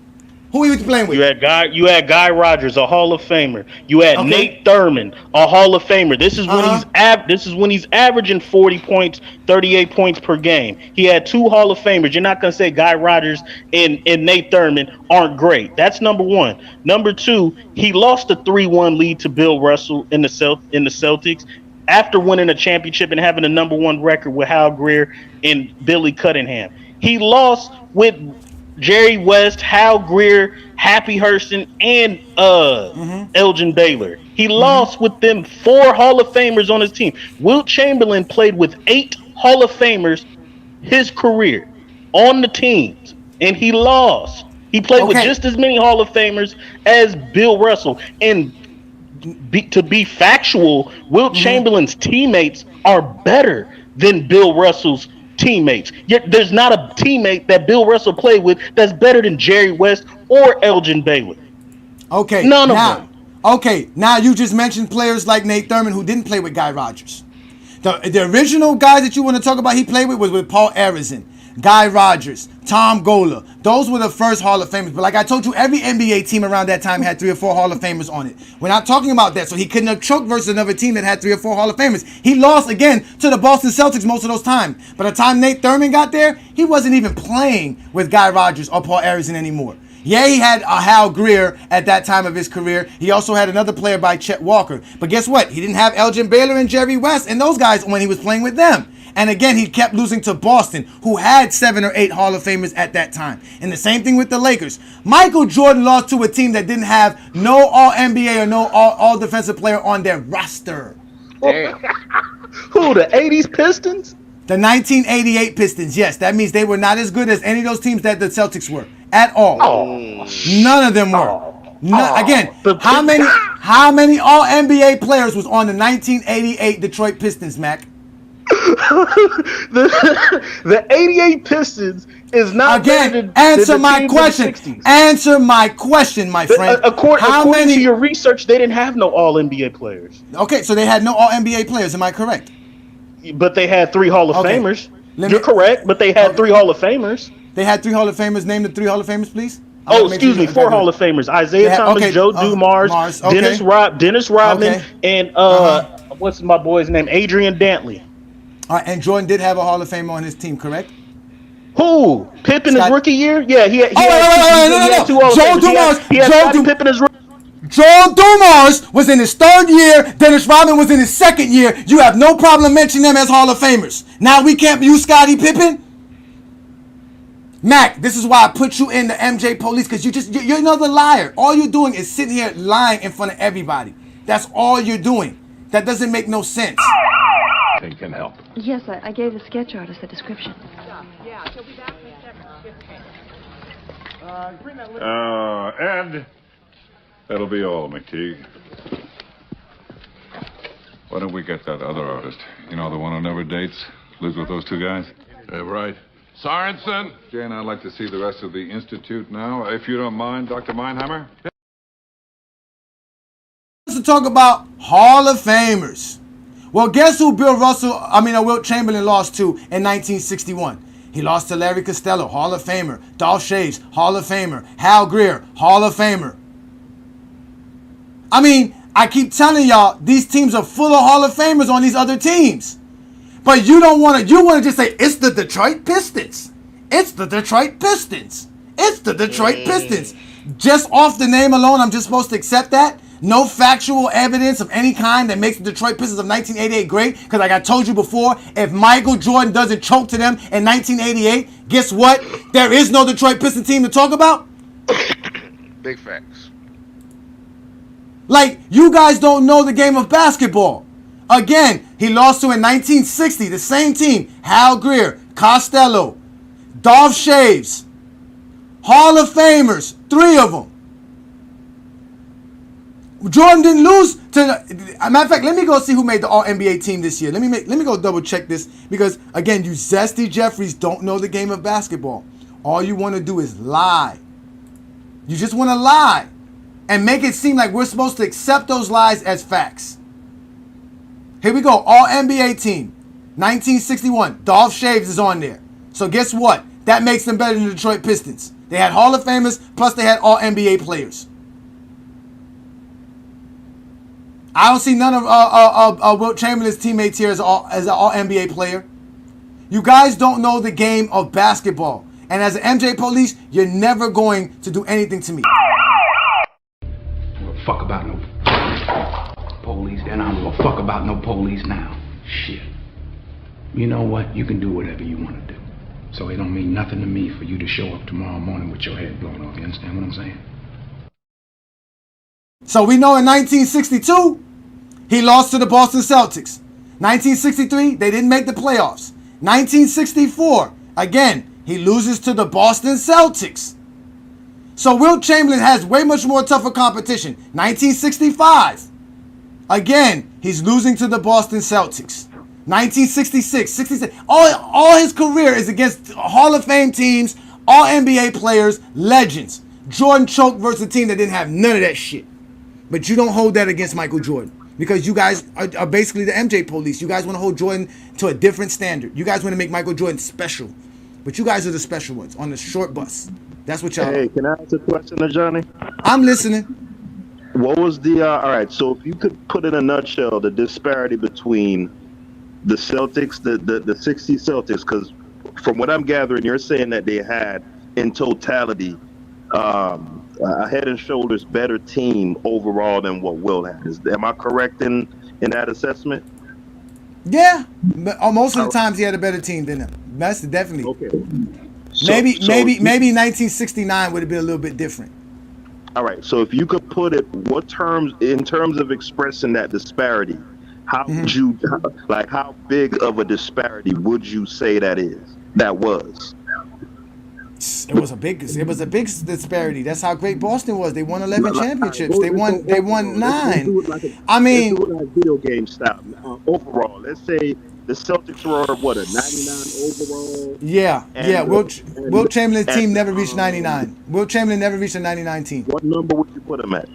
Who he was playing with? You had Guy Rogers, a Hall of Famer. You had Nate Thurman, a Hall of Famer. This is when he's averaging 40 points, 38 points per game. He had 2 Hall of Famers. You're not gonna say Guy Rogers and Nate Thurman aren't great. That's number one. Number two, he lost a 3-1 lead to Bill Russell in the Celtics after winning a championship and having a number 1 record with Hal Greer and Billy Cunningham. He lost with Jerry West, Hal Greer, Happy Hurston, and Elgin Baylor. He lost with them 4 Hall of Famers on his team. Wilt Chamberlain played with 8 Hall of Famers his career on the teams, and he lost. He played with just as many Hall of Famers as Bill Russell. And to be factual, Wilt Chamberlain's teammates are better than Bill Russell's teammates. Yet there's not a teammate that Bill Russell played with that's better than Jerry West or Elgin Baylor. Okay. None of them. Okay, now you just mentioned players like Nate Thurman who didn't play with Guy Rodgers. The original guy that you want to talk about he played with was with Paul Arizin, Guy Rodgers, Tom Gola. Those were the first Hall of Famers. But like I told you, every NBA team around that time had 3 or 4 Hall of Famers on it. We're not talking about that. So he couldn't have choked versus another team that had 3 or 4 Hall of Famers. He lost again to the Boston Celtics most of those times. By the time Nate Thurman got there, he wasn't even playing with Guy Rodgers or Paul Arizin anymore. Yeah, he had a Hal Greer at that time of his career. He also had another player by Chet Walker. But guess what? He didn't have Elgin Baylor and Jerry West and those guys when he was playing with them. And again, he kept losing to Boston, who had 7 or 8 Hall of Famers at that time. And the same thing with the Lakers. Michael Jordan lost to a team that didn't have no All-NBA or no All-Defensive player on their roster. Damn. Who, the 80s Pistons? The 1988 Pistons, yes. That means they were not as good as any of those teams that the Celtics were. At all. None of them were. Again, how many All-NBA players was on the 1988 Detroit Pistons, Mac? the 88 Pistons is not again. Answer my question. Answer my question, my friend. According to your research, they didn't have no All NBA players. Okay, so they had no All NBA players. Am I correct? But they had 3 Hall of Famers. You're correct, but they had 3 Hall of Famers. They had 3 Hall of Famers. Name the 3 Hall of Famers, please. Excuse me, 4 Hall of Famers: Isaiah Thomas, Joe Dumars, Dennis Rodman, and what's my boy's name? Adrian Dantley. All right, and Jordan did have a Hall of Famer on his team, correct? Who? Pippen his rookie year? Yeah, he had. No. Joe Dumars. Joe Dumars was in his 3rd year. Dennis Rodman was in his 2nd year. You have no problem mentioning them as Hall of Famers. Now we can't use Scottie Pippen. Mac, this is why I put you in the MJ police, because you're another liar. All you're doing is sitting here lying in front of everybody. That's all you're doing. That doesn't make no sense. They can help. Yes, I gave the sketch artist a description. Ed, that'll be all, McTeague. Why don't we get that other artist? You know, the one who never dates, lives with those 2 guys? Right. Sorensen. Jane, I'd like to see the rest of the Institute now, if you don't mind, Dr. Meinheimer. Let's talk about Hall of Famers. Well, guess who Wilt Chamberlain lost to in 1961? He lost to Larry Costello, Hall of Famer. Dolph Shaves, Hall of Famer. Hal Greer, Hall of Famer. I mean, I keep telling y'all, these teams are full of Hall of Famers on these other teams. But you don't want to, you want to just say, it's the Detroit Pistons. It's the Detroit Pistons. It's the Detroit Pistons. Just off the name alone, I'm just supposed to accept that? No factual evidence of any kind that makes the Detroit Pistons of 1988 great? Because like I told you before, if Michael Jordan doesn't choke to them in 1988, guess what? There is no Detroit Pistons team to talk about. Big facts. Like, you guys don't know the game of basketball. Again, he lost to in 1960, the same team. Hal Greer, Costello, Dolph Shaves, Hall of Famers, 3 of them. Jordan didn't lose to. Matter of fact, let me go see who made the All-NBA team this year. Let me go double check this, because again, you zesty Jeffries don't know the game of basketball. All you want to do is lie. You just want to lie and make it seem like we're supposed to accept those lies as facts. Here we go. All-NBA team, 1961. Dolph Shaves is on there. So guess what? That makes them better than the Detroit Pistons. They had Hall of Famers, plus they had All-NBA players. I don't see none of Wilt Chamberlain's teammates here as an All-NBA player. You guys don't know the game of basketball. And as an MJ police, you're never going to do anything to me. Well, fuck about no police, then I don't give a fuck about no police now. Shit. You know what? You can do whatever you want to do. So it don't mean nothing to me for you to show up tomorrow morning with your head blown off. You understand what I'm saying? So we know in 1962, he lost to the Boston Celtics. 1963, they didn't make the playoffs. 1964, again, he loses to the Boston Celtics. So Wilt Chamberlain has way much more tougher competition. 1965, again, he's losing to the Boston Celtics. 1966, 66, all his career is against Hall of Fame teams, all NBA players, legends. Jordan choked versus a team that didn't have none of that shit. But you don't hold that against Michael Jordan because you guys are basically the MJ police. You guys want to hold Jordan to a different standard. You guys want to make Michael Jordan special. But you guys are the special ones on the short bus. That's what y'all Hey, are. can I ask a question to Johnny? I'm listening. What was the, all right, so if you could put in a nutshell the disparity between the Celtics, the 60 Celtics, because from what I'm gathering, you're saying that they had, in totality, a head and shoulders better team overall than what Will had. Am I correct in that assessment? Yeah, but most of the times he had a better team than them. That's definitely. Okay. Maybe 1969 would have been a little bit different. All right. So if you could put it, in terms of expressing that disparity, how would you, like, how big of a disparity would you say that was? It was a big disparity. That's how great Boston was. They won 11 championships. They won 9. I mean, let's do it like video game style. Overall, let's say the Celtics were what, a 99 overall. Yeah. Wilt Chamberlain's team never reached 99. Wilt Chamberlain never reached a 99 team. What number would you put them at?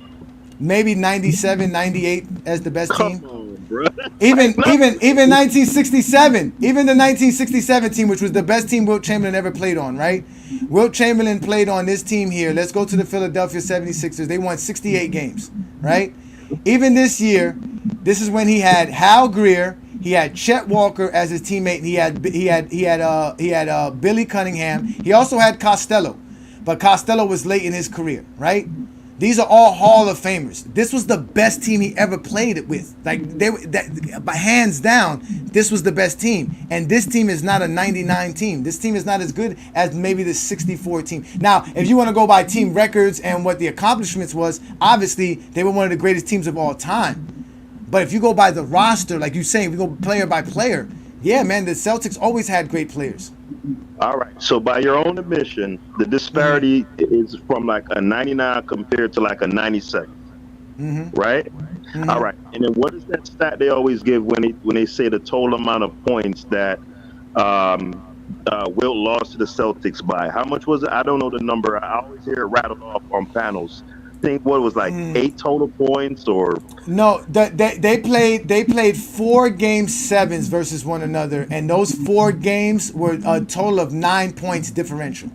Maybe 97, 98 as the best team. Come on, bro. Even 1967, even the 1967 team, which was the best team Wilt Chamberlain ever played on, right? Wilt Chamberlain played on this team here. Let's go to the Philadelphia 76ers. They won 68 games, right? Even this year, this is when he had Hal Greer, he had Chet Walker as his teammate, and he had Billy Cunningham. He also had Costello, but Costello was late in his career, right? These are all Hall of Famers. This was the best team he ever played it with. By hands down, this was the best team. And this team is not a 99 team. This team is not as good as maybe the 64 team. Now, if you want to go by team records and what the accomplishments was, obviously they were one of the greatest teams of all time. But if you go by the roster, like you're saying, we go player by player, yeah, man, the Celtics always had great players. All right. So by your own admission, the disparity is from like a 99 compared to like a 97, right? All right. And then what is that stat they always give when they say the total amount of points that Wilt lost to the Celtics by? How much was it? I don't know the number. I always hear it rattled off on panels. I think what it was like 8 total points or no, they played 4 game 7s versus one another, and those 4 games were a total of 9 points differential.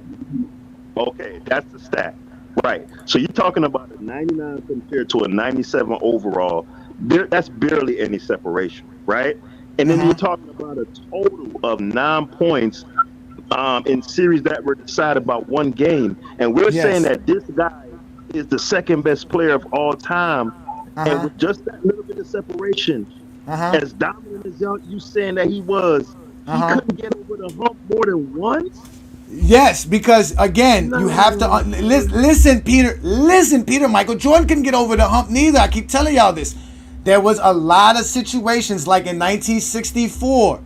Okay, that's the stat. Right. So you're talking about a 99 compared to a 97 overall. That's barely any separation, right? And then you're talking about a total of 9 points in series that were decided by 1 game. And we're saying that this guy is the second best player of all time. And with just that little bit of separation, as dominant as you saying that he was, he couldn't get over the hump more than once? Yes, because again, you have to listen, Peter. Listen, Peter. Michael Jordan couldn't get over the hump neither. I keep telling y'all this. There was a lot of situations like in 1964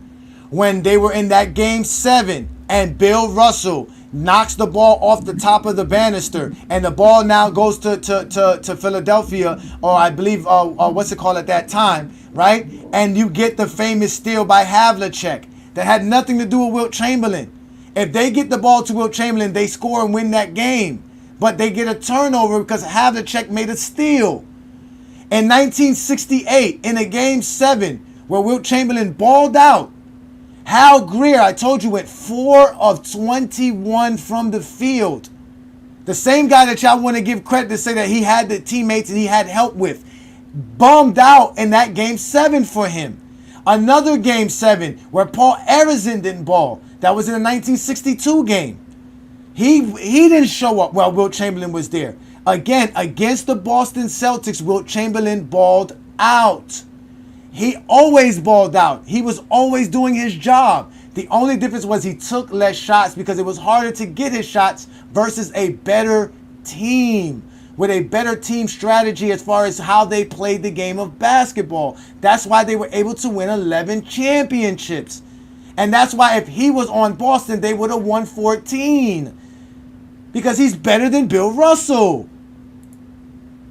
when they were in that game 7 and Bill Russell knocks the ball off the top of the banister, and the ball now goes to Philadelphia, or I believe, what's it called at that time, right? And you get the famous steal by Havlicek that had nothing to do with Wilt Chamberlain. If they get the ball to Wilt Chamberlain, they score and win that game. But they get a turnover because Havlicek made a steal. In 1968, in a game 7, where Wilt Chamberlain balled out, Hal Greer, I told you, went 4 of 21 from the field. The same guy that y'all want to give credit to say that he had the teammates and he had help with, bummed out in that game 7 for him. Another game 7 where Paul Arizin didn't ball. That was in the 1962 game. He didn't show up while Wilt Chamberlain was there. Again, against the Boston Celtics, Wilt Chamberlain balled out. He always balled out. He was always doing his job. The only difference was he took less shots because it was harder to get his shots versus a better team with a better team strategy as far as how they played the game of basketball. That's why they were able to win 11 championships. And that's why if he was on Boston, they would have won 14. Because he's better than Bill Russell.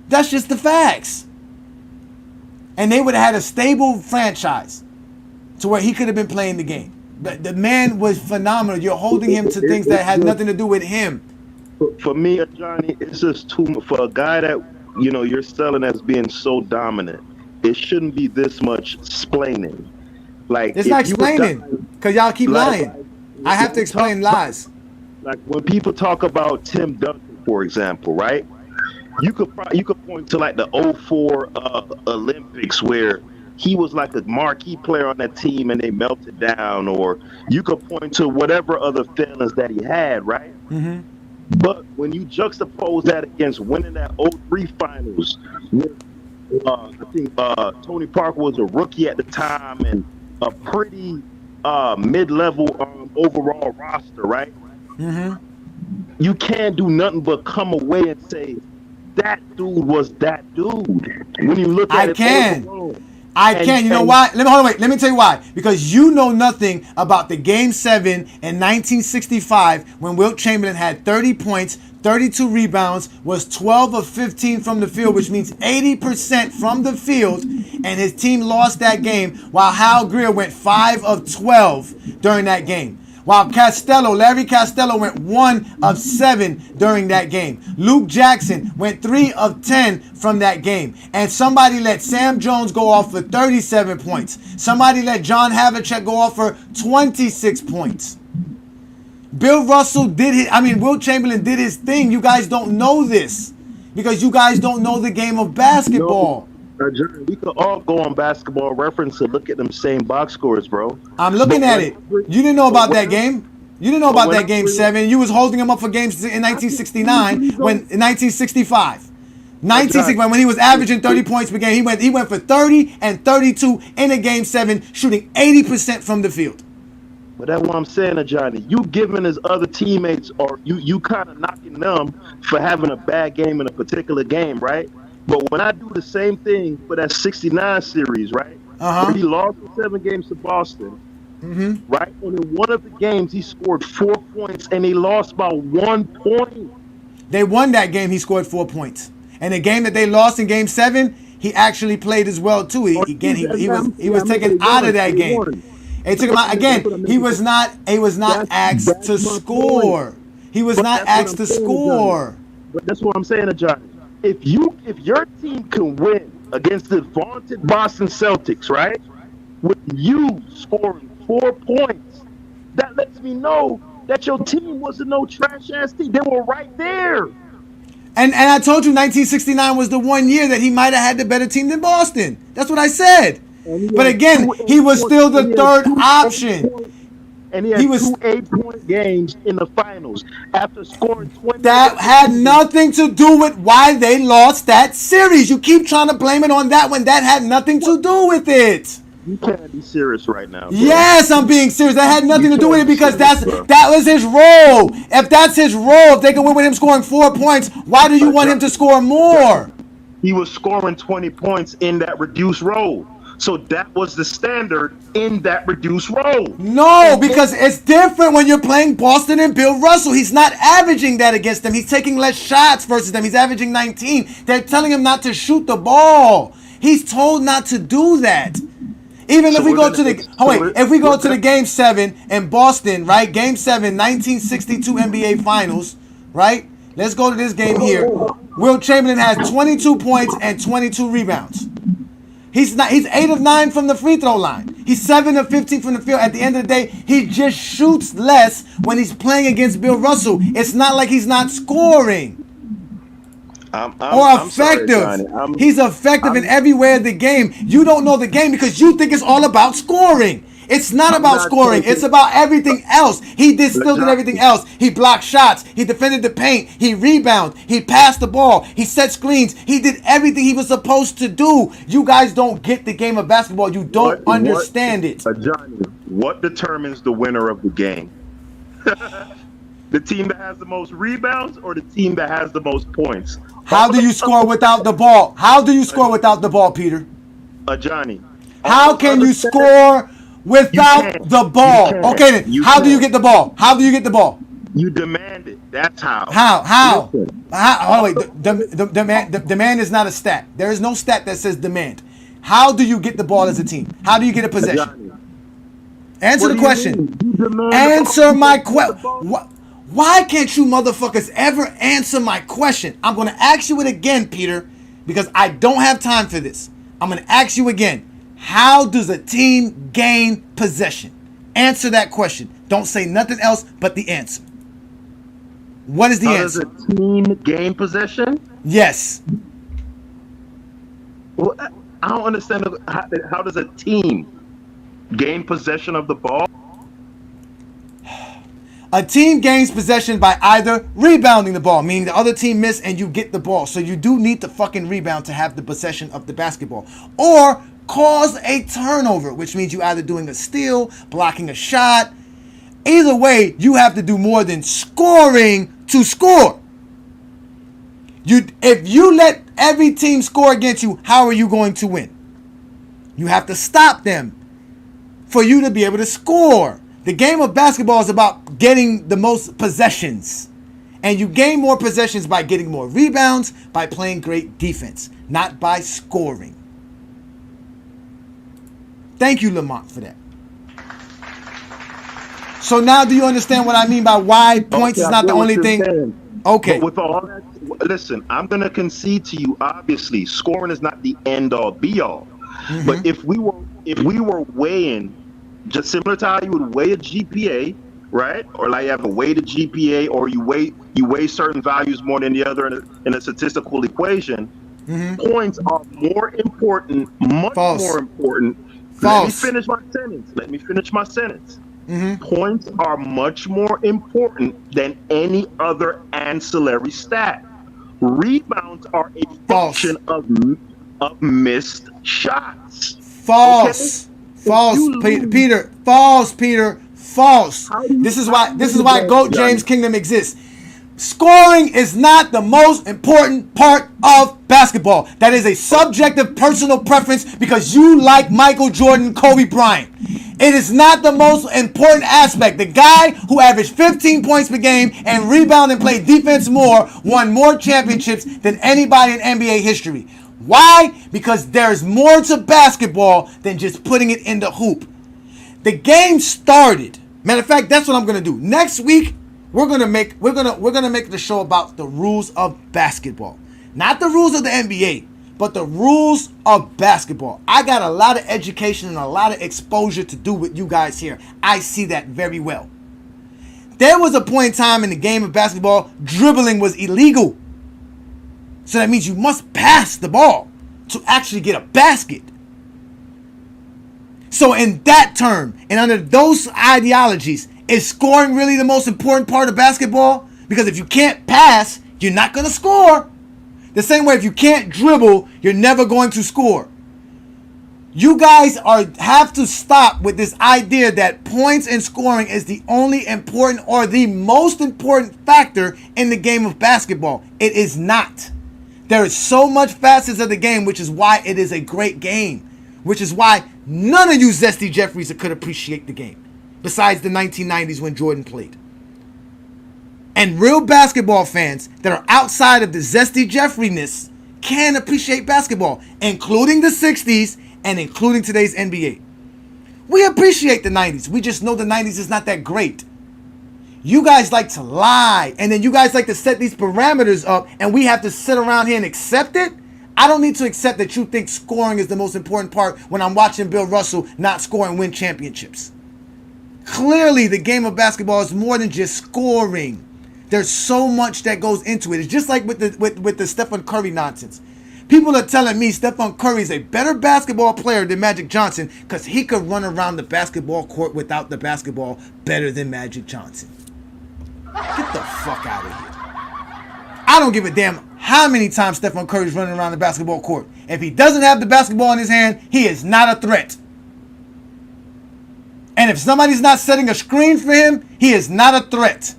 That's just the facts. And they would have had a stable franchise to where he could have been playing the game. The man was phenomenal. You're holding him to things that had nothing to do with him. For me, Ajani, it's just too much. For a guy that, you're selling as being so dominant, it shouldn't be this much explaining. Like, it's not explaining, because y'all keep lying. I have to explain lies. Like, when people talk about Tim Duncan, for example, right? You could point to like the 04 Olympics where he was like a marquee player on that team and they melted down, or you could point to whatever other failings that he had, right? Mm-hmm. But when you juxtapose that against winning that 03 finals, I think Tony Parker was a rookie at the time and a pretty mid-level overall roster, right? Mm-hmm. You can't do nothing but come away and say, that dude was that dude. When you look at I can. You know why? Let me tell you why. Because you know nothing about the Game 7 in 1965 when Wilt Chamberlain had 30 points, 32 rebounds, was 12 of 15 from the field, which means 80% from the field, and his team lost that game while Hal Greer went 5 of 12 during that game. While Larry Costello went 1 of 7 during that game. Luke Jackson went 3 of 10 from that game. And somebody let Sam Jones go off for 37 points. Somebody let John Havlicek go off for 26 points. Wilt Chamberlain did his thing. You guys don't know this because you guys don't know the game of basketball. We could all go on Basketball Reference and look at them same box scores, bro. I'm looking at it. You didn't know about that game. You didn't know about that Game 7. You was holding him up for games in 1969 in 1965. 1965 when he was averaging 30 points per game. He went for 30 and 32 in a Game 7, shooting 80% from the field. But that's what I'm saying, Ajani. You giving his other teammates, or you kind of knocking them for having a bad game in a particular game, right? But when I do the same thing for that 69 series, right? Where he lost 7 games to Boston, right? And in one of the games, he scored 4 points, and he lost by 1 point. They won that game. He scored 4 points. And the game that they lost in Game 7, he actually played as well too. He was taken out of that game. They took him out again. He was not asked to score. He was not asked to score. But that's what I'm saying, Ajani. If your team can win against the vaunted Boston Celtics, right, with you scoring 4 points, that lets me know that your team wasn't no trash ass team. They were right there. And I told you 1969 was the one year that he might have had the better team than Boston. That's what I said. But again, he was still the third option. And he had 2 8-point games in the finals after scoring 20. That had nothing to do with why they lost that series. You keep trying to blame it on that one. That had nothing to do with it. You can't be serious right now, bro. Yes, I'm being serious. That had nothing to do with it because that was his role. If that's his role, if they can win with him scoring 4 points, why do you want him to score more? He was scoring 20 points in that reduced role. So that was the standard in that reduced role. No, because it's different when you're playing Boston and Bill Russell. He's not averaging that against them. He's taking less shots versus them. He's averaging 19. They're telling him not to shoot the ball. He's told not to do that. Even if we go to the Game 7 in Boston, right? Game 7, 1962 NBA Finals, right? Let's go to this game here. Wilt Chamberlain has 22 points and 22 rebounds. He's 8 of 9 from the free throw line. He's 7 of 15 from the field. At the end of the day, he just shoots less when he's playing against Bill Russell. It's not like he's not scoring. Or effective. He's effective in every way of the game. You don't know the game because you think it's all about scoring. It's not about scoring. It's about everything else. He still did everything else. He blocked shots. He defended the paint. He rebounded. He passed the ball. He set screens. He did everything he was supposed to do. You guys don't get the game of basketball. You don't understand it. Johnny, what determines the winner of the game? The team that has the most rebounds or the team that has the most points? How do you score without the ball? How do you score without the ball, Peter? Johnny. How can you score without the ball? Okay, then. How do you get the ball? How do you get the ball? You demand it. That's how. How? Oh, wait. The demand is not a stat. There is no stat that says demand. How do you get the ball as a team? How do you get a possession? Answer the question. Answer my question. Why can't you motherfuckers ever answer my question? I'm going to ask you it again, Peter, because I don't have time for this. I'm going to ask you again. How does a team gain possession? Answer that question. Don't say nothing else but the answer. What is the answer? How does a team gain possession? Yes. Well, I don't understand. How does a team gain possession of the ball? A team gains possession by either rebounding the ball, meaning the other team miss and you get the ball. So you do need to fucking rebound to have the possession of the basketball. Or cause a turnover, which means you either doing a steal, blocking a shot. Either way, you have to do more than scoring to score. If you let every team score against you, how are you going to win? You have to stop them for you to be able to score. The game of basketball is about getting the most possessions. And you gain more possessions by getting more rebounds, by playing great defense, not by scoring. Thank you, Lamont, for that. So now do you understand what I mean by why points is not the only thing? Okay. But with all that, listen, I'm going to concede to you, obviously, scoring is not the end-all, be-all. Mm-hmm. But if we were weighing, just similar to how you would weigh a GPA, right? Or like you have a weighted GPA, or you weigh certain values more than the other in a statistical equation. Mm-hmm. Points are more important, much more important. Let me finish my sentence. Mm-hmm. Points are much more important than any other ancillary stat. Rebounds are a function of missed shots. False. Okay? Peter. False, Peter. False. This is why GOAT James Kingdom exists. Scoring is not the most important part of basketball. That is a subjective personal preference because you like Michael Jordan, Kobe Bryant. It is not the most important aspect. The guy who averaged 15 points per game and rebounded and played defense more won more championships than anybody in NBA history. Why? Because there's more to basketball than just putting it in the hoop. The game started. Matter of fact, that's what I'm gonna do. Next week, we're gonna make the show about the rules of basketball. Not the rules of the NBA, but the rules of basketball. I got a lot of education and a lot of exposure to do with you guys here. I see that very well. There was a point in time in the game of basketball, dribbling was illegal. So that means you must pass the ball to actually get a basket. So in that term, and under those ideologies, is scoring really the most important part of basketball? Because if you can't pass, you're not going to score. The same way if you can't dribble, you're never going to score. You guys have to stop with this idea that points and scoring is the only important or the most important factor in the game of basketball. It is not. There is so much facets of the game, which is why it is a great game. Which is why none of you Zesty Jeffries could appreciate the game. Besides the 1990s when Jordan played. And real basketball fans that are outside of the Zesty Jeffrey-ness can appreciate basketball, including the 60s and including today's NBA. We appreciate the 90s. We just know the 90s is not that great. You guys like to lie, and then you guys like to set these parameters up, and we have to sit around here and accept it? I don't need to accept that you think scoring is the most important part when I'm watching Bill Russell not score and win championships. Clearly, the game of basketball is more than just scoring. There's so much that goes into it. It's just like with the Stephen Curry nonsense. People are telling me Stephen Curry is a better basketball player than Magic Johnson because he could run around the basketball court without the basketball better than Magic Johnson. Get the fuck out of here. I don't give a damn how many times Stephen Curry's running around the basketball court. If he doesn't have the basketball in his hand, he is not a threat. And if somebody's not setting a screen for him, he is not a threat.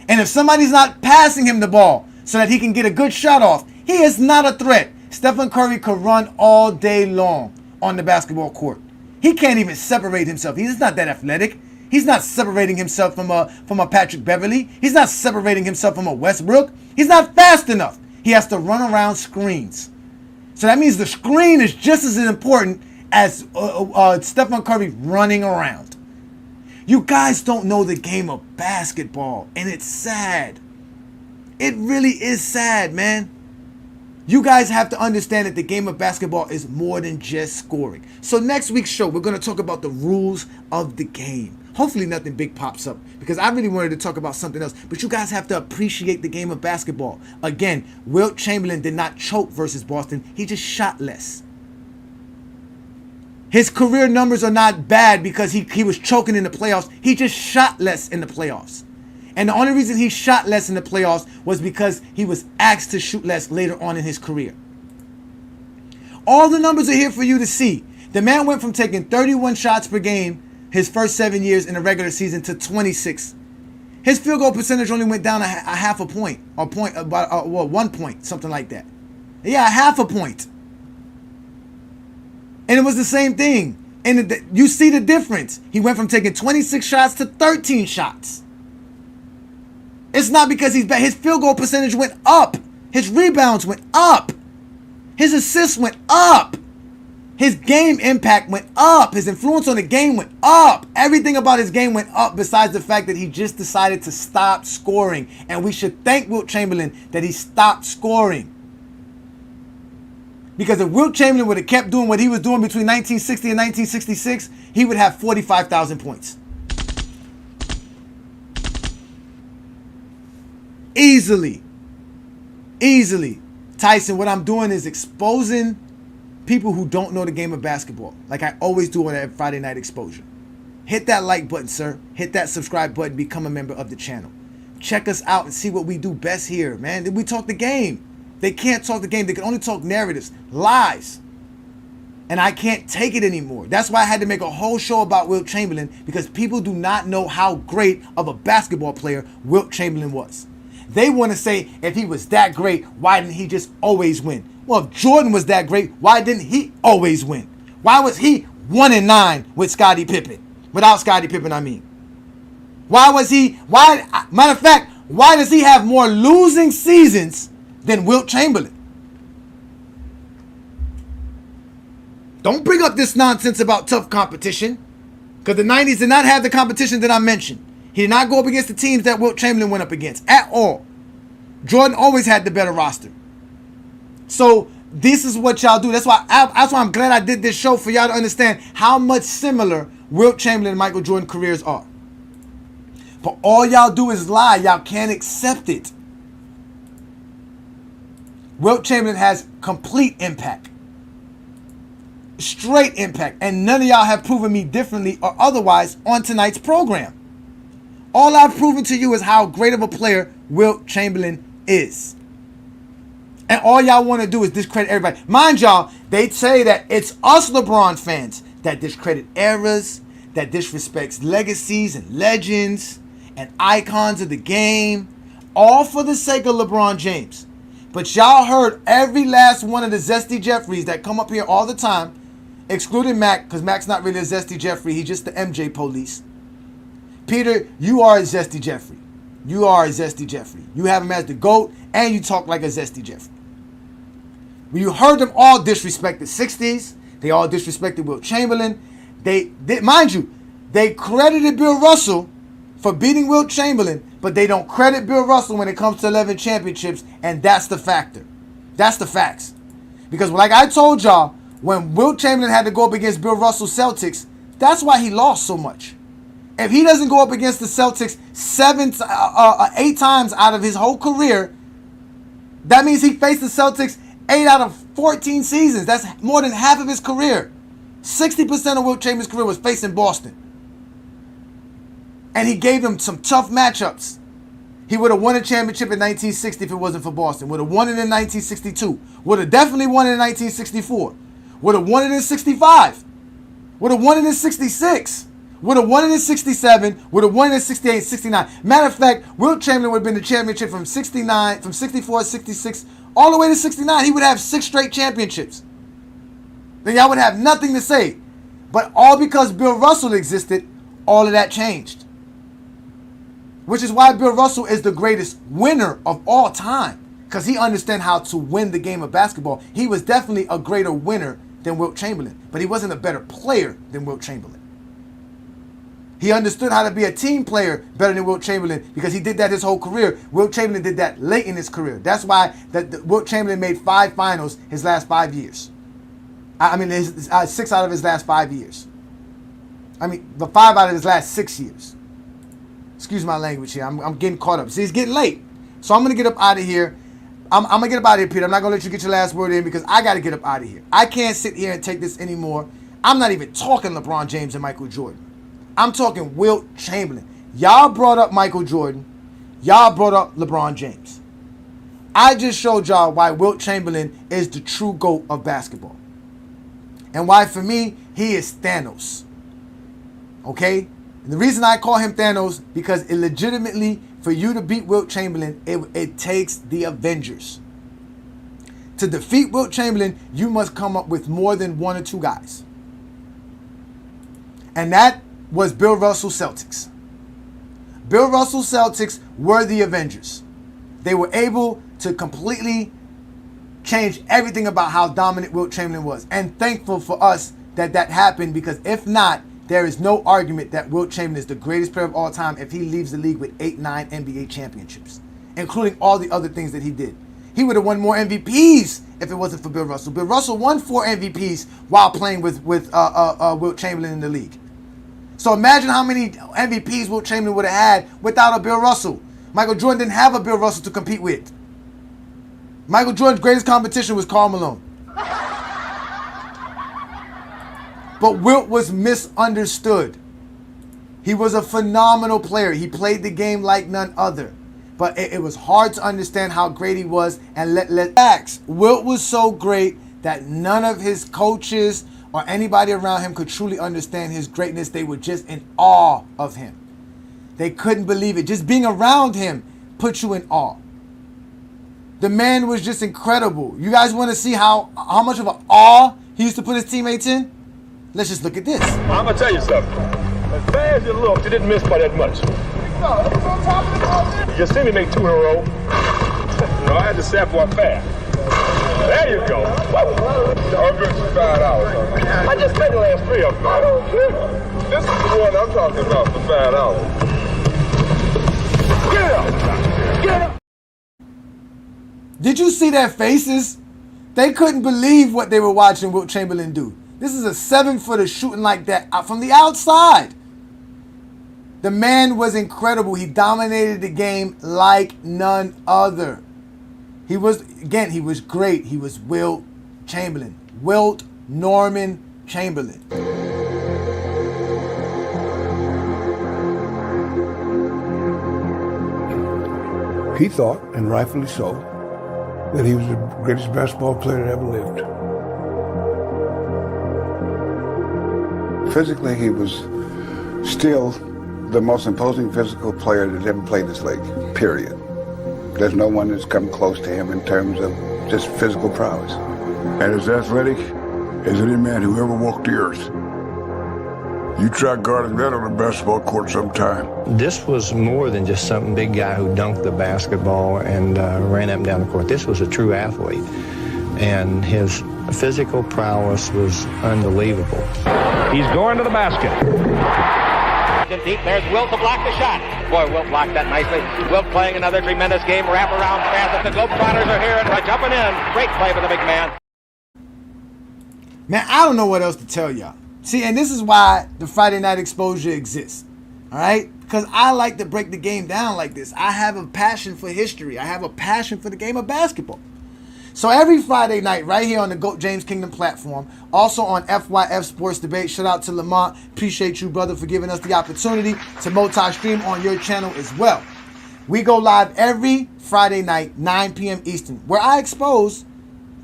And if somebody's not passing him the ball so that he can get a good shot off, he is not a threat. Stephen Curry could run all day long on the basketball court. He can't even separate himself. He's not that athletic. He's not separating himself from a Patrick Beverly. He's not separating himself from a Westbrook. He's not fast enough. He has to run around screens. So that means the screen is just as important as Stephen Curry running around. You guys don't know the game of basketball, and it's sad. It really is sad, man. You guys have to understand that the game of basketball is more than just scoring. So next week's show, we're going to talk about the rules of the game. Hopefully nothing big pops up because I really wanted to talk about something else. But you guys have to appreciate the game of basketball. Again, Wilt Chamberlain did not choke versus Boston. He just shot less. His career numbers are not bad because he was choking in the playoffs. He just shot less in the playoffs. And the only reason he shot less in the playoffs was because he was asked to shoot less later on in his career. All the numbers are here for you to see. The man went from taking 31 shots per game his first 7 years in the regular season to 26. His field goal percentage only went down a half a point, or 1 point, something like that. Yeah, a half a point. And it was the same thing. And you see the difference. He went from taking 26 shots to 13 shots. It's not because he's bad. His field goal percentage went up. His rebounds went up. His assists went up. His game impact went up. His influence on the game went up. Everything about his game went up besides the fact that he just decided to stop scoring. And we should thank Wilt Chamberlain that he stopped scoring. Because if Wilt Chamberlain would have kept doing what he was doing between 1960 and 1966, he would have 45,000 points. Easily. Tyson, what I'm doing is exposing people who don't know the game of basketball, like I always do on that Friday Night Exposure. Hit that like button, sir. Hit that subscribe button. Become a member of the channel. Check us out and see what we do best here, man. We talk the game. They can't talk the game. They can only talk narratives, lies. And I can't take it anymore. That's why I had to make a whole show about Wilt Chamberlain, because people do not know how great of a basketball player Wilt Chamberlain was. They want to say, if he was that great, why didn't he just always win? Well, if Jordan was that great, why didn't he always win? Why was he 1-9 with Scottie Pippen? Without Scottie Pippen, I mean. Matter of fact, why does he have more losing seasons than Wilt Chamberlain? Don't bring up this nonsense about tough competition, because the 90s did not have the competition that I mentioned. He did not go up against the teams that Wilt Chamberlain went up against at all. Jordan always had the better roster. So this is what y'all do. That's why I'm glad I did this show, for y'all to understand how much similar Wilt Chamberlain and Michael Jordan careers are. But all y'all do is lie. Y'all can't accept it. Wilt Chamberlain has complete impact. Straight impact. And none of y'all have proven me differently or otherwise on tonight's program. All I've proven to you is how great of a player Wilt Chamberlain is. And all y'all want to do is discredit everybody. Mind y'all, they say that it's us LeBron fans that discredit eras, that disrespects legacies and legends and icons of the game, all for the sake of LeBron James. But y'all heard every last one of the Zesty Jeffries that come up here all the time, excluding Mac, because Mac's not really a Zesty Jeffrey. He's just the MJ police. Peter, you are a Zesty Jeffrey. You are a Zesty Jeffrey. You have him as the GOAT, and you talk like a Zesty Jeffrey. When you heard them all disrespect the 60s, they all disrespected Wilt Chamberlain. They mind you, they credited Bill Russell for beating Wilt Chamberlain, but they don't credit Bill Russell when it comes to 11 championships, and that's the factor. That's the facts. Because like I told y'all, when Wilt Chamberlain had to go up against Bill Russell's Celtics, that's why he lost so much. If he doesn't go up against the Celtics 8 times out of his whole career, that means he faced the Celtics 8 out of 14 seasons. That's more than half of his career. 60% of Wilt Chamberlain's career was facing Boston. And he gave them some tough matchups. He would have won a championship in 1960 if it wasn't for Boston. Would have won it in 1962. Would have definitely won it in 1964. Would have won it in 65. Would have won it in 66. Would have won it in 67. Would have won it in 68, 69. Matter of fact, Wilt Chamberlain would have been the championship from 69, from 64, 66, all the way to 69. He would have 6 straight championships. Then y'all would have nothing to say. But all because Bill Russell existed, all of that changed. Which is why Bill Russell is the greatest winner of all time. Because he understood how to win the game of basketball. He was definitely a greater winner than Wilt Chamberlain. But he wasn't a better player than Wilt Chamberlain. He understood how to be a team player better than Wilt Chamberlain because he did that his whole career. Wilt Chamberlain did that late in his career. That's why Wilt Chamberlain made 5 finals his last 5 years. I mean, 6 out of his last 5 years. I mean, the 5 out of his last 6 years. Excuse my language here. I'm getting caught up. See, it's getting late. So I'm going to get up out of here. I'm going to get up out of here, Peter. I'm not going to let you get your last word in because I got to get up out of here. I can't sit here and take this anymore. I'm not even talking LeBron James and Michael Jordan. I'm talking Wilt Chamberlain. Y'all brought up Michael Jordan. Y'all brought up LeBron James. I just showed y'all why Wilt Chamberlain is the true GOAT of basketball. And why, for me, he is Thanos. Okay? And the reason I call him Thanos, because it legitimately, for you to beat Wilt Chamberlain, it takes the Avengers. To defeat Wilt Chamberlain, you must come up with more than 1 or 2 guys. And that was Bill Russell Celtics. Bill Russell Celtics were the Avengers. They were able to completely change everything about how dominant Wilt Chamberlain was. And thankful for us that that happened, because if not, there is no argument that Wilt Chamberlain is the greatest player of all time if he leaves the league with 8, 9 NBA championships, including all the other things that he did. He would have won more MVPs if it wasn't for Bill Russell. Bill Russell won 4 MVPs while playing with Wilt Chamberlain in the league. So imagine how many MVPs Wilt Chamberlain would have had without a Bill Russell. Michael Jordan didn't have a Bill Russell to compete with. Michael Jordan's greatest competition was Karl Malone. But Wilt was misunderstood. He was a phenomenal player. He played the game like none other. But it was hard to understand how great he was. And let facts. Wilt was so great that none of his coaches or anybody around him could truly understand his greatness. They were just in awe of him. They couldn't believe it. Just being around him put you in awe. The man was just incredible. You guys want to see how much of an awe he used to put his teammates in? Let's just look at this. I'm going to tell you something. As bad as it looked, you didn't miss by that much. No, it was on top of the ball. You see me make 2 in a row. I had to set one fast. There you go. I'll give you $5. I just made the last 3 of them. I don't care. This is the one I'm talking about for $5. Get up! Get up! Did you see their faces? They couldn't believe what they were watching Wilt Chamberlain do. This is a 7-footer shooting like that from the outside. The man was incredible. He dominated the game like none other. He was great. He was Wilt Chamberlain. Wilt Norman Chamberlain. He thought, and rightfully so, that he was the greatest basketball player that ever lived. Physically, he was still the most imposing physical player that ever played this league, period. There's no one that's come close to him in terms of just physical prowess. And as athletic as any man who ever walked the earth. You try guarding that on a basketball court sometime. This was more than just some big guy who dunked the basketball and ran up and down the court. This was a true athlete. And his physical prowess was unbelievable. He's going to the basket. Deep, there's Wilt to block the shot. Boy, Wilt blocked that nicely. Wilt playing another tremendous game. Wrap around pass. The Globetrotters are here and jumping in. Great play for the big man. Man, I don't know what else to tell y'all. See, and this is why the Friday Night Exposure exists. All right? Because I like to break the game down like this. I have a passion for history. I have a passion for the game of basketball. So every Friday night, right here on the GOAT James Kingdom platform, also on FYF Sports Debate. Shout out to Lamont. Appreciate you, brother, for giving us the opportunity to multi-stream on your channel as well. We go live every Friday night, 9 p.m. Eastern, where I expose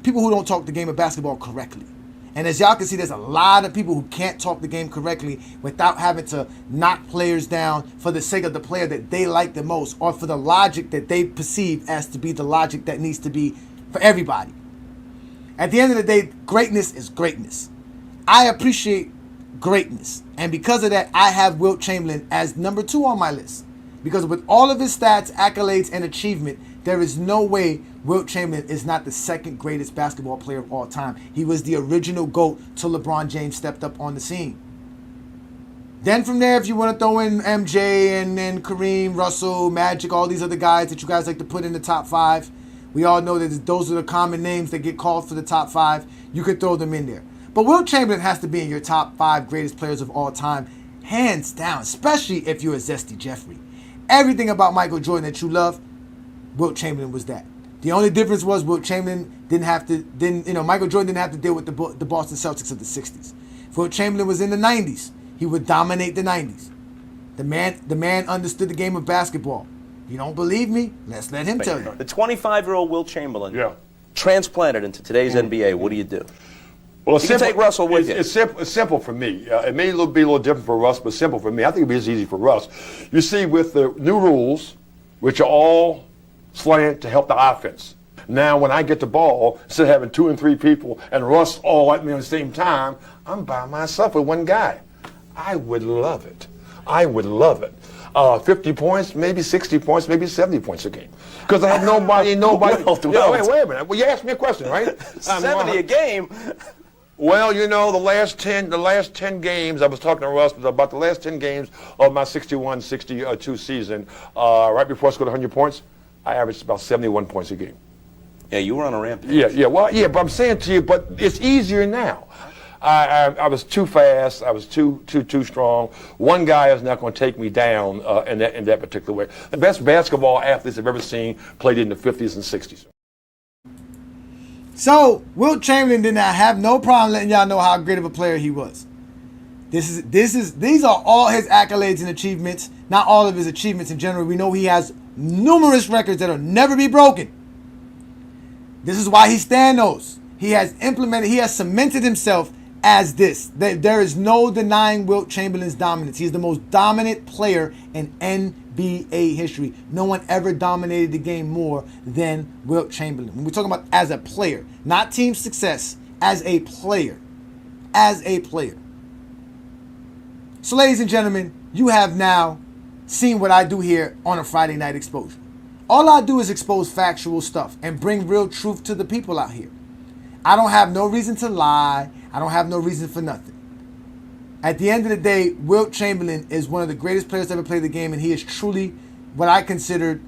people who don't talk the game of basketball correctly. And as y'all can see, there's a lot of people who can't talk the game correctly without having to knock players down for the sake of the player that they like the most, or for the logic that they perceive as to be the logic that needs to be for everybody. At the end of the day, greatness is greatness. I appreciate greatness. And because of that, I have Wilt Chamberlain as number 2 on my list. Because with all of his stats, accolades, and achievement, there is no way Wilt Chamberlain is not the second greatest basketball player of all time. He was the original GOAT till LeBron James stepped up on the scene. Then from there, if you want to throw in MJ and then Kareem, Russell, Magic, all these other guys that you guys like to put in the top 5, we all know that those are the common names that get called for the top 5. You could throw them in there. But Wilt Chamberlain has to be in your top 5 greatest players of all time, hands down, especially if you're a Zesty Jeffrey. Everything about Michael Jordan that you love, Wilt Chamberlain was that. The only difference was Wilt Chamberlain Michael Jordan didn't have to deal with the Boston Celtics of the 60s. If Wilt Chamberlain was in the 90s, he would dominate the 90s. The man understood the game of basketball. You don't believe me? Let's let him tell you. The 25-year-old Wilt Chamberlain, transplanted into today's NBA, what do you do? Well, you can take Russell with you. It's simple for me. It may be a little different for Russ, but simple for me. I think it'd be as easy for Russ. You see, with the new rules, which are all slant to help the offense. Now, when I get the ball, instead of having 2 and 3 people and Russ all at me at the same time, I'm by myself with one guy. I would love it. 50 points, maybe 60 points, maybe 70 points a game. Because I have nobody. Wait a minute. Well, you asked me a question, right? 70 a game? Well, the last 10 games, I was talking to Russ about the last 10 games of my 61-62 season, right before I scored 100 points, I averaged about 71 points a game. Yeah, you were on a rampage. Yeah, but I'm saying to you, but it's easier now. I was too fast. I was too strong. One guy is not going to take me down in that particular way. The best basketball athletes I've ever seen played in the 50s and 60s. So Wilt Chamberlain did not have no problem letting y'all know how great of a player he was. These are all his accolades and achievements. Not all of his achievements in general. We know he has numerous records that'll never be broken. This is why he's Thanos. He has cemented himself as this. There is no denying Wilt Chamberlain's dominance. He's the most dominant player in NBA history. No one ever dominated the game more than Wilt Chamberlain. When we're talking about as a player, not team success, as a player. So ladies and gentlemen, you have now seen what I do here on a Friday Night Exposure. All I do is expose factual stuff and bring real truth to the people out here. I don't have no reason to lie. I don't have no reason for nothing. At the end of the day, Wilt Chamberlain is one of the greatest players to ever play the game, and he is truly what I considered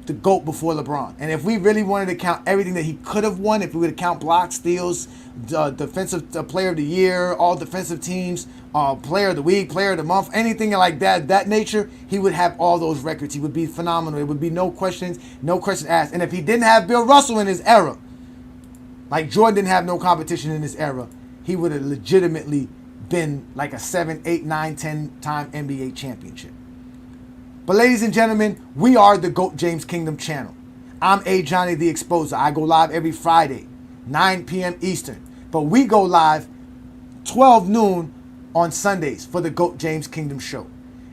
the GOAT before LeBron. And if we really wanted to count everything that he could have won, if we were to count blocks, steals, defensive player of the year, all defensive teams, player of the week, player of the month, anything like that nature, he would have all those records. He would be phenomenal. It would be no questions asked. And if he didn't have Bill Russell in his era, like Jordan didn't have no competition in his era, he would have legitimately been like a 7, 8, 9, 10 time NBA championship. But ladies and gentlemen, we are the GOAT James Kingdom channel. I'm Ajani the Exposer. I go live every Friday, 9 p.m. Eastern. But we go live 12 noon on Sundays for the GOAT James Kingdom show.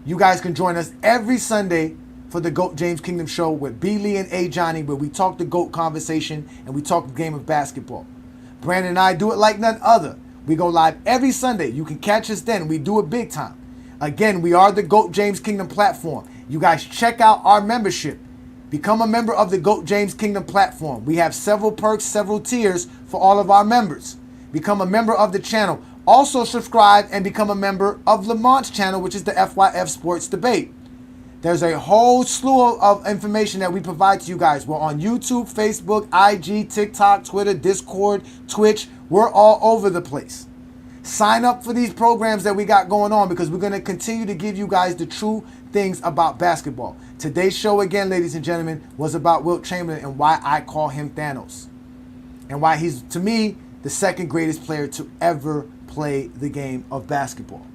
You guys can join us every Sunday for the GOAT James Kingdom show with B. Lee and Ajani, where we talk the GOAT conversation and we talk the game of basketball. Brandon and I do it like none other. We go live every Sunday. You can catch us then. We do it big time. Again, we are the GOAT James Kingdom platform. You guys check out our membership. Become a member of the GOAT James Kingdom platform. We have several perks, several tiers for all of our members. Become a member of the channel. Also subscribe and become a member of Lamont's channel, which is the FYF Sports Debate. There's a whole slew of information that we provide to you guys. We're on YouTube, Facebook, IG, TikTok, Twitter, Discord, Twitch. We're all over the place. Sign up for these programs that we got going on because we're going to continue to give you guys the true things about basketball. Today's show, again, ladies and gentlemen, was about Wilt Chamberlain and why I call him Thanos. and why he's, to me, the second greatest player to ever play the game of basketball.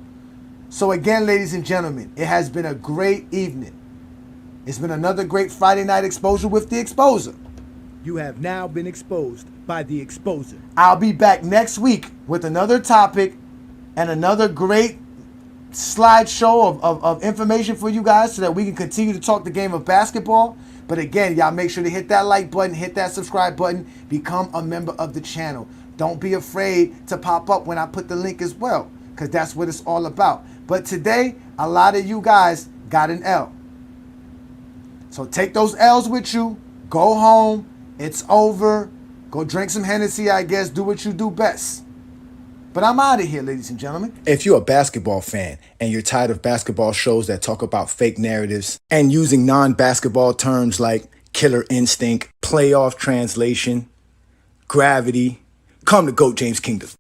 So again, ladies and gentlemen, it has been a great evening. It's been another great Friday night exposure with the Exposer. You have now been exposed by the Exposer. I'll be back next week with another topic and another great slideshow of information for you guys so that we can continue to talk the game of basketball. But again, y'all make sure to hit that like button, hit that subscribe button, become a member of the channel. Don't be afraid to pop up when I put the link as well, because that's what it's all about. But today, a lot of you guys got an L. So take those L's with you, go home, it's over, go drink some Hennessy, I guess, do what you do best. But I'm out of here, ladies and gentlemen. If you're a basketball fan and you're tired of basketball shows that talk about fake narratives and using non-basketball terms like killer instinct, playoff translation, gravity, come to GOAT James Kingdom.